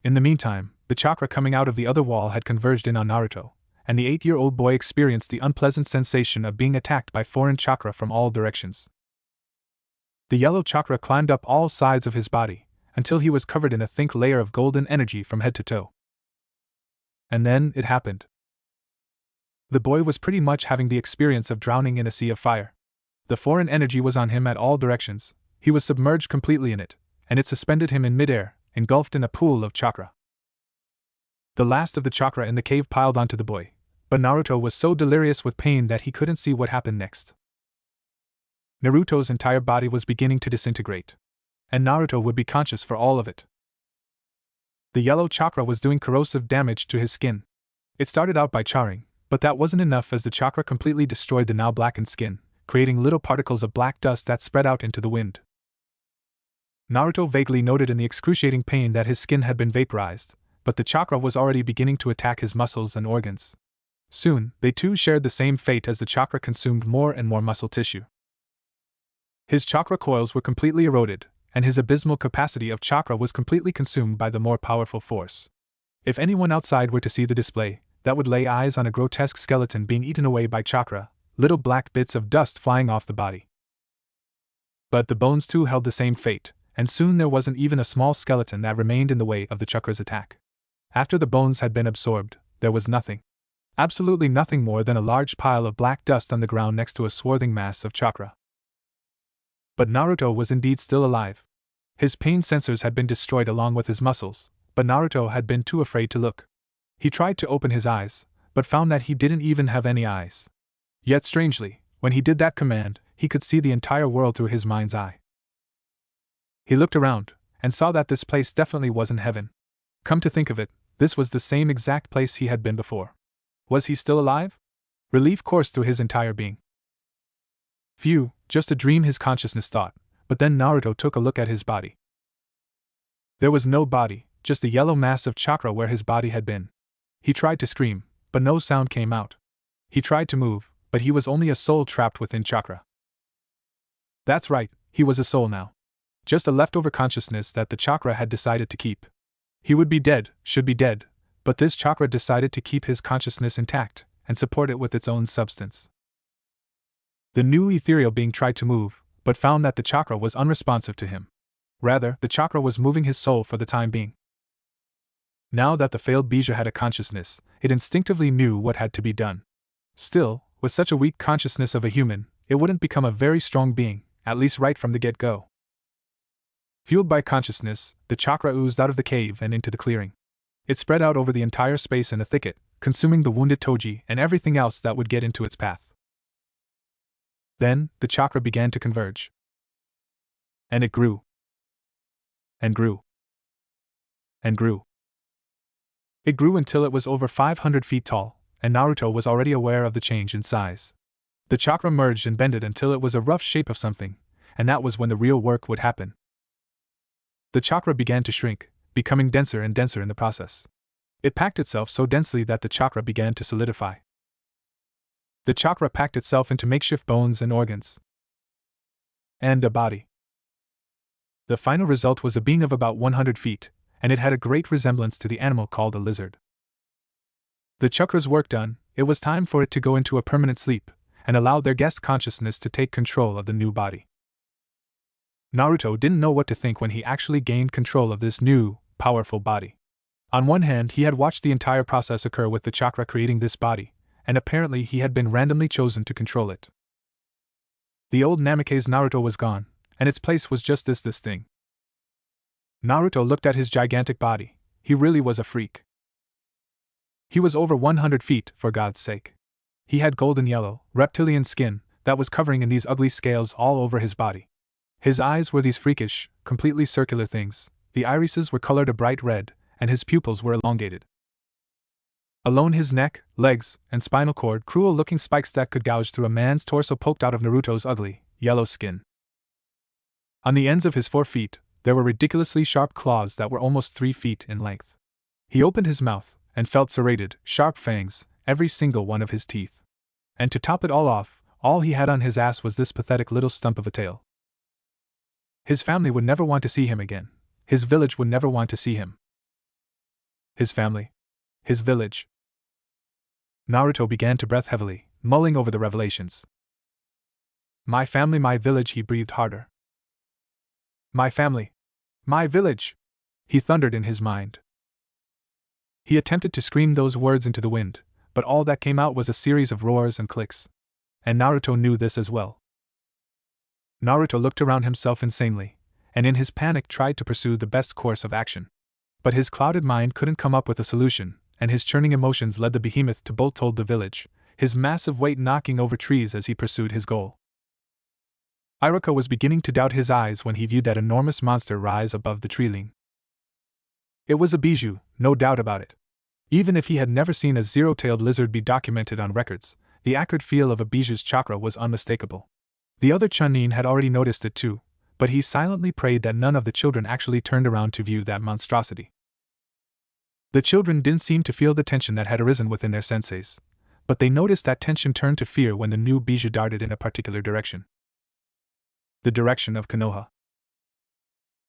In the meantime, the chakra coming out of the other wall had converged in on Naruto, and the 8-year-old boy experienced the unpleasant sensation of being attacked by foreign chakra from all directions. The yellow chakra climbed up all sides of his body, until he was covered in a thick layer of golden energy from head to toe. And then it happened. The boy was pretty much having the experience of drowning in a sea of fire. The foreign energy was on him at all directions, he was submerged completely in it, and it suspended him in midair, engulfed in a pool of chakra. The last of the chakra in the cave piled onto the boy, but Naruto was so delirious with pain that he couldn't see what happened next. Naruto's entire body was beginning to disintegrate, and Naruto would be conscious for all of it. The yellow chakra was doing corrosive damage to his skin. It started out by charring, but that wasn't enough as the chakra completely destroyed the now blackened skin, creating little particles of black dust that spread out into the wind. Naruto vaguely noted in the excruciating pain that his skin had been vaporized, but the chakra was already beginning to attack his muscles and organs. Soon, they too shared the same fate as the chakra consumed more and more muscle tissue. His chakra coils were completely eroded, and his abysmal capacity of chakra was completely consumed by the more powerful force. If anyone outside were to see the display, that would lay eyes on a grotesque skeleton being eaten away by chakra, little black bits of dust flying off the body. But the bones too held the same fate, and soon there wasn't even a small skeleton that remained in the way of the chakra's attack. After the bones had been absorbed, there was nothing. Absolutely nothing more than a large pile of black dust on the ground next to a swarthing mass of chakra. But Naruto was indeed still alive. His pain sensors had been destroyed along with his muscles, but Naruto had been too afraid to look. He tried to open his eyes, but found that he didn't even have any eyes. Yet strangely, when he did that command, he could see the entire world through his mind's eye. He looked around, and saw that this place definitely wasn't heaven. Come to think of it, this was the same exact place he had been before. Was he still alive? Relief coursed through his entire being. Phew, just a dream, his consciousness thought, but then Naruto took a look at his body. There was no body, just a yellow mass of chakra where his body had been. He tried to scream, but no sound came out. He tried to move, but he was only a soul trapped within chakra. That's right, he was a soul now. Just a leftover consciousness that the chakra had decided to keep. He would be dead, should be dead, but this chakra decided to keep his consciousness intact, and support it with its own substance. The new ethereal being tried to move, but found that the chakra was unresponsive to him. Rather, the chakra was moving his soul for the time being. Now that the failed Bija had a consciousness, it instinctively knew what had to be done. Still, with such a weak consciousness of a human, it wouldn't become a very strong being, at least right from the get-go. Fueled by consciousness, the chakra oozed out of the cave and into the clearing. It spread out over the entire space in a thicket, consuming the wounded Toji and everything else that would get into its path. Then, the chakra began to converge. And it grew. And grew. And grew. It grew until it was over 500 feet tall, and Naruto was already aware of the change in size. The chakra merged and bended until it was a rough shape of something, and that was when the real work would happen. The chakra began to shrink, becoming denser and denser in the process. It packed itself so densely that the chakra began to solidify. The chakra packed itself into makeshift bones and organs. And a body. The final result was a being of about 100 feet, and it had a great resemblance to the animal called a lizard. The chakra's work done, it was time for it to go into a permanent sleep, and allow their guest consciousness to take control of the new body. Naruto didn't know what to think when he actually gained control of this new, powerful body. On one hand, he had watched the entire process occur with the chakra creating this body, and apparently he had been randomly chosen to control it. The old Namikaze Naruto was gone, and its place was just this thing. Naruto looked at his gigantic body. He really was a freak. He was over 100 feet, for God's sake. He had golden yellow, reptilian skin that was covering in these ugly scales all over his body. His eyes were these freakish, completely circular things, the irises were colored a bright red, and his pupils were elongated. Alone his neck, legs, and spinal cord, cruel-looking spikes that could gouge through a man's torso poked out of Naruto's ugly, yellow skin. On the ends of his 4 feet, there were ridiculously sharp claws that were almost 3 feet in length. He opened his mouth, and felt serrated, sharp fangs, every single one of his teeth. And to top it all off, all he had on his ass was this pathetic little stump of a tail. His family would never want to see him again. His village would never want to see him. His family. His village. Naruto began to breathe heavily, mulling over the revelations. My family, my village, he breathed harder. My family. My village! He thundered in his mind. He attempted to scream those words into the wind, but all that came out was a series of roars and clicks. And Naruto knew this as well. Naruto looked around himself insanely, and in his panic tried to pursue the best course of action. But his clouded mind couldn't come up with a solution, and his churning emotions led the behemoth to bolt toward the village, his massive weight knocking over trees as he pursued his goal. Iruka was beginning to doubt his eyes when he viewed that enormous monster rise above the tree line. It was a bijou, no doubt about it. Even if he had never seen a zero-tailed lizard be documented on records, the acrid feel of a bijou's chakra was unmistakable. The other Chunin had already noticed it too, but he silently prayed that none of the children actually turned around to view that monstrosity. The children didn't seem to feel the tension that had arisen within their senseis, but they noticed that tension turned to fear when the new bijou darted in a particular direction. The direction of Konoha.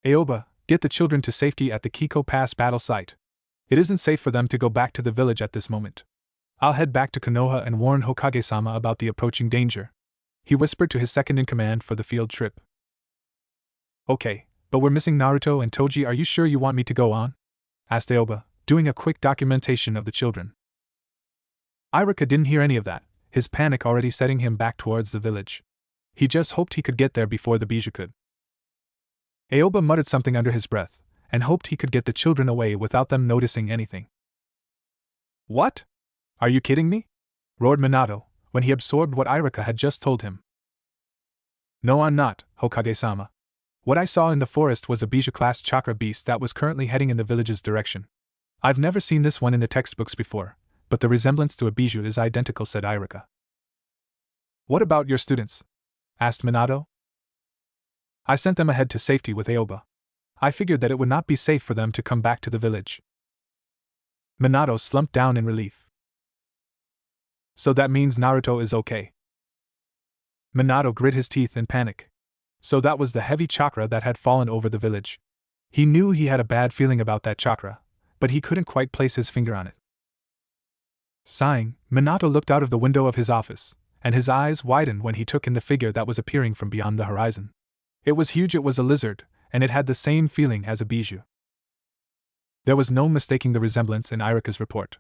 Aoba, get the children to safety at the Kiko Pass battle site. It isn't safe for them to go back to the village at this moment. I'll head back to Konoha and warn Hokage-sama about the approaching danger, he whispered to his second-in-command for the field trip. Okay, but we're missing Naruto and Toji. Are you sure you want me to go on? Asked Aoba, doing a quick documentation of the children. Iruka didn't hear any of that, his panic already setting him back towards the village. He just hoped he could get there before the bijou could. Aoba muttered something under his breath, and hoped he could get the children away without them noticing anything. What? Are you kidding me? Roared Minato, when he absorbed what Iruka had just told him. No, I'm not, Hokage-sama. What I saw in the forest was a bijou-class chakra beast that was currently heading in the village's direction. I've never seen this one in the textbooks before, but the resemblance to a bijou is identical, said Iruka. What about your students? Asked Minato. I sent them ahead to safety with Aoba. I figured that it would not be safe for them to come back to the village. Minato slumped down in relief. So that means Naruto is okay. Minato grit his teeth in panic. So that was the heavy chakra that had fallen over the village. He knew he had a bad feeling about that chakra, but he couldn't quite place his finger on it. Sighing, Minato looked out of the window of his office, and his eyes widened when he took in the figure that was appearing from beyond the horizon. It was huge, it was a lizard, and it had the same feeling as a bijou. There was no mistaking the resemblance in Iruka's report.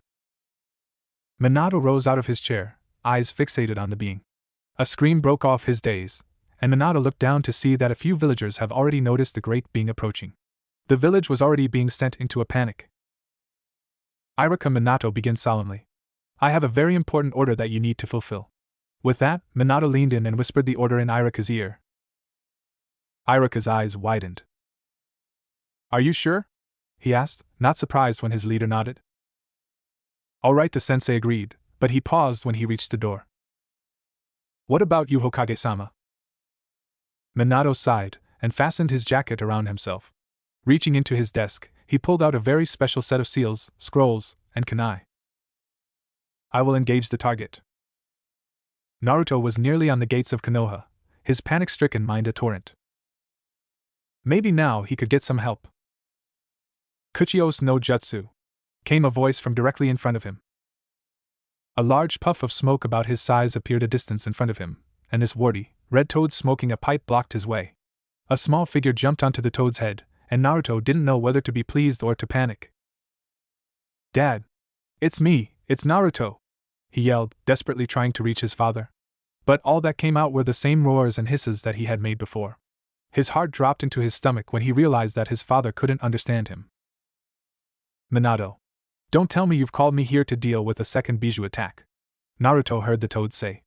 Minato rose out of his chair, eyes fixated on the being. A scream broke off his daze, and Minato looked down to see that a few villagers have already noticed the great being approaching. The village was already being sent into a panic. Iruka, Minato began solemnly. I have a very important order that you need to fulfill. With that, Minato leaned in and whispered the order in Iruka's ear. Iruka's eyes widened. Are you sure? He asked, not surprised when his leader nodded. All right, the sensei agreed, but he paused when he reached the door. What about you, Hokage-sama? Minato sighed, and fastened his jacket around himself. Reaching into his desk, he pulled out a very special set of seals, scrolls, and kunai. I will engage the target. Naruto was nearly on the gates of Konoha, his panic-stricken mind a torrent. Maybe now he could get some help. Kuchios no jutsu, came a voice from directly in front of him. A large puff of smoke about his size appeared a distance in front of him, and this warty, red toad smoking a pipe blocked his way. A small figure jumped onto the toad's head, and Naruto didn't know whether to be pleased or to panic. Dad! It's me, it's Naruto! He yelled, desperately trying to reach his father. But all that came out were the same roars and hisses that he had made before. His heart dropped into his stomach when he realized that his father couldn't understand him. Minato. Don't tell me you've called me here to deal with a second bijou attack. Naruto heard the toad say.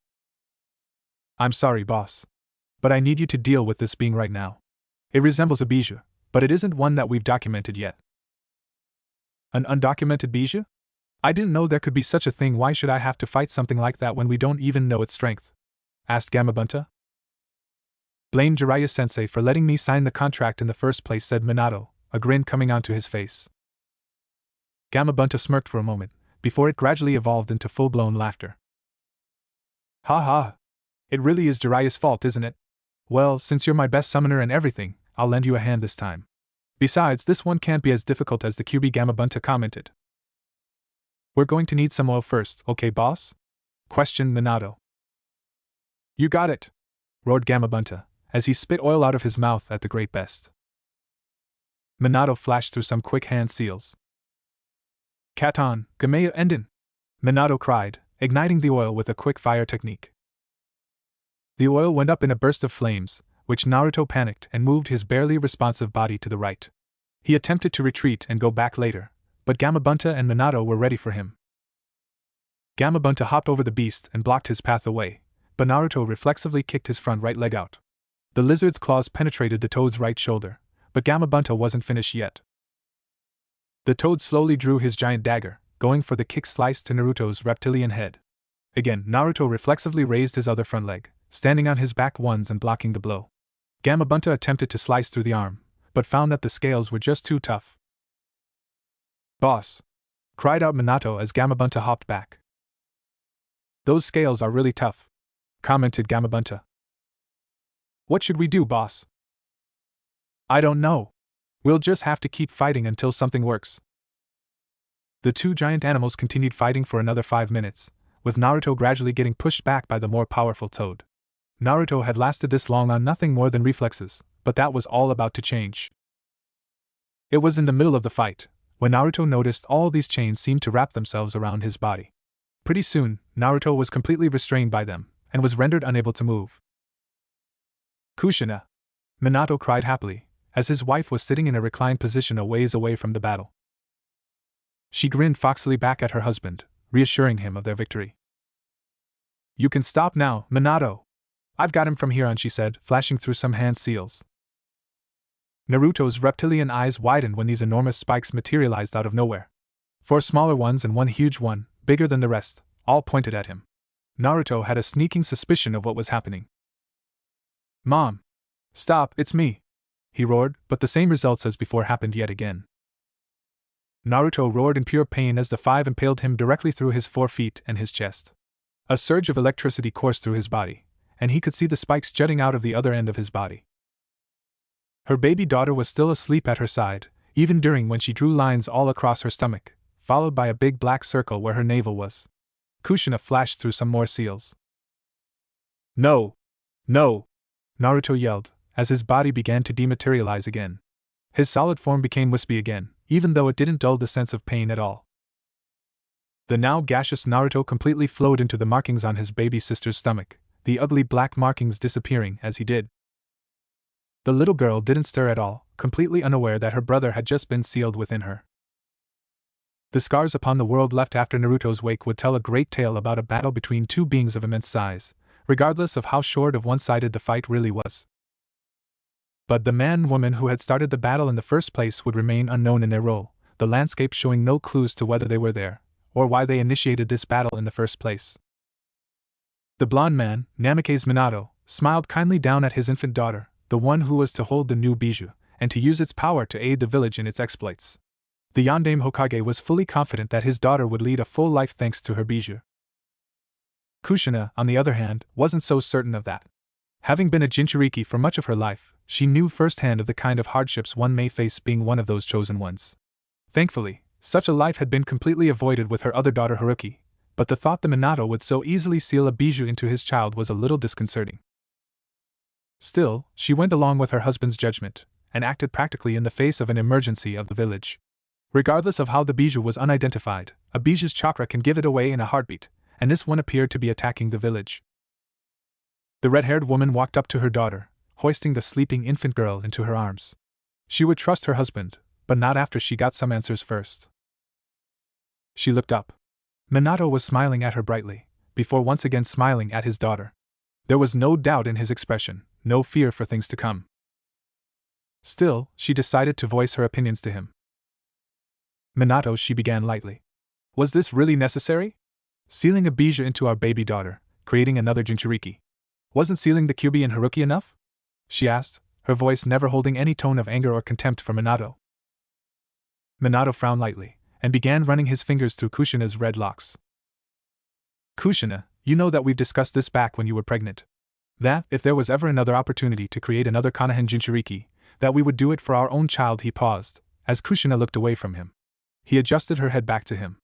I'm sorry, boss. But I need you to deal with this being right now. It resembles a bijou, but it isn't one that we've documented yet. An undocumented bijou? I didn't know there could be such a thing. Why should I have to fight something like that when we don't even know its strength? Asked Gamabunta. Blame Jiraiya-sensei for letting me sign the contract in the first place, said Minato, a grin coming onto his face. Gamabunta smirked for a moment, before it gradually evolved into full-blown laughter. Ha ha! It really is Jiraiya's fault, isn't it? Well, since you're my best summoner and everything, I'll lend you a hand this time. Besides, this one can't be as difficult as the QB, Gamabunta commented. We're going to need some oil first, okay, boss? Questioned Minato. You got it! Roared Gamabunta, as he spit oil out of his mouth at the great best. Minato flashed through some quick hand seals. Katon, Gameya Enden! Minato cried, igniting the oil with a quick fire technique. The oil went up in a burst of flames, which Naruto panicked and moved his barely responsive body to the right. He attempted to retreat and go back later, but Gamabunta and Minato were ready for him. Gamabunta hopped over the beast and blocked his path away, but Naruto reflexively kicked his front right leg out. The lizard's claws penetrated the toad's right shoulder, but Gamabunta wasn't finished yet. The toad slowly drew his giant dagger, going for the kick slice to Naruto's reptilian head. Again, Naruto reflexively raised his other front leg, standing on his back once and blocking the blow. Gamabunta attempted to slice through the arm, but found that the scales were just too tough. Boss! Cried out Minato as Gamabunta hopped back. Those scales are really tough, commented Gamabunta. What should we do, boss? I don't know. We'll just have to keep fighting until something works. The two giant animals continued fighting for another 5 minutes, with Naruto gradually getting pushed back by the more powerful toad. Naruto had lasted this long on nothing more than reflexes, but that was all about to change. It was in the middle of the fight, when Naruto noticed all these chains seemed to wrap themselves around his body. Pretty soon, Naruto was completely restrained by them, and was rendered unable to move. Kushina! Minato cried happily, as his wife was sitting in a reclined position a ways away from the battle. She grinned foxily back at her husband, reassuring him of their victory. You can stop now, Minato! I've got him from here on, she said, flashing through some hand seals. Naruto's reptilian eyes widened when these enormous spikes materialized out of nowhere. 4 smaller ones and 1 huge one, bigger than the rest, all pointed at him. Naruto had a sneaking suspicion of what was happening. Mom! Stop, it's me! He roared, but the same results as before happened yet again. Naruto roared in pure pain as the 5 impaled him directly through his 4 feet and his chest. A surge of electricity coursed through his body, and he could see the spikes jutting out of the other end of his body. Her baby daughter was still asleep at her side, even during when she drew lines all across her stomach, followed by a big black circle where her navel was. Kushina flashed through some more seals. No! No! Naruto yelled, as his body began to dematerialize again. His solid form became wispy again, even though it didn't dull the sense of pain at all. The now gaseous Naruto completely flowed into the markings on his baby sister's stomach, the ugly black markings disappearing as he did. The little girl didn't stir at all, completely unaware that her brother had just been sealed within her. The scars upon the world left after Naruto's wake would tell a great tale about a battle between 2 beings of immense size, regardless of how short of one-sided the fight really was. But the man and woman who had started the battle in the first place would remain unknown in their role, the landscape showing no clues to whether they were there, or why they initiated this battle in the first place. The blond man, Namikaze Minato, smiled kindly down at his infant daughter, the one who was to hold the new bijou, and to use its power to aid the village in its exploits. The Yondaime Hokage was fully confident that his daughter would lead a full life thanks to her bijou. Kushina, on the other hand, wasn't so certain of that. Having been a Jinchuriki for much of her life, she knew firsthand of the kind of hardships one may face being one of those chosen ones. Thankfully, such a life had been completely avoided with her other daughter Heruki, but the thought that Minato would so easily seal a bijou into his child was a little disconcerting. Still, she went along with her husband's judgment, and acted practically in the face of an emergency of the village. Regardless of how the bijou was unidentified, a bijou's chakra can give it away in a heartbeat, and this one appeared to be attacking the village. The red-haired woman walked up to her daughter, hoisting the sleeping infant girl into her arms. She would trust her husband, but not after she got some answers first. She looked up. Minato was smiling at her brightly, before once again smiling at his daughter. There was no doubt in his expression, no fear for things to come. Still, she decided to voice her opinions to him. Minato, she began lightly. Was this really necessary? Sealing a bijou into our baby daughter, creating another Jinchuriki. Wasn't sealing the Kyuubi and Heruki enough? She asked, her voice never holding any tone of anger or contempt for Minato. Minato frowned lightly, and began running his fingers through Kushina's red locks. Kushina, you know that we've discussed this back when you were pregnant. That, if there was ever another opportunity to create another Konoha Jinchuriki, that we would do it for our own child. He paused, as Kushina looked away from him. He adjusted her head back to him.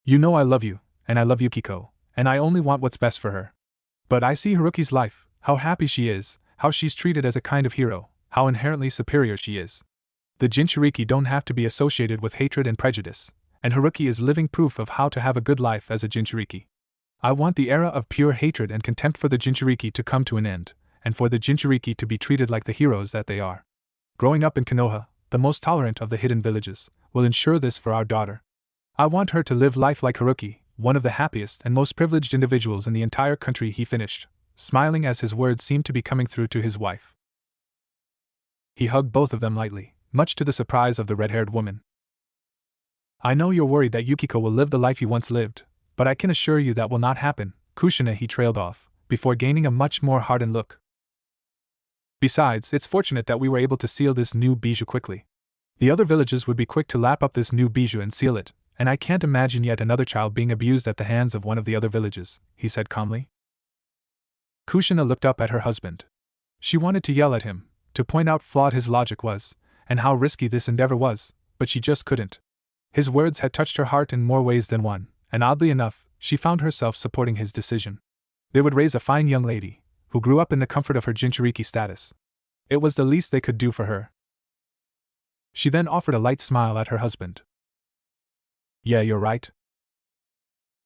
You know I love you, and I love Yukiko, and I only want what's best for her. But I see Haruki's life, how happy she is, how she's treated as a kind of hero, how inherently superior she is. The Jinchuriki don't have to be associated with hatred and prejudice, and Heruki is living proof of how to have a good life as a Jinchuriki. I want the era of pure hatred and contempt for the Jinchuriki to come to an end, and for the Jinchuriki to be treated like the heroes that they are. Growing up in Konoha, the most tolerant of the hidden villages, will ensure this for our daughter. I want her to live life like Heruki, one of the happiest and most privileged individuals in the entire country. He finished, smiling as his words seemed to be coming through to his wife. He hugged both of them lightly, much to the surprise of the red-haired woman. I know you're worried that Yukiko will live the life you once lived, but I can assure you that will not happen, Kushina. He trailed off, before gaining a much more hardened look. Besides, it's fortunate that we were able to seal this new bijou quickly. The other villages would be quick to lap up this new bijou and seal it, and I can't imagine yet another child being abused at the hands of one of the other villages, he said calmly. Kushina looked up at her husband. She wanted to yell at him, to point out flawed his logic was, and how risky this endeavor was, but she just couldn't. His words had touched her heart in more ways than one, and oddly enough, she found herself supporting his decision. They would raise a fine young lady, who grew up in the comfort of her Jinchuriki status. It was the least they could do for her. She then offered a light smile at her husband. Yeah, you're right.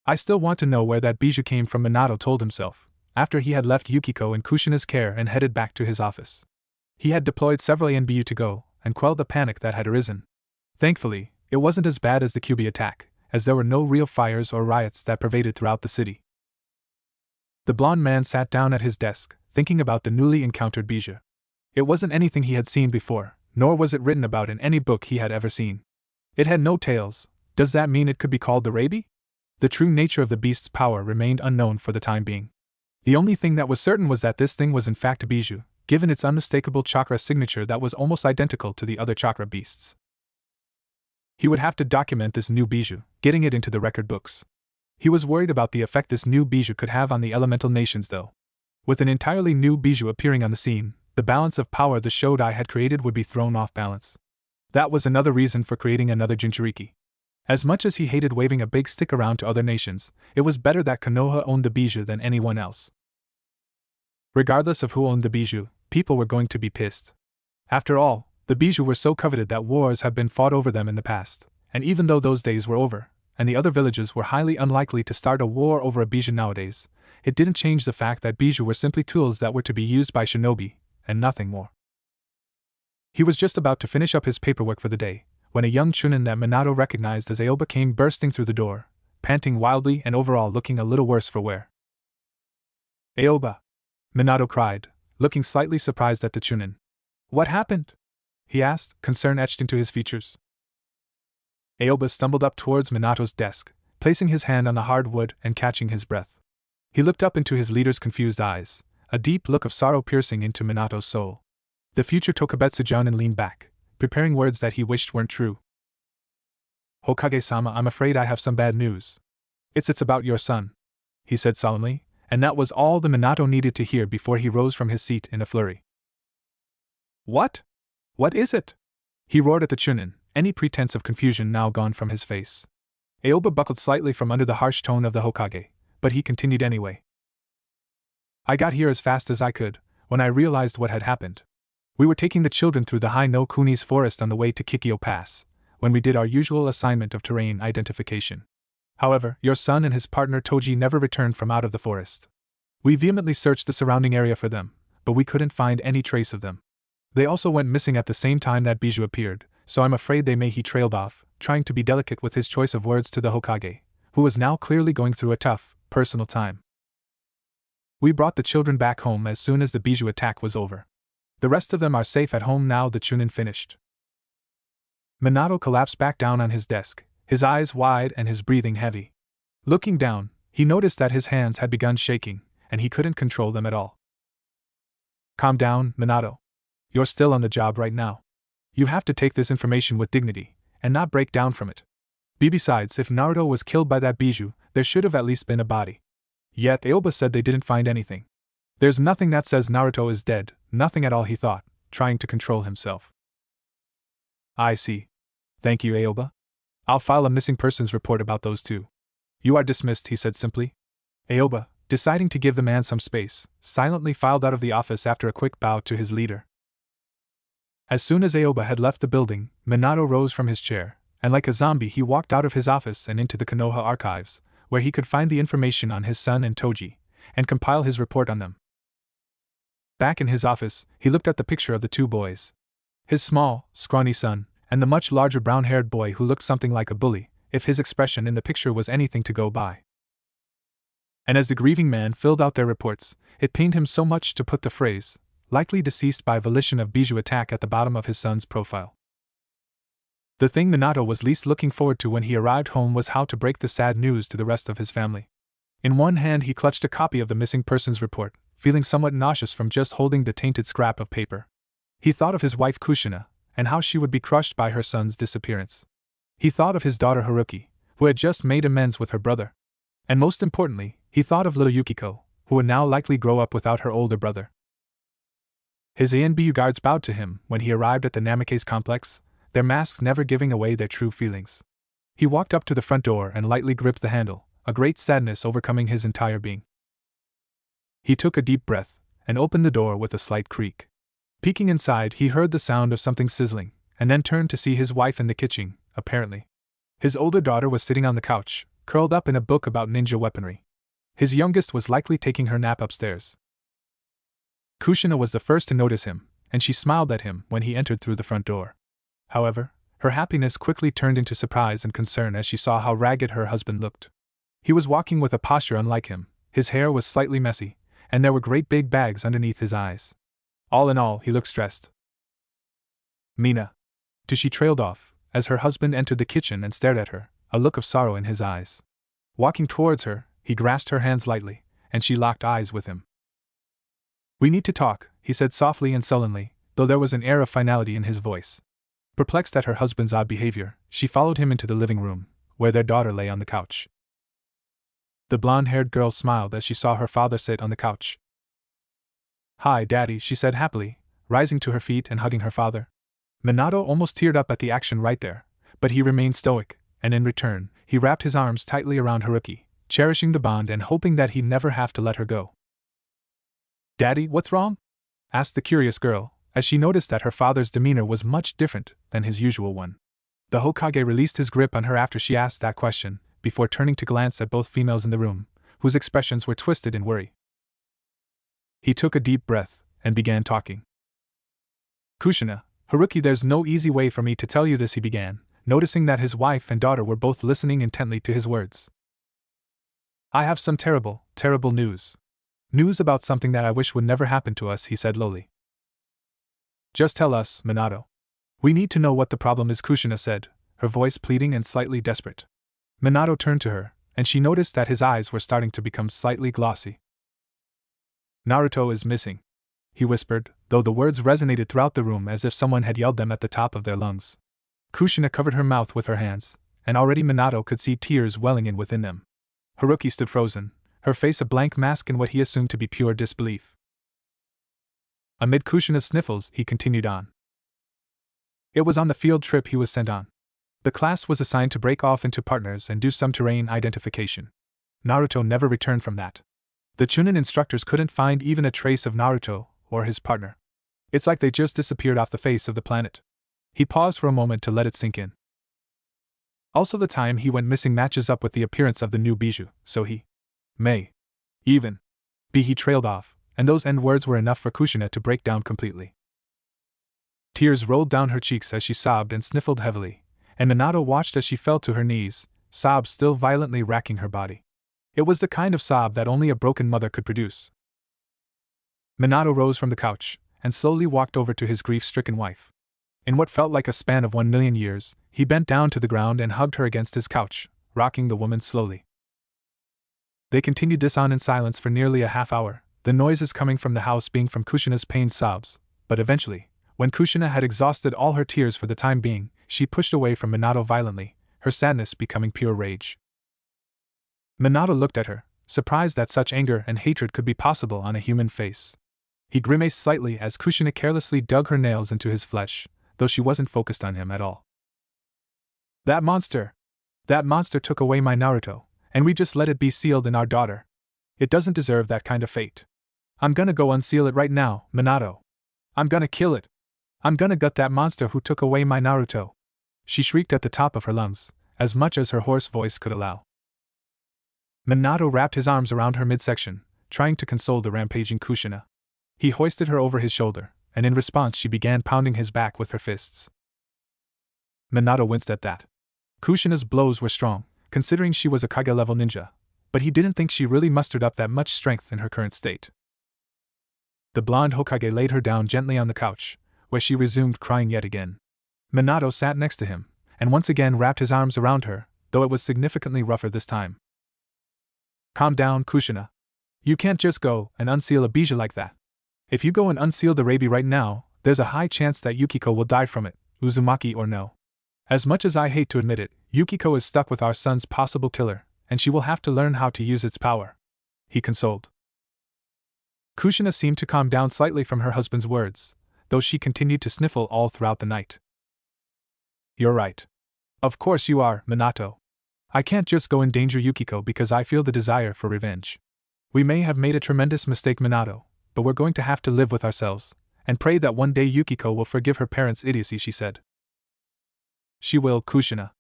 I still want to know where that bijou came from, Minato told himself, after he had left Yukiko in Kushina's care and headed back to his office. He had deployed several ANBU to go and quell the panic that had arisen. Thankfully, it wasn't as bad as the Kyuubi attack, as there were no real fires or riots that pervaded throughout the city. The blond man sat down at his desk, thinking about the newly encountered bijou. It wasn't anything he had seen before, nor was it written about in any book he had ever seen. It had no tails. Does that mean it could be called the Rabi? The true nature of the beast's power remained unknown for the time being. The only thing that was certain was that this thing was in fact a bijou, given its unmistakable chakra signature that was almost identical to the other chakra beasts. He would have to document this new bijou, getting it into the record books. He was worried about the effect this new bijou could have on the elemental nations though. With an entirely new bijou appearing on the scene, the balance of power the Shodai had created would be thrown off balance. That was another reason for creating another Jinchuriki. As much as he hated waving a big stick around to other nations, it was better that Konoha owned the bijou than anyone else. Regardless of who owned the bijou, people were going to be pissed. After all, the bijou were so coveted that wars have been fought over them in the past, and even though those days were over, and the other villages were highly unlikely to start a war over a bijou nowadays, it didn't change the fact that bijou were simply tools that were to be used by shinobi, and nothing more. He was just about to finish up his paperwork for the day, when a young chunin that Minato recognized as Aoba came bursting through the door, panting wildly and overall looking a little worse for wear. Aoba! Minato cried, looking slightly surprised at the chunin. What happened? He asked, concern etched into his features. Aoba stumbled up towards Minato's desk, placing his hand on the hard wood and catching his breath. He looked up into his leader's confused eyes, a deep look of sorrow piercing into Minato's soul. The future Tokubetsu-jun and leaned back, preparing words that he wished weren't true. Hokage-sama, I'm afraid I have some bad news. It's about your son, he said solemnly, and that was all the Minato needed to hear before he rose from his seat in a flurry. What? What is it? He roared at the Chunin, any pretense of confusion now gone from his face. Aoba buckled slightly from under the harsh tone of the Hokage, but he continued anyway. I got here as fast as I could, when I realized what had happened. We were taking the children through the High no Kuni's forest on the way to Kikyo Pass, when we did our usual assignment of terrain identification. However, your son and his partner Toji never returned from out of the forest. We vehemently searched the surrounding area for them, but we couldn't find any trace of them. They also went missing at the same time that Bijou appeared, so I'm afraid he trailed off, trying to be delicate with his choice of words to the Hokage, who was now clearly going through a tough, personal time. We brought the children back home as soon as the Bijou attack was over. The rest of them are safe at home now, the Chunin finished. Minato collapsed back down on his desk, his eyes wide and his breathing heavy. Looking down, he noticed that his hands had begun shaking, and he couldn't control them at all. Calm down, Minato. You're still on the job right now. You have to take this information with dignity, and not break down from it. Besides, if Naruto was killed by that Bijou, there should have at least been a body. Yet Aoba said they didn't find anything. There's nothing that says Naruto is dead, nothing at all, he thought, trying to control himself. I see. Thank you, Aoba. I'll file a missing persons report about those two. You are dismissed, he said simply. Aoba, deciding to give the man some space, silently filed out of the office after a quick bow to his leader. As soon as Aoba had left the building, Minato rose from his chair, and like a zombie he walked out of his office and into the Konoha archives, where he could find the information on his son and Toji, and compile his report on them. Back in his office, he looked at the picture of the two boys. His small, scrawny son, and the much larger brown-haired boy who looked something like a bully, if his expression in the picture was anything to go by. And as the grieving man filled out their reports, it pained him so much to put the phrase, likely deceased by volition of Bijou attack, at the bottom of his son's profile. The thing Minato was least looking forward to when he arrived home was how to break the sad news to the rest of his family. In one hand he clutched a copy of the missing persons report, feeling somewhat nauseous from just holding the tainted scrap of paper. He thought of his wife Kushina, and how she would be crushed by her son's disappearance. He thought of his daughter Heruki, who had just made amends with her brother. And most importantly, he thought of little Yukiko, who would now likely grow up without her older brother. His ANBU guards bowed to him when he arrived at the Namikaze complex, their masks never giving away their true feelings. He walked up to the front door and lightly gripped the handle, a great sadness overcoming his entire being. He took a deep breath and opened the door with a slight creak. Peeking inside, he heard the sound of something sizzling, and then turned to see his wife in the kitchen, apparently. His older daughter was sitting on the couch, curled up in a book about ninja weaponry. His youngest was likely taking her nap upstairs. Kushina was the first to notice him, and she smiled at him when he entered through the front door. However, her happiness quickly turned into surprise and concern as she saw how ragged her husband looked. He was walking with a posture unlike him, his hair was slightly messy, and there were great big bags underneath his eyes. All in all, he looked stressed. Mina. She trailed off, as her husband entered the kitchen and stared at her, a look of sorrow in his eyes. Walking towards her, he grasped her hands lightly, and she locked eyes with him. We need to talk, he said softly and sullenly, though there was an air of finality in his voice. Perplexed at her husband's odd behavior, she followed him into the living room, where their daughter lay on the couch. The blonde-haired girl smiled as she saw her father sit on the couch. Hi, Daddy, she said happily, rising to her feet and hugging her father. Minato almost teared up at the action right there, but he remained stoic, and in return, he wrapped his arms tightly around Heruki, cherishing the bond and hoping that he'd never have to let her go. Daddy, what's wrong? Asked the curious girl, as she noticed that her father's demeanor was much different than his usual one. The Hokage released his grip on her after she asked that question, before turning to glance at both females in the room, whose expressions were twisted in worry. He took a deep breath and began talking. Kushina, Heruki, there's no easy way for me to tell you this, he began, noticing that his wife and daughter were both listening intently to his words. I have some terrible, terrible news. News about something that I wish would never happen to us, he said lowly. Just tell us, Minato. We need to know what the problem is, Kushina said, her voice pleading and slightly desperate. Minato turned to her, and she noticed that his eyes were starting to become slightly glossy. Naruto is missing, he whispered, though the words resonated throughout the room as if someone had yelled them at the top of their lungs. Kushina covered her mouth with her hands, and already Minato could see tears welling in within them. Heruki stood frozen, her face a blank mask in what he assumed to be pure disbelief. Amid Kushina's sniffles, he continued on. It was on the field trip he was sent on. The class was assigned to break off into partners and do some terrain identification. Naruto never returned from that. The Chunin instructors couldn't find even a trace of Naruto or his partner. It's like they just disappeared off the face of the planet. He paused for a moment to let it sink in. Also, the time he went missing matches up with the appearance of the new bijou, so he may even be he trailed off, and those end words were enough for Kushina to break down completely. Tears rolled down her cheeks as she sobbed and sniffled heavily, and Minato watched as she fell to her knees, sobs still violently racking her body. It was the kind of sob that only a broken mother could produce. Minato rose from the couch and slowly walked over to his grief-stricken wife. In what felt like a span of 1,000,000 years, he bent down to the ground and hugged her against his couch, rocking the woman slowly. They continued this on in silence for nearly a half hour, the noises coming from the house being from Kushina's pained sobs, but eventually, when Kushina had exhausted all her tears for the time being, she pushed away from Minato violently, her sadness becoming pure rage. Minato looked at her, surprised that such anger and hatred could be possible on a human face. He grimaced slightly as Kushina carelessly dug her nails into his flesh, though she wasn't focused on him at all. That monster took away my Naruto, and we just let it be sealed in our daughter. It doesn't deserve that kind of fate. I'm gonna go unseal it right now, Minato. I'm gonna kill it. I'm gonna gut that monster who took away my Naruto. She shrieked at the top of her lungs, as much as her hoarse voice could allow. Minato wrapped his arms around her midsection, trying to console the rampaging Kushina. He hoisted her over his shoulder, and in response she began pounding his back with her fists. Minato winced at that. Kushina's blows were strong, considering she was a Kage-level ninja, but he didn't think she really mustered up that much strength in her current state. The blonde Hokage laid her down gently on the couch, where she resumed crying yet again. Minato sat next to him, and once again wrapped his arms around her, though it was significantly rougher this time. Calm down, Kushina. You can't just go and unseal a bijou like that. If you go and unseal the Rabi right now, there's a high chance that Yukiko will die from it, Uzumaki or no. As much as I hate to admit it, Yukiko is stuck with our son's possible killer, and she will have to learn how to use its power. He consoled. Kushina seemed to calm down slightly from her husband's words, though she continued to sniffle all throughout the night. You're right. Of course you are, Minato. I can't just go endanger Yukiko because I feel the desire for revenge. We may have made a tremendous mistake, Minato, but we're going to have to live with ourselves, and pray that one day Yukiko will forgive her parents' idiocy, she said. She will, Kushina.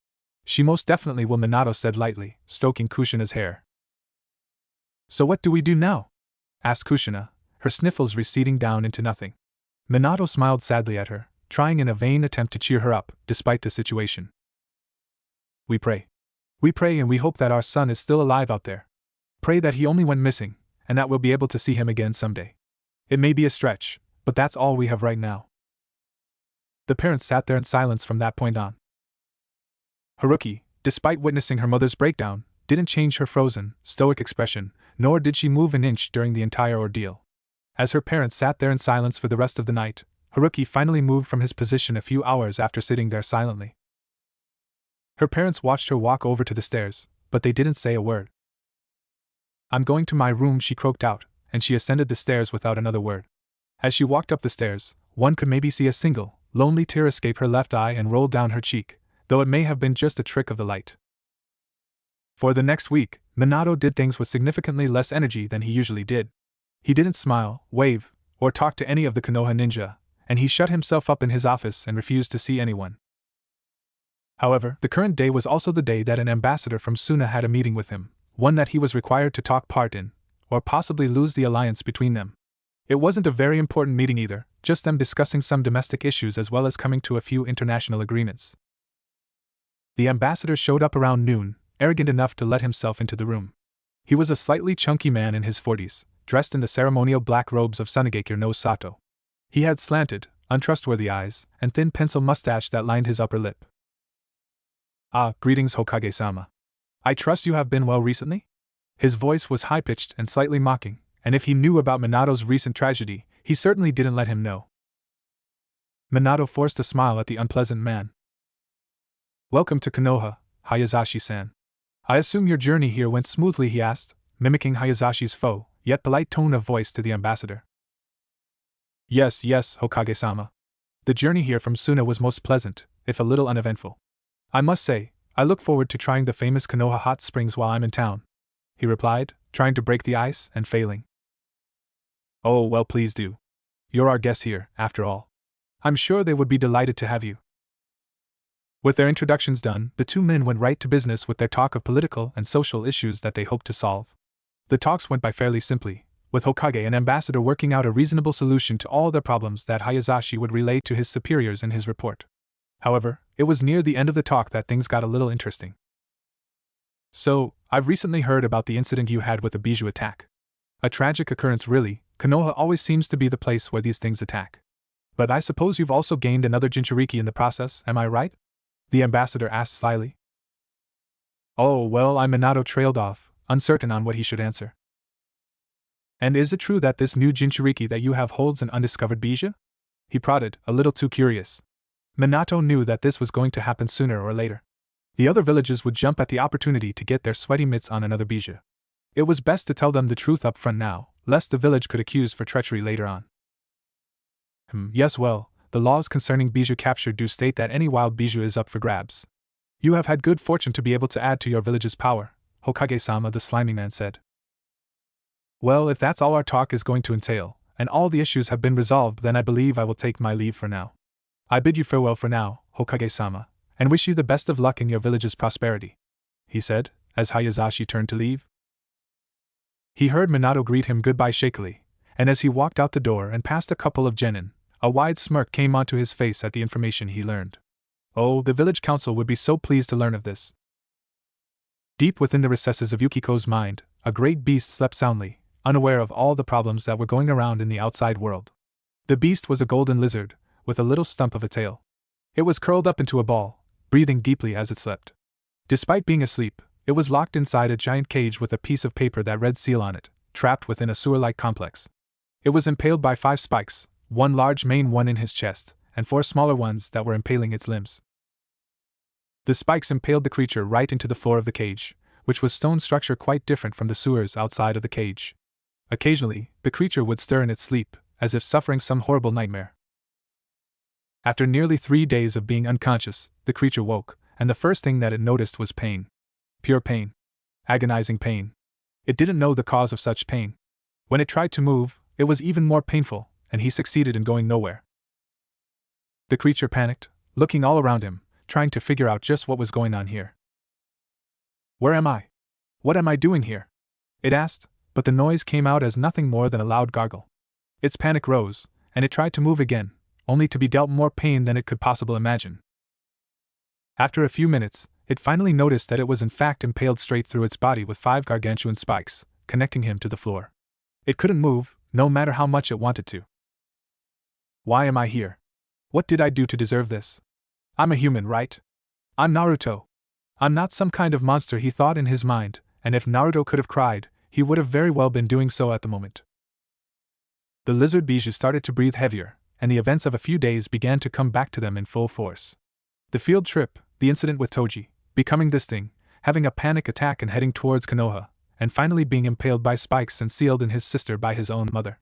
She most definitely will, Minato said lightly, stroking Kushina's hair. So what do we do now? Asked Kushina, her sniffles receding down into nothing. Minato smiled sadly at her, trying in a vain attempt to cheer her up, despite the situation. We pray. We pray and we hope that our son is still alive out there. Pray that he only went missing, and that we'll be able to see him again someday. It may be a stretch, but that's all we have right now. The parents sat there in silence from that point on. Heruki, despite witnessing her mother's breakdown, didn't change her frozen, stoic expression, nor did she move an inch during the entire ordeal. As her parents sat there in silence for the rest of the night, Heruki finally moved from his position a few hours after sitting there silently. Her parents watched her walk over to the stairs, but they didn't say a word. I'm going to my room, she croaked out, and she ascended the stairs without another word. As she walked up the stairs, one could maybe see a single, lonely tear escape her left eye and roll down her cheek, though it may have been just a trick of the light. For the next week, Minato did things with significantly less energy than he usually did. He didn't smile, wave, or talk to any of the Konoha ninja, and he shut himself up in his office and refused to see anyone. However, the current day was also the day that an ambassador from Suna had a meeting with him, one that he was required to take part in, or possibly lose the alliance between them. It wasn't a very important meeting either, just them discussing some domestic issues as well as coming to a few international agreements. The ambassador showed up around noon, arrogant enough to let himself into the room. He was a slightly chunky man in his 40s, dressed in the ceremonial black robes of Tsunegakure no Sato. He had slanted, untrustworthy eyes, and thin pencil mustache that lined his upper lip. Ah, greetings Hokage-sama. I trust you have been well recently? His voice was high-pitched and slightly mocking, and if he knew about Minato's recent tragedy, he certainly didn't let him know. Minato forced a smile at the unpleasant man. "Welcome to Konoha, Hayazashi-san. I assume your journey here went smoothly," he asked, mimicking Hayazashi's foe, yet polite tone of voice to the ambassador. Yes, Hokage-sama. The journey here from Suna was most pleasant, if a little uneventful. I must say, I look forward to trying the famous Konoha hot springs while I'm in town," he replied, trying to break the ice and failing. "Oh, well, please do. You're our guest here, after all. I'm sure they would be delighted to have you." With their introductions done, the two men went right to business with their talk of political and social issues that they hoped to solve. The talks went by fairly simply, with Hokage and ambassador working out a reasonable solution to all their problems that Hayazashi would relay to his superiors in his report. However, it was near the end of the talk that things got a little interesting. "So, I've recently heard about the incident you had with the bijou attack. A tragic occurrence, really. Konoha always seems to be the place where these things attack. But I suppose you've also gained another Jinchuriki in the process, am I right?" the ambassador asked slyly. "Oh, well," Minato trailed off, uncertain on what he should answer. "And is it true that this new Jinchuriki that you have holds an undiscovered bijou?" he prodded, a little too curious. Minato knew that this was going to happen sooner or later. The other villages would jump at the opportunity to get their sweaty mitts on another bijou. It was best to tell them the truth up front now, lest the village could accuse for treachery later on. Yes, well, the laws concerning bijou capture do state that any wild bijou is up for grabs. You have had good fortune to be able to add to your village's power, Hokage-sama, the slimy man said. "Well, if that's all our talk is going to entail, and all the issues have been resolved, then I believe I will take my leave for now. I bid you farewell for now, Hokage-sama, and wish you the best of luck in your village's prosperity," he said, as Hayazashi turned to leave. He heard Minato greet him goodbye shakily, and as he walked out the door and past a couple of genin, a wide smirk came onto his face at the information he learned. Oh, the village council would be so pleased to learn of this. Deep within the recesses of Yukiko's mind, a great beast slept soundly, unaware of all the problems that were going around in the outside world. The beast was a golden lizard, with a little stump of a tail. It was curled up into a ball, breathing deeply as it slept. Despite being asleep, it was locked inside a giant cage with a piece of paper that read seal on it, trapped within a sewer-like complex. It was impaled by 5 spikes, 1 large main one in his chest, and 4 smaller ones that were impaling its limbs. The spikes impaled the creature right into the floor of the cage, which was stone structure quite different from the sewers outside of the cage. Occasionally, the creature would stir in its sleep, as if suffering some horrible nightmare. After nearly 3 days of being unconscious, the creature woke, and the first thing that it noticed was pain. Pure pain. Agonizing pain. It didn't know the cause of such pain. When it tried to move, it was even more painful, and he succeeded in going nowhere. The creature panicked, looking all around him, trying to figure out just what was going on here. "Where am I? What am I doing here?" it asked, but the noise came out as nothing more than a loud gargle. Its panic rose, and it tried to move again, only to be dealt more pain than it could possibly imagine. After a few minutes, it finally noticed that it was in fact impaled straight through its body with 5 gargantuan spikes, connecting him to the floor. It couldn't move, no matter how much it wanted to. "Why am I here? What did I do to deserve this? I'm a human, right? I'm Naruto. I'm not some kind of monster," he thought in his mind, and if Naruto could have cried, he would have very well been doing so at the moment. The lizard bijou started to breathe heavier, and the events of a few days began to come back to them in full force. The field trip, the incident with Toji, becoming this thing, having a panic attack and heading towards Konoha, and finally being impaled by spikes and sealed in his sister by his own mother.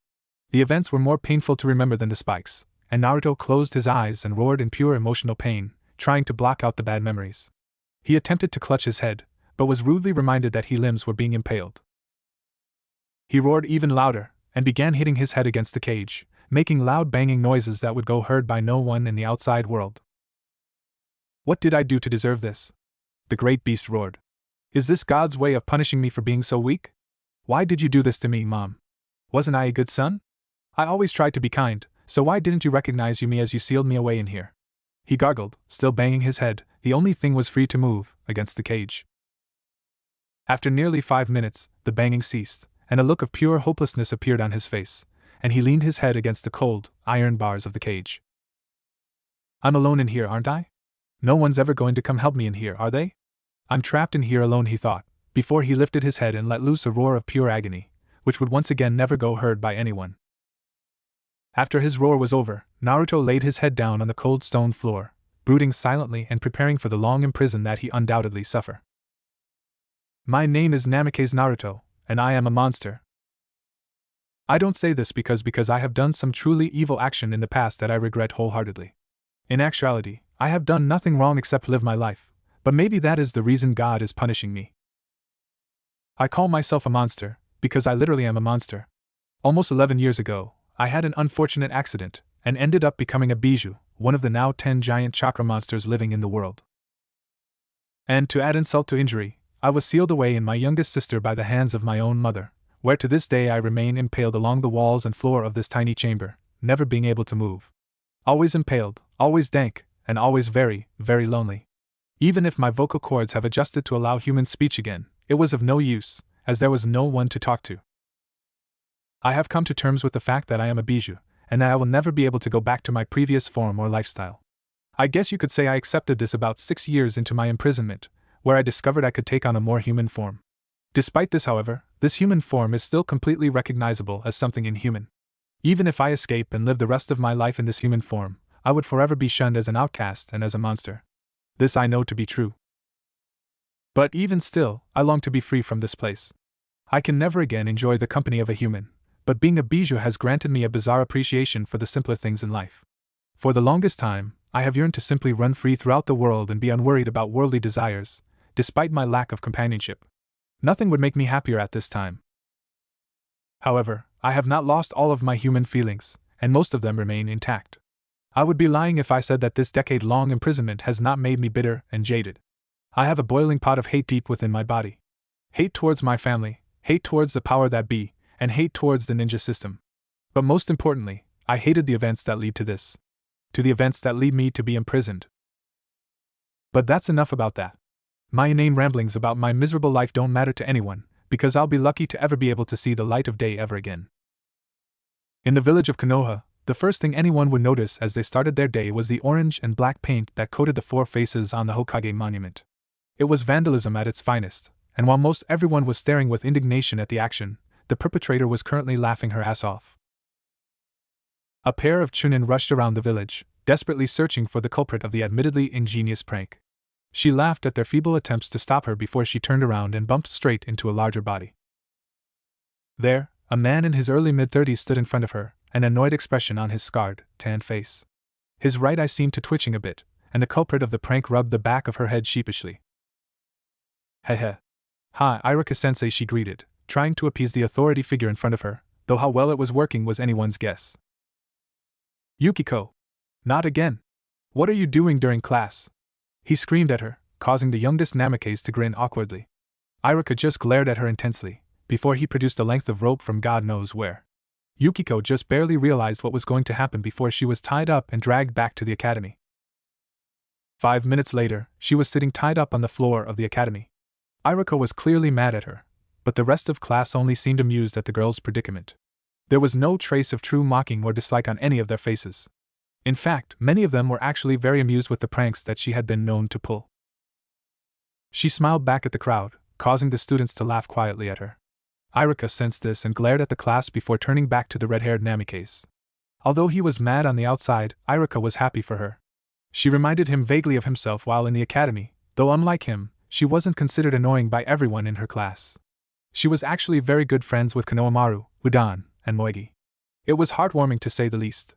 The events were more painful to remember than the spikes, and Naruto closed his eyes and roared in pure emotional pain, trying to block out the bad memories. He attempted to clutch his head, but was rudely reminded that his limbs were being impaled. He roared even louder, and began hitting his head against the cage, making loud banging noises that would go heard by no one in the outside world. "What did I do to deserve this?" the great beast roared. "Is this God's way of punishing me for being so weak? Why did you do this to me, Mom? Wasn't I a good son? I always tried to be kind, so why didn't you recognize me as you sealed me away in here?" He gargled, still banging his head, the only thing was free to move, against the cage. After nearly 5 minutes, the banging ceased, and a look of pure hopelessness appeared on his face, and he leaned his head against the cold, iron bars of the cage. "I'm alone in here, aren't I? No one's ever going to come help me in here, are they? I'm trapped in here alone," he thought, before he lifted his head and let loose a roar of pure agony, which would once again never go heard by anyone. After his roar was over, Naruto laid his head down on the cold stone floor, brooding silently and preparing for the long imprison that he undoubtedly suffer. My name is Namikaze Naruto, and I am a monster. I don't say this because I have done some truly evil action in the past that I regret wholeheartedly. In actuality, I have done nothing wrong except live my life, but maybe that is the reason God is punishing me. I call myself a monster, because I literally am a monster. Almost 11 years ago, I had an unfortunate accident, and ended up becoming a Bijou, one of the now 10 giant chakra monsters living in the world. And to add insult to injury, I was sealed away in my youngest sister by the hands of my own mother, where to this day I remain impaled along the walls and floor of this tiny chamber, never being able to move. Always impaled, always dank, and always very, very lonely. Even if my vocal cords have adjusted to allow human speech again, it was of no use, as there was no one to talk to. I have come to terms with the fact that I am a Bijou, and that I will never be able to go back to my previous form or lifestyle. I guess you could say I accepted this about 6 years into my imprisonment, where I discovered I could take on a more human form. Despite this, however, this human form is still completely recognizable as something inhuman. Even if I escape and live the rest of my life in this human form, I would forever be shunned as an outcast and as a monster. This I know to be true. But even still, I long to be free from this place. I can never again enjoy the company of a human, but being a Bijou has granted me a bizarre appreciation for the simpler things in life. For the longest time, I have yearned to simply run free throughout the world and be unworried about worldly desires, despite my lack of companionship. Nothing would make me happier at this time. However, I have not lost all of my human feelings, and most of them remain intact. I would be lying if I said that this decade-long imprisonment has not made me bitter and jaded. I have a boiling pot of hate deep within my body. Hate towards my family, hate towards the power that be, and hate towards the ninja system. But most importantly, I hated the events that lead to this. To the events that lead me to be imprisoned. But that's enough about that. My inane ramblings about my miserable life don't matter to anyone, because I'll be lucky to ever be able to see the light of day ever again. In the village of Konoha, the first thing anyone would notice as they started their day was the orange and black paint that coated the 4 faces on the Hokage monument. It was vandalism at its finest, and while most everyone was staring with indignation at the action, the perpetrator was currently laughing her ass off. A pair of chunin rushed around the village, desperately searching for the culprit of the admittedly ingenious prank. She laughed at their feeble attempts to stop her before she turned around and bumped straight into a larger body. There, a man in his early mid-30s stood in front of her, an annoyed expression on his scarred, tanned face. His right eye seemed to twitching a bit, and the culprit of the prank rubbed the back of her head sheepishly. Heh. Hi, Iruka-sensei, she greeted, trying to appease the authority figure in front of her, though how well it was working was anyone's guess. Yukiko! Not again! What are you doing during class? He screamed at her, causing the youngest Namikaze to grin awkwardly. Iruka just glared at her intensely, before he produced a length of rope from God knows where. Yukiko just barely realized what was going to happen before she was tied up and dragged back to the academy. 5 minutes later, she was sitting tied up on the floor of the academy. Iruka was clearly mad at her, but the rest of class only seemed amused at the girl's predicament. There was no trace of true mocking or dislike on any of their faces. In fact, many of them were actually very amused with the pranks that she had been known to pull. She smiled back at the crowd, causing the students to laugh quietly at her. Iruka sensed this and glared at the class before turning back to the red-haired Namikaze. Although he was mad on the outside, Iruka was happy for her. She reminded him vaguely of himself while in the academy, though unlike him, she wasn't considered annoying by everyone in her class. She was actually very good friends with Konohamaru, Udan, and Moegi. It was heartwarming to say the least.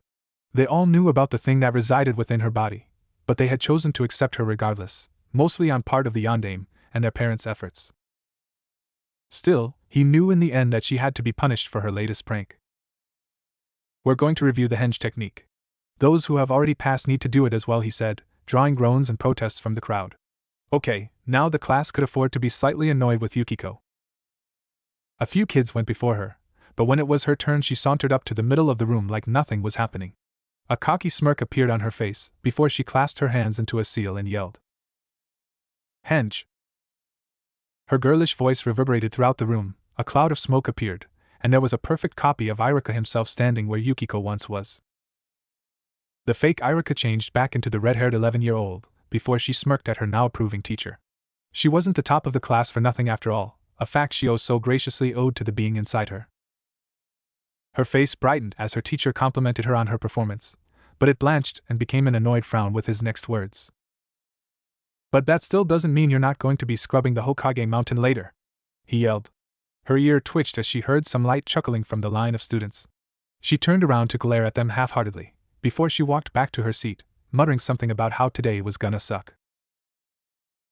They all knew about the thing that resided within her body, but they had chosen to accept her regardless, mostly on part of the yondaime and their parents' efforts. Still, he knew in the end that she had to be punished for her latest prank. We're going to review the henge technique. Those who have already passed need to do it as well, he said, drawing groans and protests from the crowd. Okay, now the class could afford to be slightly annoyed with Yukiko. A few kids went before her, but when it was her turn she sauntered up to the middle of the room like nothing was happening. A cocky smirk appeared on her face, before she clasped her hands into a seal and yelled. Henge! Her girlish voice reverberated throughout the room, a cloud of smoke appeared, and there was a perfect copy of Iruka himself standing where Yukiko once was. The fake Iruka changed back into the red-haired 11-year-old, before she smirked at her now approving teacher. She wasn't the top of the class for nothing after all, a fact she so graciously owed to the being inside her. Her face brightened as her teacher complimented her on her performance, but it blanched and became an annoyed frown with his next words. "But that still doesn't mean you're not going to be scrubbing the Hokage mountain later," he yelled. Her ear twitched as she heard some light chuckling from the line of students. She turned around to glare at them half-heartedly, before she walked back to her seat, muttering something about how today was gonna suck.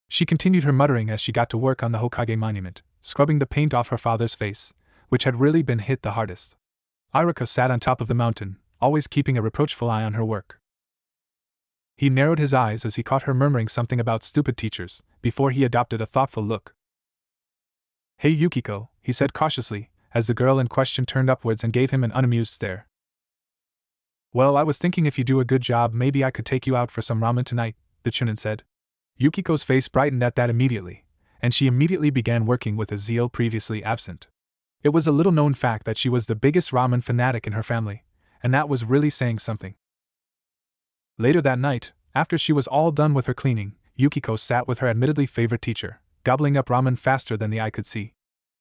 She continued her muttering as she got to work on the Hokage monument, scrubbing the paint off her father's face, which had really been hit the hardest. Iruka sat on top of the mountain, always keeping a reproachful eye on her work. He narrowed his eyes as he caught her murmuring something about stupid teachers, before he adopted a thoughtful look. "Hey Yukiko," he said cautiously, as the girl in question turned upwards and gave him an unamused stare. "Well, I was thinking if you do a good job maybe I could take you out for some ramen tonight," the chunin said. Yukiko's face brightened at that immediately, and she immediately began working with a zeal previously absent. It was a little-known fact that she was the biggest ramen fanatic in her family, and that was really saying something. Later that night, after she was all done with her cleaning, Yukiko sat with her admittedly favorite teacher, gobbling up ramen faster than the eye could see.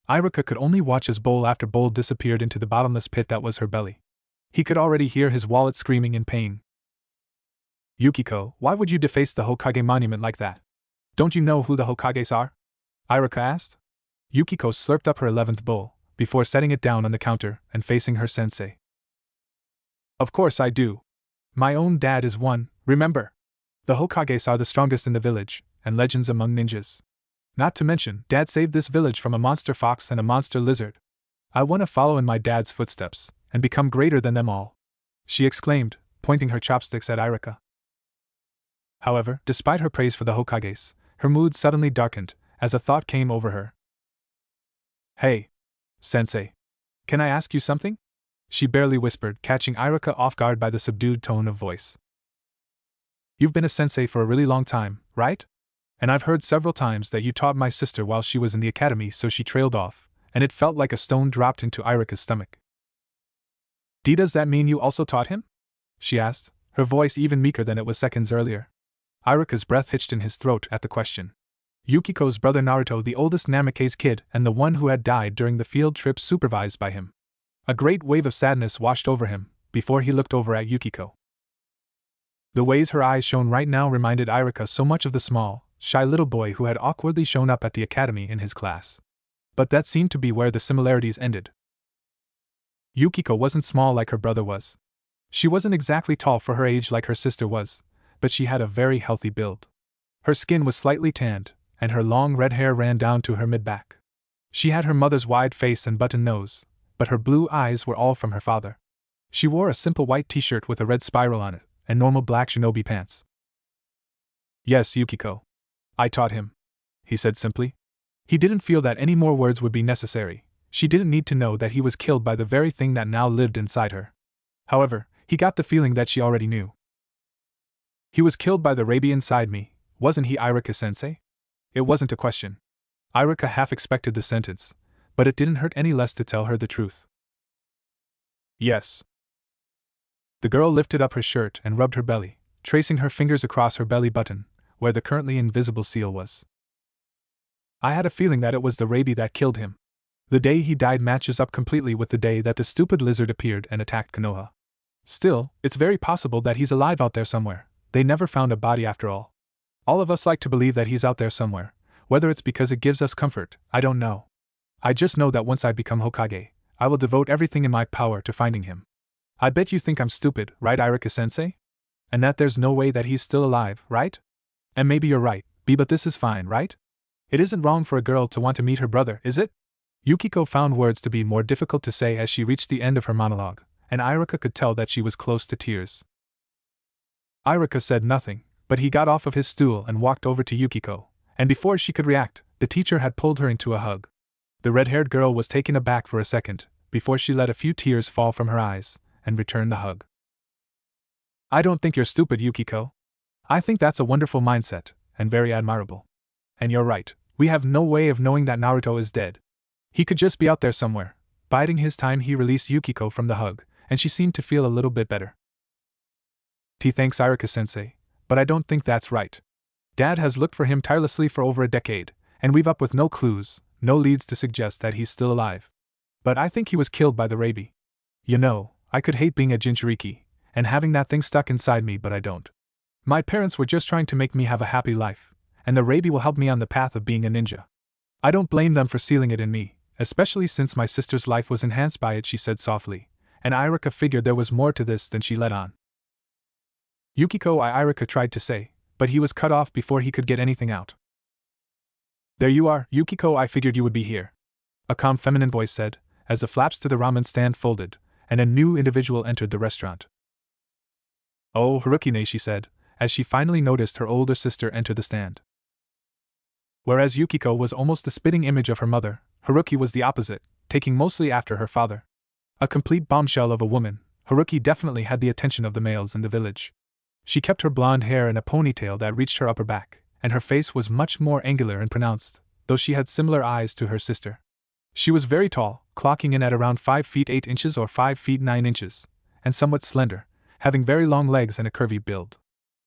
Iruka could only watch as bowl after bowl disappeared into the bottomless pit that was her belly. He could already hear his wallet screaming in pain. "Yukiko, why would you deface the Hokage monument like that? Don't you know who the Hokages are?" Iruka asked. Yukiko slurped up her 11th bowl, before setting it down on the counter and facing her sensei. "Of course I do. My own dad is one, remember? The Hokages are the strongest in the village, and legends among ninjas. Not to mention, Dad saved this village from a monster fox and a monster lizard. I want to follow in my dad's footsteps, and become greater than them all," she exclaimed, pointing her chopsticks at Iruka. However, despite her praise for the Hokages, her mood suddenly darkened, as a thought came over her. "Hey, sensei. Can I ask you something?" she barely whispered, catching Iruka off guard by the subdued tone of voice. "You've been a sensei for a really long time, right? And I've heard several times that you taught my sister while she was in the academy," so she trailed off, and it felt like a stone dropped into Iruka's stomach. "Does that mean you also taught him?" she asked, her voice even meeker than it was seconds earlier. Iruka's breath hitched in his throat at the question. Yukiko's brother Naruto, the oldest Namake's kid and the one who had died during the field trip supervised by him. A great wave of sadness washed over him, before he looked over at Yukiko. The ways her eyes shone right now reminded Iruka so much of the small, shy little boy who had awkwardly shown up at the academy in his class. But that seemed to be where the similarities ended. Yukiko wasn't small like her brother was. She wasn't exactly tall for her age like her sister was, but she had a very healthy build. Her skin was slightly tanned, and her long red hair ran down to her mid-back. She had her mother's wide face and button nose, but her blue eyes were all from her father. She wore a simple white t-shirt with a red spiral on it, and normal black shinobi pants. "Yes, Yukiko. I taught him," he said simply. He didn't feel that any more words would be necessary. She didn't need to know that he was killed by the very thing that now lived inside her. However, he got the feeling that she already knew. "He was killed by the Rabi inside me, wasn't he, Iruka-sensei?" It wasn't a question. Iruka half expected the sentence, but it didn't hurt any less to tell her the truth. "Yes." The girl lifted up her shirt and rubbed her belly, tracing her fingers across her belly button, where the currently invisible seal was. "I had a feeling that it was the Rabi that killed him. The day he died matches up completely with the day that the stupid lizard appeared and attacked Konoha. Still, it's very possible that he's alive out there somewhere. They never found a body after all. All of us like to believe that he's out there somewhere, whether it's because it gives us comfort, I don't know. I just know that once I become Hokage, I will devote everything in my power to finding him. I bet you think I'm stupid, right, Iruka-sensei? And that there's no way that he's still alive, right? And maybe you're right, but this is fine, right? It isn't wrong for a girl to want to meet her brother, is it?" Yukiko found words to be more difficult to say as she reached the end of her monologue, and Iruka could tell that she was close to tears. Iruka said nothing, but he got off of his stool and walked over to Yukiko, and before she could react, the teacher had pulled her into a hug. The red-haired girl was taken aback for a second, before she let a few tears fall from her eyes, and returned the hug. "I don't think you're stupid, Yukiko. I think that's a wonderful mindset, and very admirable. And you're right, we have no way of knowing that Naruto is dead. He could just be out there somewhere." Biding his time, he released Yukiko from the hug, and she seemed to feel a little bit better. "Thanks, Iruka-sensei, but I don't think that's right. Dad has looked for him tirelessly for over a decade, and we've up with no clues, no leads to suggest that he's still alive. But I think he was killed by the Rabi." You know, I could hate being a Jinchuriki, and having that thing stuck inside me, but I don't. My parents were just trying to make me have a happy life, and the Rabi will help me on the path of being a ninja. I don't blame them for sealing it in me, especially since my sister's life was enhanced by it, she said softly, and Irika figured there was more to this than she let on. Yukiko, Irika tried to say, but he was cut off before he could get anything out. There you are, Yukiko, I figured you would be here. A calm feminine voice said, as the flaps to the ramen stand folded, and a new individual entered the restaurant. Oh, Heruki, she said, as she finally noticed her older sister enter the stand. Whereas Yukiko was almost the spitting image of her mother, Heruki was the opposite, taking mostly after her father. A complete bombshell of a woman, Heruki definitely had the attention of the males in the village. She kept her blonde hair in a ponytail that reached her upper back, and her face was much more angular and pronounced, though she had similar eyes to her sister. She was very tall, clocking in at around 5 feet 8 inches or 5 feet 9 inches, and somewhat slender, having very long legs and a curvy build.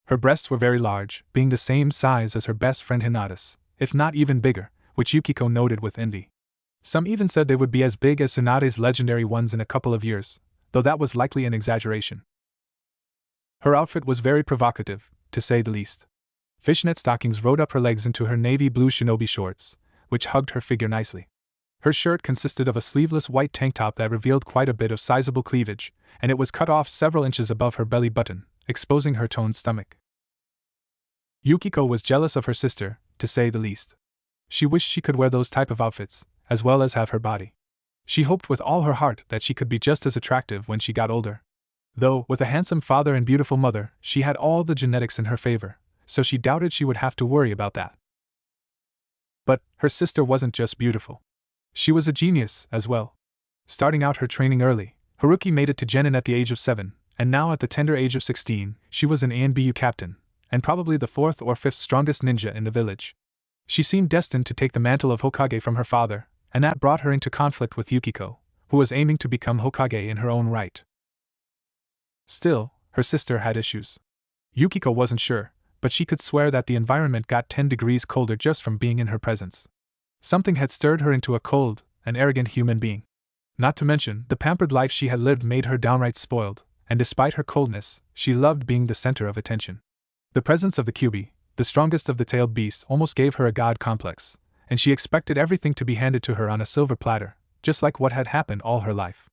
Her breasts were very large, being the same size as her best friend Hinata's, if not even bigger, which Yukiko noted with envy. Some even said they would be as big as Tsunade's legendary ones in a couple of years, though that was likely an exaggeration. Her outfit was very provocative, to say the least. Fishnet stockings rode up her legs into her navy blue shinobi shorts, which hugged her figure nicely. Her shirt consisted of a sleeveless white tank top that revealed quite a bit of sizable cleavage, and it was cut off several inches above her belly button, exposing her toned stomach. Yukiko was jealous of her sister, to say the least. She wished she could wear those type of outfits, as well as have her body. She hoped with all her heart that she could be just as attractive when she got older. Though, with a handsome father and beautiful mother, she had all the genetics in her favor, so she doubted she would have to worry about that. But her sister wasn't just beautiful. She was a genius, as well. Starting out her training early, Heruki made it to Genin at the age of 7, and now at the tender age of 16, she was an ANBU captain, and probably the 4th or 5th strongest ninja in the village. She seemed destined to take the mantle of Hokage from her father, and that brought her into conflict with Yukiko, who was aiming to become Hokage in her own right. Still, her sister had issues. Yukiko wasn't sure, but she could swear that the environment got 10 degrees colder just from being in her presence. Something had stirred her into a cold and arrogant human being. Not to mention, the pampered life she had lived made her downright spoiled, and despite her coldness, she loved being the center of attention. The presence of the Kyuubi, the strongest of the tailed beasts, almost gave her a god complex, and she expected everything to be handed to her on a silver platter, just like what had happened all her life.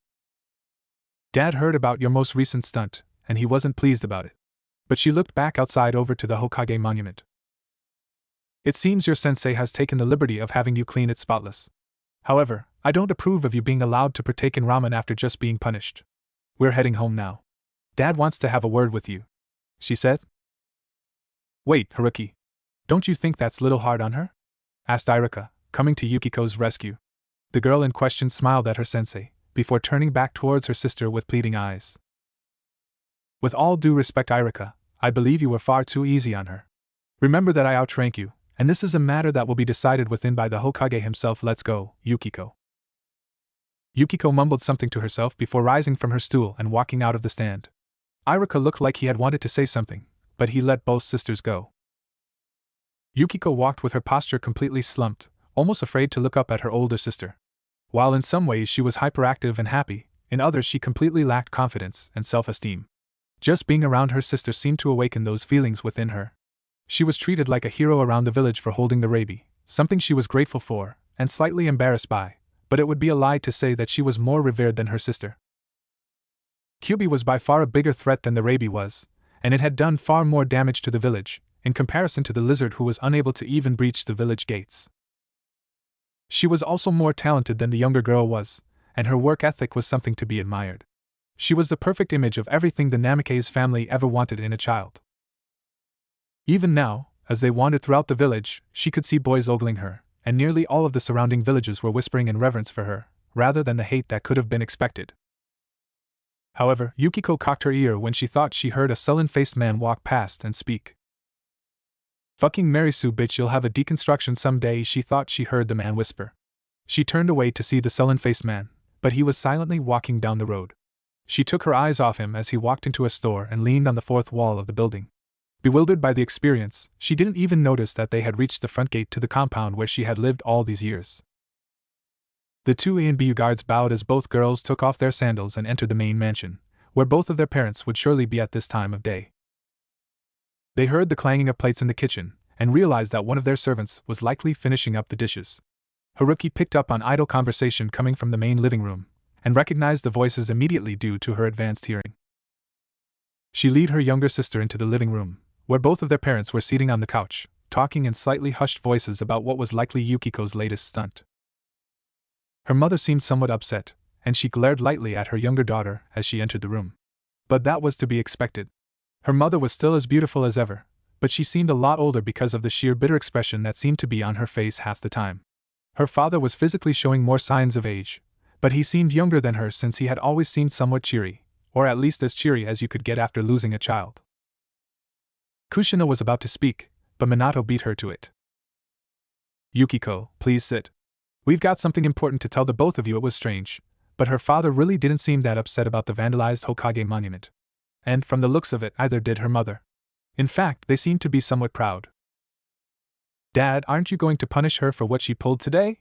Dad heard about your most recent stunt, and he wasn't pleased about it. But she looked back outside over to the Hokage monument. It seems your sensei has taken the liberty of having you clean it spotless. However, I don't approve of you being allowed to partake in ramen after just being punished. We're heading home now. Dad wants to have a word with you, she said. Wait, Heruki. Don't you think that's a little hard on her? Asked Irika, coming to Yukiko's rescue. The girl in question smiled at her sensei, before turning back towards her sister with pleading eyes. With all due respect, Irika, I believe you were far too easy on her. Remember that I outrank you, and this is a matter that will be decided within by the Hokage himself. Let's go, Yukiko. Yukiko mumbled something to herself before rising from her stool and walking out of the stand. Irika looked like he had wanted to say something, but he let both sisters go. Yukiko walked with her posture completely slumped, almost afraid to look up at her older sister. While in some ways she was hyperactive and happy, in others she completely lacked confidence and self-esteem. Just being around her sister seemed to awaken those feelings within her. She was treated like a hero around the village for holding the Rabi, something she was grateful for, and slightly embarrassed by, but it would be a lie to say that she was more revered than her sister. Kyuubi was by far a bigger threat than the Rabi was, and it had done far more damage to the village, in comparison to the lizard who was unable to even breach the village gates. She was also more talented than the younger girl was, and her work ethic was something to be admired. She was the perfect image of everything the Namikaze family ever wanted in a child. Even now, as they wandered throughout the village, she could see boys ogling her, and nearly all of the surrounding villages were whispering in reverence for her, rather than the hate that could have been expected. However, Yukiko cocked her ear when she thought she heard a sullen-faced man walk past and speak. Fucking Marisu bitch, you'll have a deconstruction someday, she thought she heard the man whisper. She turned away to see the sullen-faced man, but he was silently walking down the road. She took her eyes off him as he walked into a store and leaned on the fourth wall of the building. Bewildered by the experience, she didn't even notice that they had reached the front gate to the compound where she had lived all these years. The two A and B guards bowed as both girls took off their sandals and entered the main mansion, where both of their parents would surely be at this time of day. They heard the clanging of plates in the kitchen, and realized that one of their servants was likely finishing up the dishes. Heruki picked up on idle conversation coming from the main living room, and recognized the voices immediately due to her advanced hearing. She led her younger sister into the living room, where both of their parents were sitting on the couch, talking in slightly hushed voices about what was likely Yukiko's latest stunt. Her mother seemed somewhat upset, and she glared lightly at her younger daughter as she entered the room. But that was to be expected. Her mother was still as beautiful as ever, but she seemed a lot older because of the sheer bitter expression that seemed to be on her face half the time. Her father was physically showing more signs of age, but he seemed younger than her since he had always seemed somewhat cheery, or at least as cheery as you could get after losing a child. Kushina was about to speak, but Minato beat her to it. "Yukiko, please sit. We've got something important to tell the both of you." It was strange, but her father really didn't seem that upset about the vandalized Hokage monument. And from the looks of it, either did her mother. In fact, they seemed to be somewhat proud. "Dad, aren't you going to punish her for what she pulled today?"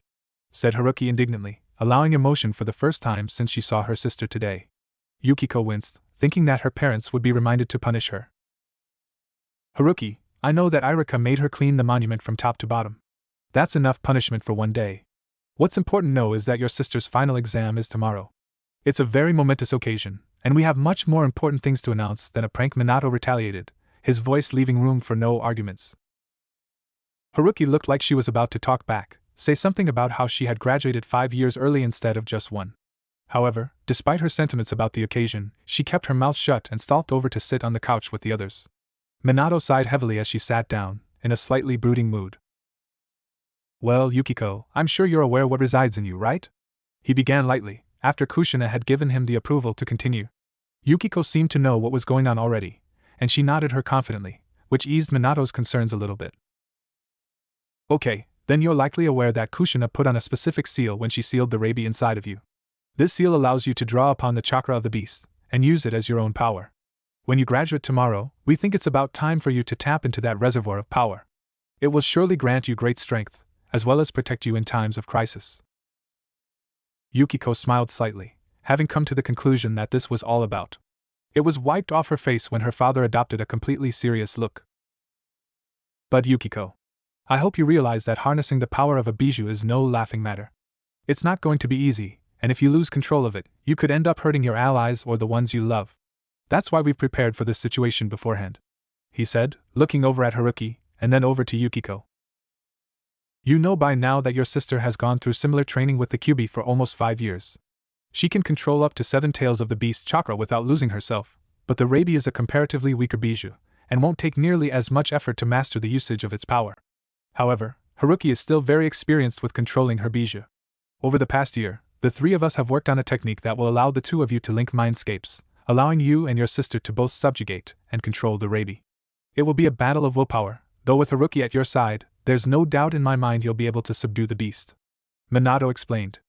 said Heruki indignantly, allowing emotion for the first time since she saw her sister today. Yukiko winced, thinking that her parents would be reminded to punish her. "Heruki, I know that Irika made her clean the monument from top to bottom. That's enough punishment for one day. What's important to know is that your sister's final exam is tomorrow. It's a very momentous occasion, and we have much more important things to announce than a prank." Minato retaliated, his voice leaving room for no arguments. Heruki looked like she was about to talk back, say something about how she had graduated 5 years early instead of just 1. However, despite her sentiments about the occasion, she kept her mouth shut and stalked over to sit on the couch with the others. Minato sighed heavily as she sat down, in a slightly brooding mood. "Well, Yukiko, I'm sure you're aware what resides in you, right?" he began lightly, after Kushina had given him the approval to continue. Yukiko seemed to know what was going on already, and she nodded her confidently, which eased Minato's concerns a little bit. "Okay, then you're likely aware that Kushina put on a specific seal when she sealed the Rabi inside of you. This seal allows you to draw upon the chakra of the beast, and use it as your own power. When you graduate tomorrow, we think it's about time for you to tap into that reservoir of power. It will surely grant you great strength, as well as protect you in times of crisis." Yukiko smiled slightly, having come to the conclusion that this was all about. It was wiped off her face when her father adopted a completely serious look. "But Yukiko, I hope you realize that harnessing the power of a bijou is no laughing matter. It's not going to be easy, and if you lose control of it, you could end up hurting your allies or the ones you love. That's why we've prepared for this situation beforehand," he said, looking over at Heruki, and then over to Yukiko. "You know by now that your sister has gone through similar training with the Kyuubi for almost 5 years. She can control up to 7 tails of the beast's chakra without losing herself, but the Rabi is a comparatively weaker bijou, and won't take nearly as much effort to master the usage of its power. However, Heruki is still very experienced with controlling her bijou. Over the past year, the 3 of us have worked on a technique that will allow the 2 of you to link mindscapes, allowing you and your sister to both subjugate and control the Rabi. It will be a battle of willpower, though with Heruki at your side, there's no doubt in my mind you'll be able to subdue the beast," Minato explained.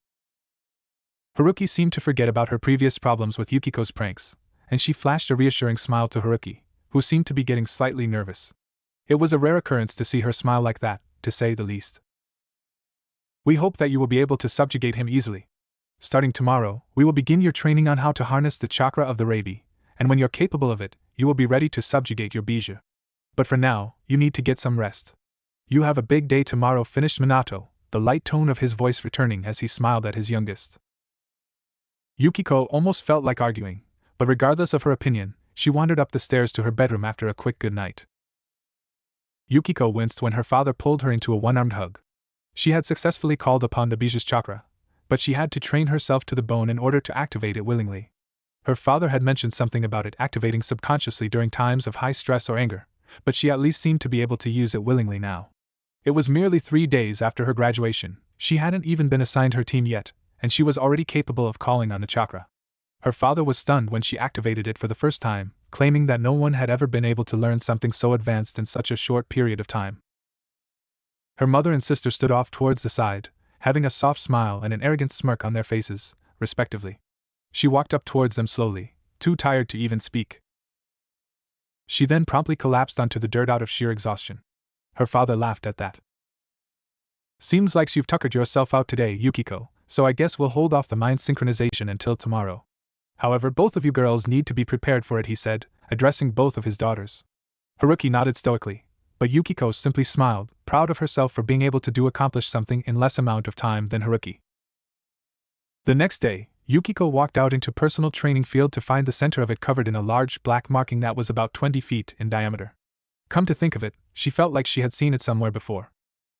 Heruki seemed to forget about her previous problems with Yukiko's pranks, and she flashed a reassuring smile to Heruki, who seemed to be getting slightly nervous. It was a rare occurrence to see her smile like that, to say the least. "We hope that you will be able to subjugate him easily. Starting tomorrow, we will begin your training on how to harness the chakra of the Rabi, and when you're capable of it, you will be ready to subjugate your bijou. But for now, you need to get some rest. You have a big day tomorrow," finished Minato, the light tone of his voice returning as he smiled at his youngest. Yukiko almost felt like arguing, but regardless of her opinion, she wandered up the stairs to her bedroom after a quick good night. Yukiko winced when her father pulled her into a one-armed hug. She had successfully called upon the bijou's chakra, but she had to train herself to the bone in order to activate it willingly. Her father had mentioned something about it activating subconsciously during times of high stress or anger, but she at least seemed to be able to use it willingly now. It was merely 3 days after her graduation, she hadn't even been assigned her team yet, and she was already capable of calling on the chakra. Her father was stunned when she activated it for the first time, claiming that no one had ever been able to learn something so advanced in such a short period of time. Her mother and sister stood off towards the side, having a soft smile and an arrogant smirk on their faces, respectively. She walked up towards them slowly, too tired to even speak. She then promptly collapsed onto the dirt out of sheer exhaustion. Her father laughed at that. "Seems like you've tuckered yourself out today, Yukiko," so I guess we'll hold off the mind synchronization until tomorrow. However, both of you girls need to be prepared for it, he said, addressing both of his daughters. Heruki nodded stoically, but Yukiko simply smiled, proud of herself for being able to accomplish something in less amount of time than Heruki. The next day, Yukiko walked out into personal training field to find the center of it covered in a large black marking that was about 20 feet in diameter. Come to think of it, she felt like she had seen it somewhere before.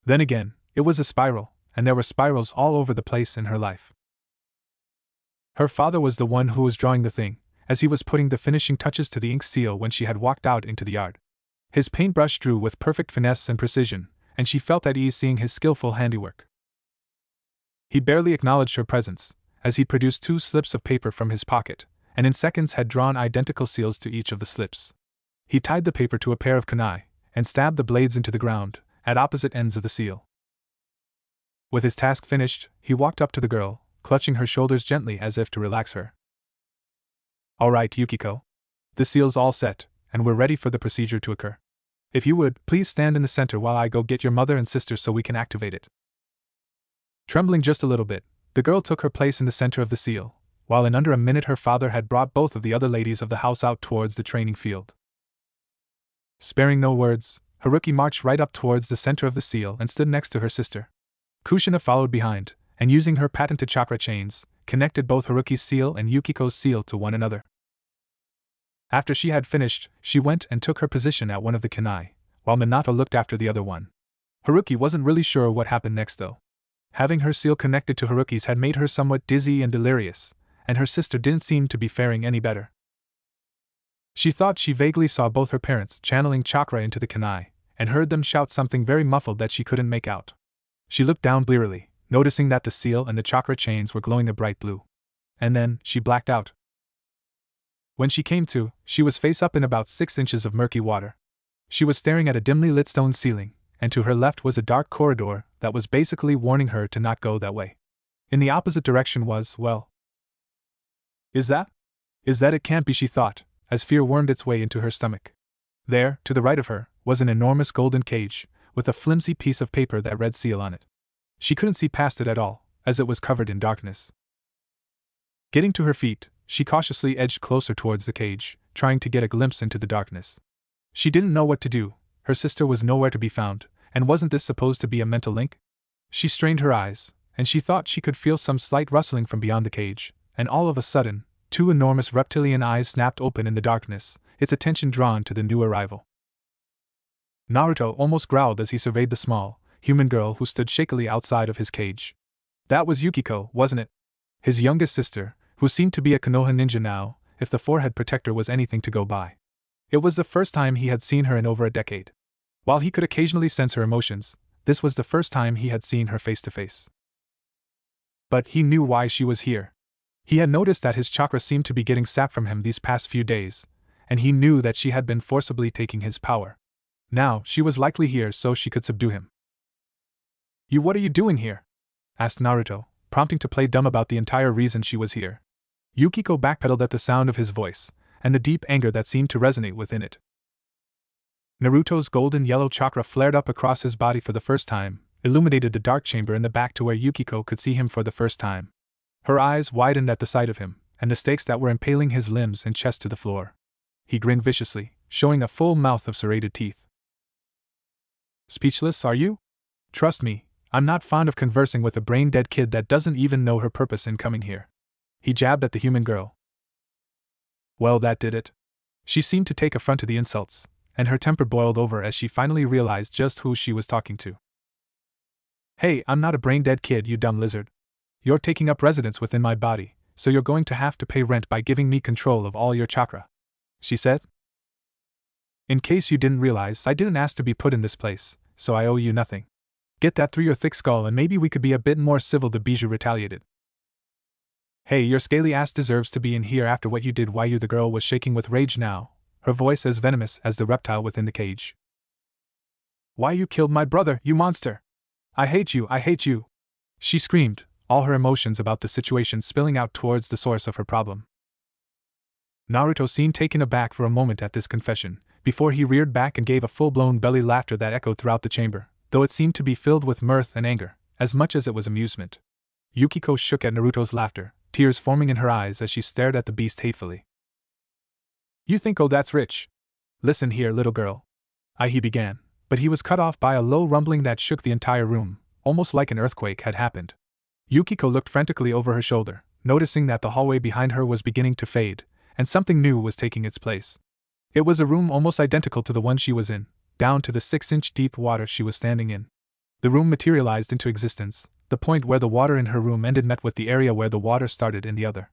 Then again, it was a spiral, and there were spirals all over the place in her life. Her father was the one who was drawing the thing, as he was putting the finishing touches to the ink seal when she had walked out into the yard. His paintbrush drew with perfect finesse and precision, and she felt at ease seeing his skillful handiwork. He barely acknowledged her presence, as he produced 2 slips of paper from his pocket, and in seconds had drawn identical seals to each of the slips. He tied the paper to a pair of kunai, and stabbed the blades into the ground, at opposite ends of the seal. With his task finished, he walked up to the girl, clutching her shoulders gently as if to relax her. All right, Yukiko. The seal's all set, and we're ready for the procedure to occur. If you would, please stand in the center while I go get your mother and sister so we can activate it. Trembling just a little bit, the girl took her place in the center of the seal, while in under a minute her father had brought both of the other ladies of the house out towards the training field. Sparing no words, Heruki marched right up towards the center of the seal and stood next to her sister. Kushina followed behind, and using her patented chakra chains, connected both Haruki's seal and Yukiko's seal to one another. After she had finished, she went and took her position at one of the kunai, while Minato looked after the other one. Heruki wasn't really sure what happened next though. Having her seal connected to Haruki's had made her somewhat dizzy and delirious, and her sister didn't seem to be faring any better. She thought she vaguely saw both her parents channeling chakra into the kunai, and heard them shout something very muffled that she couldn't make out. She looked down blearily, noticing that the seal and the chakra chains were glowing a bright blue. And then, she blacked out. When she came to, she was face up in about 6 inches of murky water. She was staring at a dimly lit stone ceiling, and to her left was a dark corridor that was basically warning her to not go that way. In the opposite direction was, well... Is that it? Can't be, she thought, as fear wormed its way into her stomach. There, to the right of her, was an enormous golden cage, with a flimsy piece of paper that read seal on it. She couldn't see past it at all, as it was covered in darkness. Getting to her feet, she cautiously edged closer towards the cage, trying to get a glimpse into the darkness. She didn't know what to do. Her sister was nowhere to be found, and wasn't this supposed to be a mental link? She strained her eyes, and she thought she could feel some slight rustling from beyond the cage, and all of a sudden, 2 enormous reptilian eyes snapped open in the darkness, its attention drawn to the new arrival. Naruto almost growled as he surveyed the small, human girl who stood shakily outside of his cage. That was Yukiko, wasn't it? His youngest sister, who seemed to be a Konoha ninja now, if the forehead protector was anything to go by. It was the first time he had seen her in over a decade. While he could occasionally sense her emotions, this was the first time he had seen her face to face. But he knew why she was here. He had noticed that his chakra seemed to be getting sapped from him these past few days, and he knew that she had been forcibly taking his power. Now, she was likely here so she could subdue him. What are you doing here?" asked Naruto, prompting to play dumb about the entire reason she was here. Yukiko backpedaled at the sound of his voice, and the deep anger that seemed to resonate within it. Naruto's golden yellow chakra flared up across his body for the first time, illuminated the dark chamber in the back to where Yukiko could see him for the first time. Her eyes widened at the sight of him, and the stakes that were impaling his limbs and chest to the floor. He grinned viciously, showing a full mouth of serrated teeth. "Speechless, are you? Trust me, I'm not fond of conversing with a brain-dead kid that doesn't even know her purpose in coming here." He jabbed at the human girl. Well, that did it. She seemed to take affront to the insults, and her temper boiled over as she finally realized just who she was talking to. "Hey, I'm not a brain-dead kid, you dumb lizard. You're taking up residence within my body, so you're going to have to pay rent by giving me control of all your chakra," she said. "In case you didn't realize, I didn't ask to be put in this place, so I owe you nothing. Get that through your thick skull and maybe we could be a bit more civil," the Bijou retaliated. "Hey, your scaly ass deserves to be in here after what you did." The girl was shaking with rage now, her voice as venomous as the reptile within the cage. "Why you killed my brother, you monster! I hate you, I hate you!" she screamed, all her emotions about the situation spilling out towards the source of her problem. Naruto seemed taken aback for a moment at this confession, before he reared back and gave a full-blown belly laughter that echoed throughout the chamber, though it seemed to be filled with mirth and anger, as much as it was amusement. Yukiko shook at Naruto's laughter, tears forming in her eyes as she stared at the beast hatefully. You think, oh, that's rich. Listen here, little girl. He began, but he was cut off by a low rumbling that shook the entire room, almost like an earthquake had happened. Yukiko looked frantically over her shoulder, noticing that the hallway behind her was beginning to fade, and something new was taking its place. It was a room almost identical to the one she was in, down to the 6-inch deep water she was standing in. The room materialized into existence. The point where the water in her room ended met with the area where the water started in the other.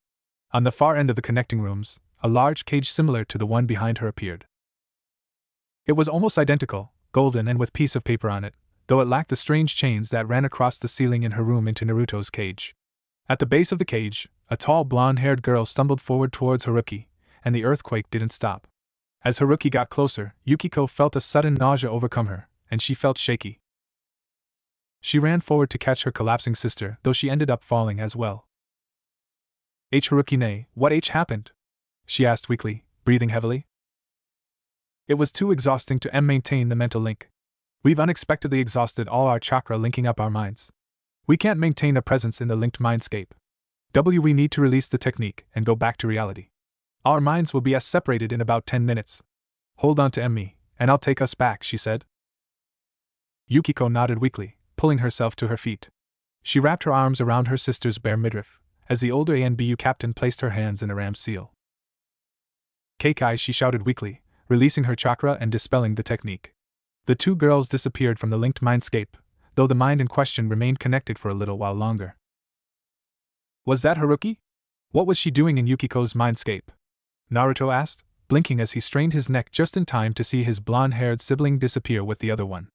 On the far end of the connecting rooms, a large cage similar to the one behind her appeared. It was almost identical, golden and with piece of paper on it, though it lacked the strange chains that ran across the ceiling in her room into Naruto's cage. At the base of the cage, a tall blonde-haired girl stumbled forward towards Heruki, and the earthquake didn't stop. As Heruki got closer, Yukiko felt a sudden nausea overcome her, and she felt shaky. She ran forward to catch her collapsing sister, though she ended up falling as well. Heruki, what happened? She asked weakly, breathing heavily. It was too exhausting to maintain the mental link. We've unexpectedly exhausted all our chakra linking up our minds. We can't maintain a presence in the linked mindscape. We need to release the technique and go back to reality. Our minds will be separated in about 10 minutes. Hold on to me, and I'll take us back, she said. Yukiko nodded weakly, pulling herself to her feet. She wrapped her arms around her sister's bare midriff, as the older ANBU captain placed her hands in a ram seal. Keikai, she shouted weakly, releasing her chakra and dispelling the technique. The two girls disappeared from the linked mindscape, though the mind in question remained connected for a little while longer. Was that Heruki? What was she doing in Yukiko's mindscape? Naruto asked, blinking as he strained his neck just in time to see his blonde-haired sibling disappear with the other one.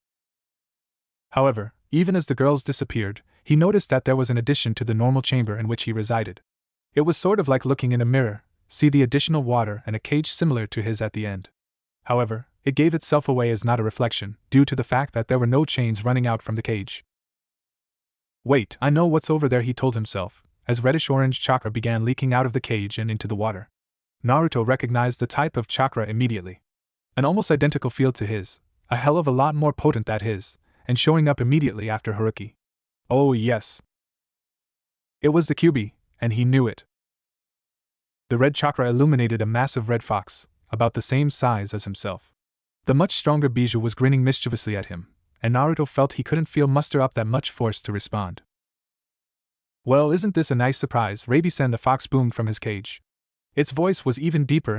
However, even as the girls disappeared, he noticed that there was an addition to the normal chamber in which he resided. It was sort of like looking in a mirror, see the additional water and a cage similar to his at the end. However, it gave itself away as not a reflection, due to the fact that there were no chains running out from the cage. Wait, I know what's over there, he told himself, as reddish-orange chakra began leaking out of the cage and into the water. Naruto recognized the type of chakra immediately. An almost identical field to his, a hell of a lot more potent than his, and showing up immediately after Heruki. Oh yes. It was the Kyuubi, and he knew it. The red chakra illuminated a massive red fox, about the same size as himself. The much stronger Bijou was grinning mischievously at him, and Naruto felt he couldn't muster up that much force to respond. Well, isn't this a nice surprise? Rabi-san, the fox boomed from his cage. Its voice was even deeper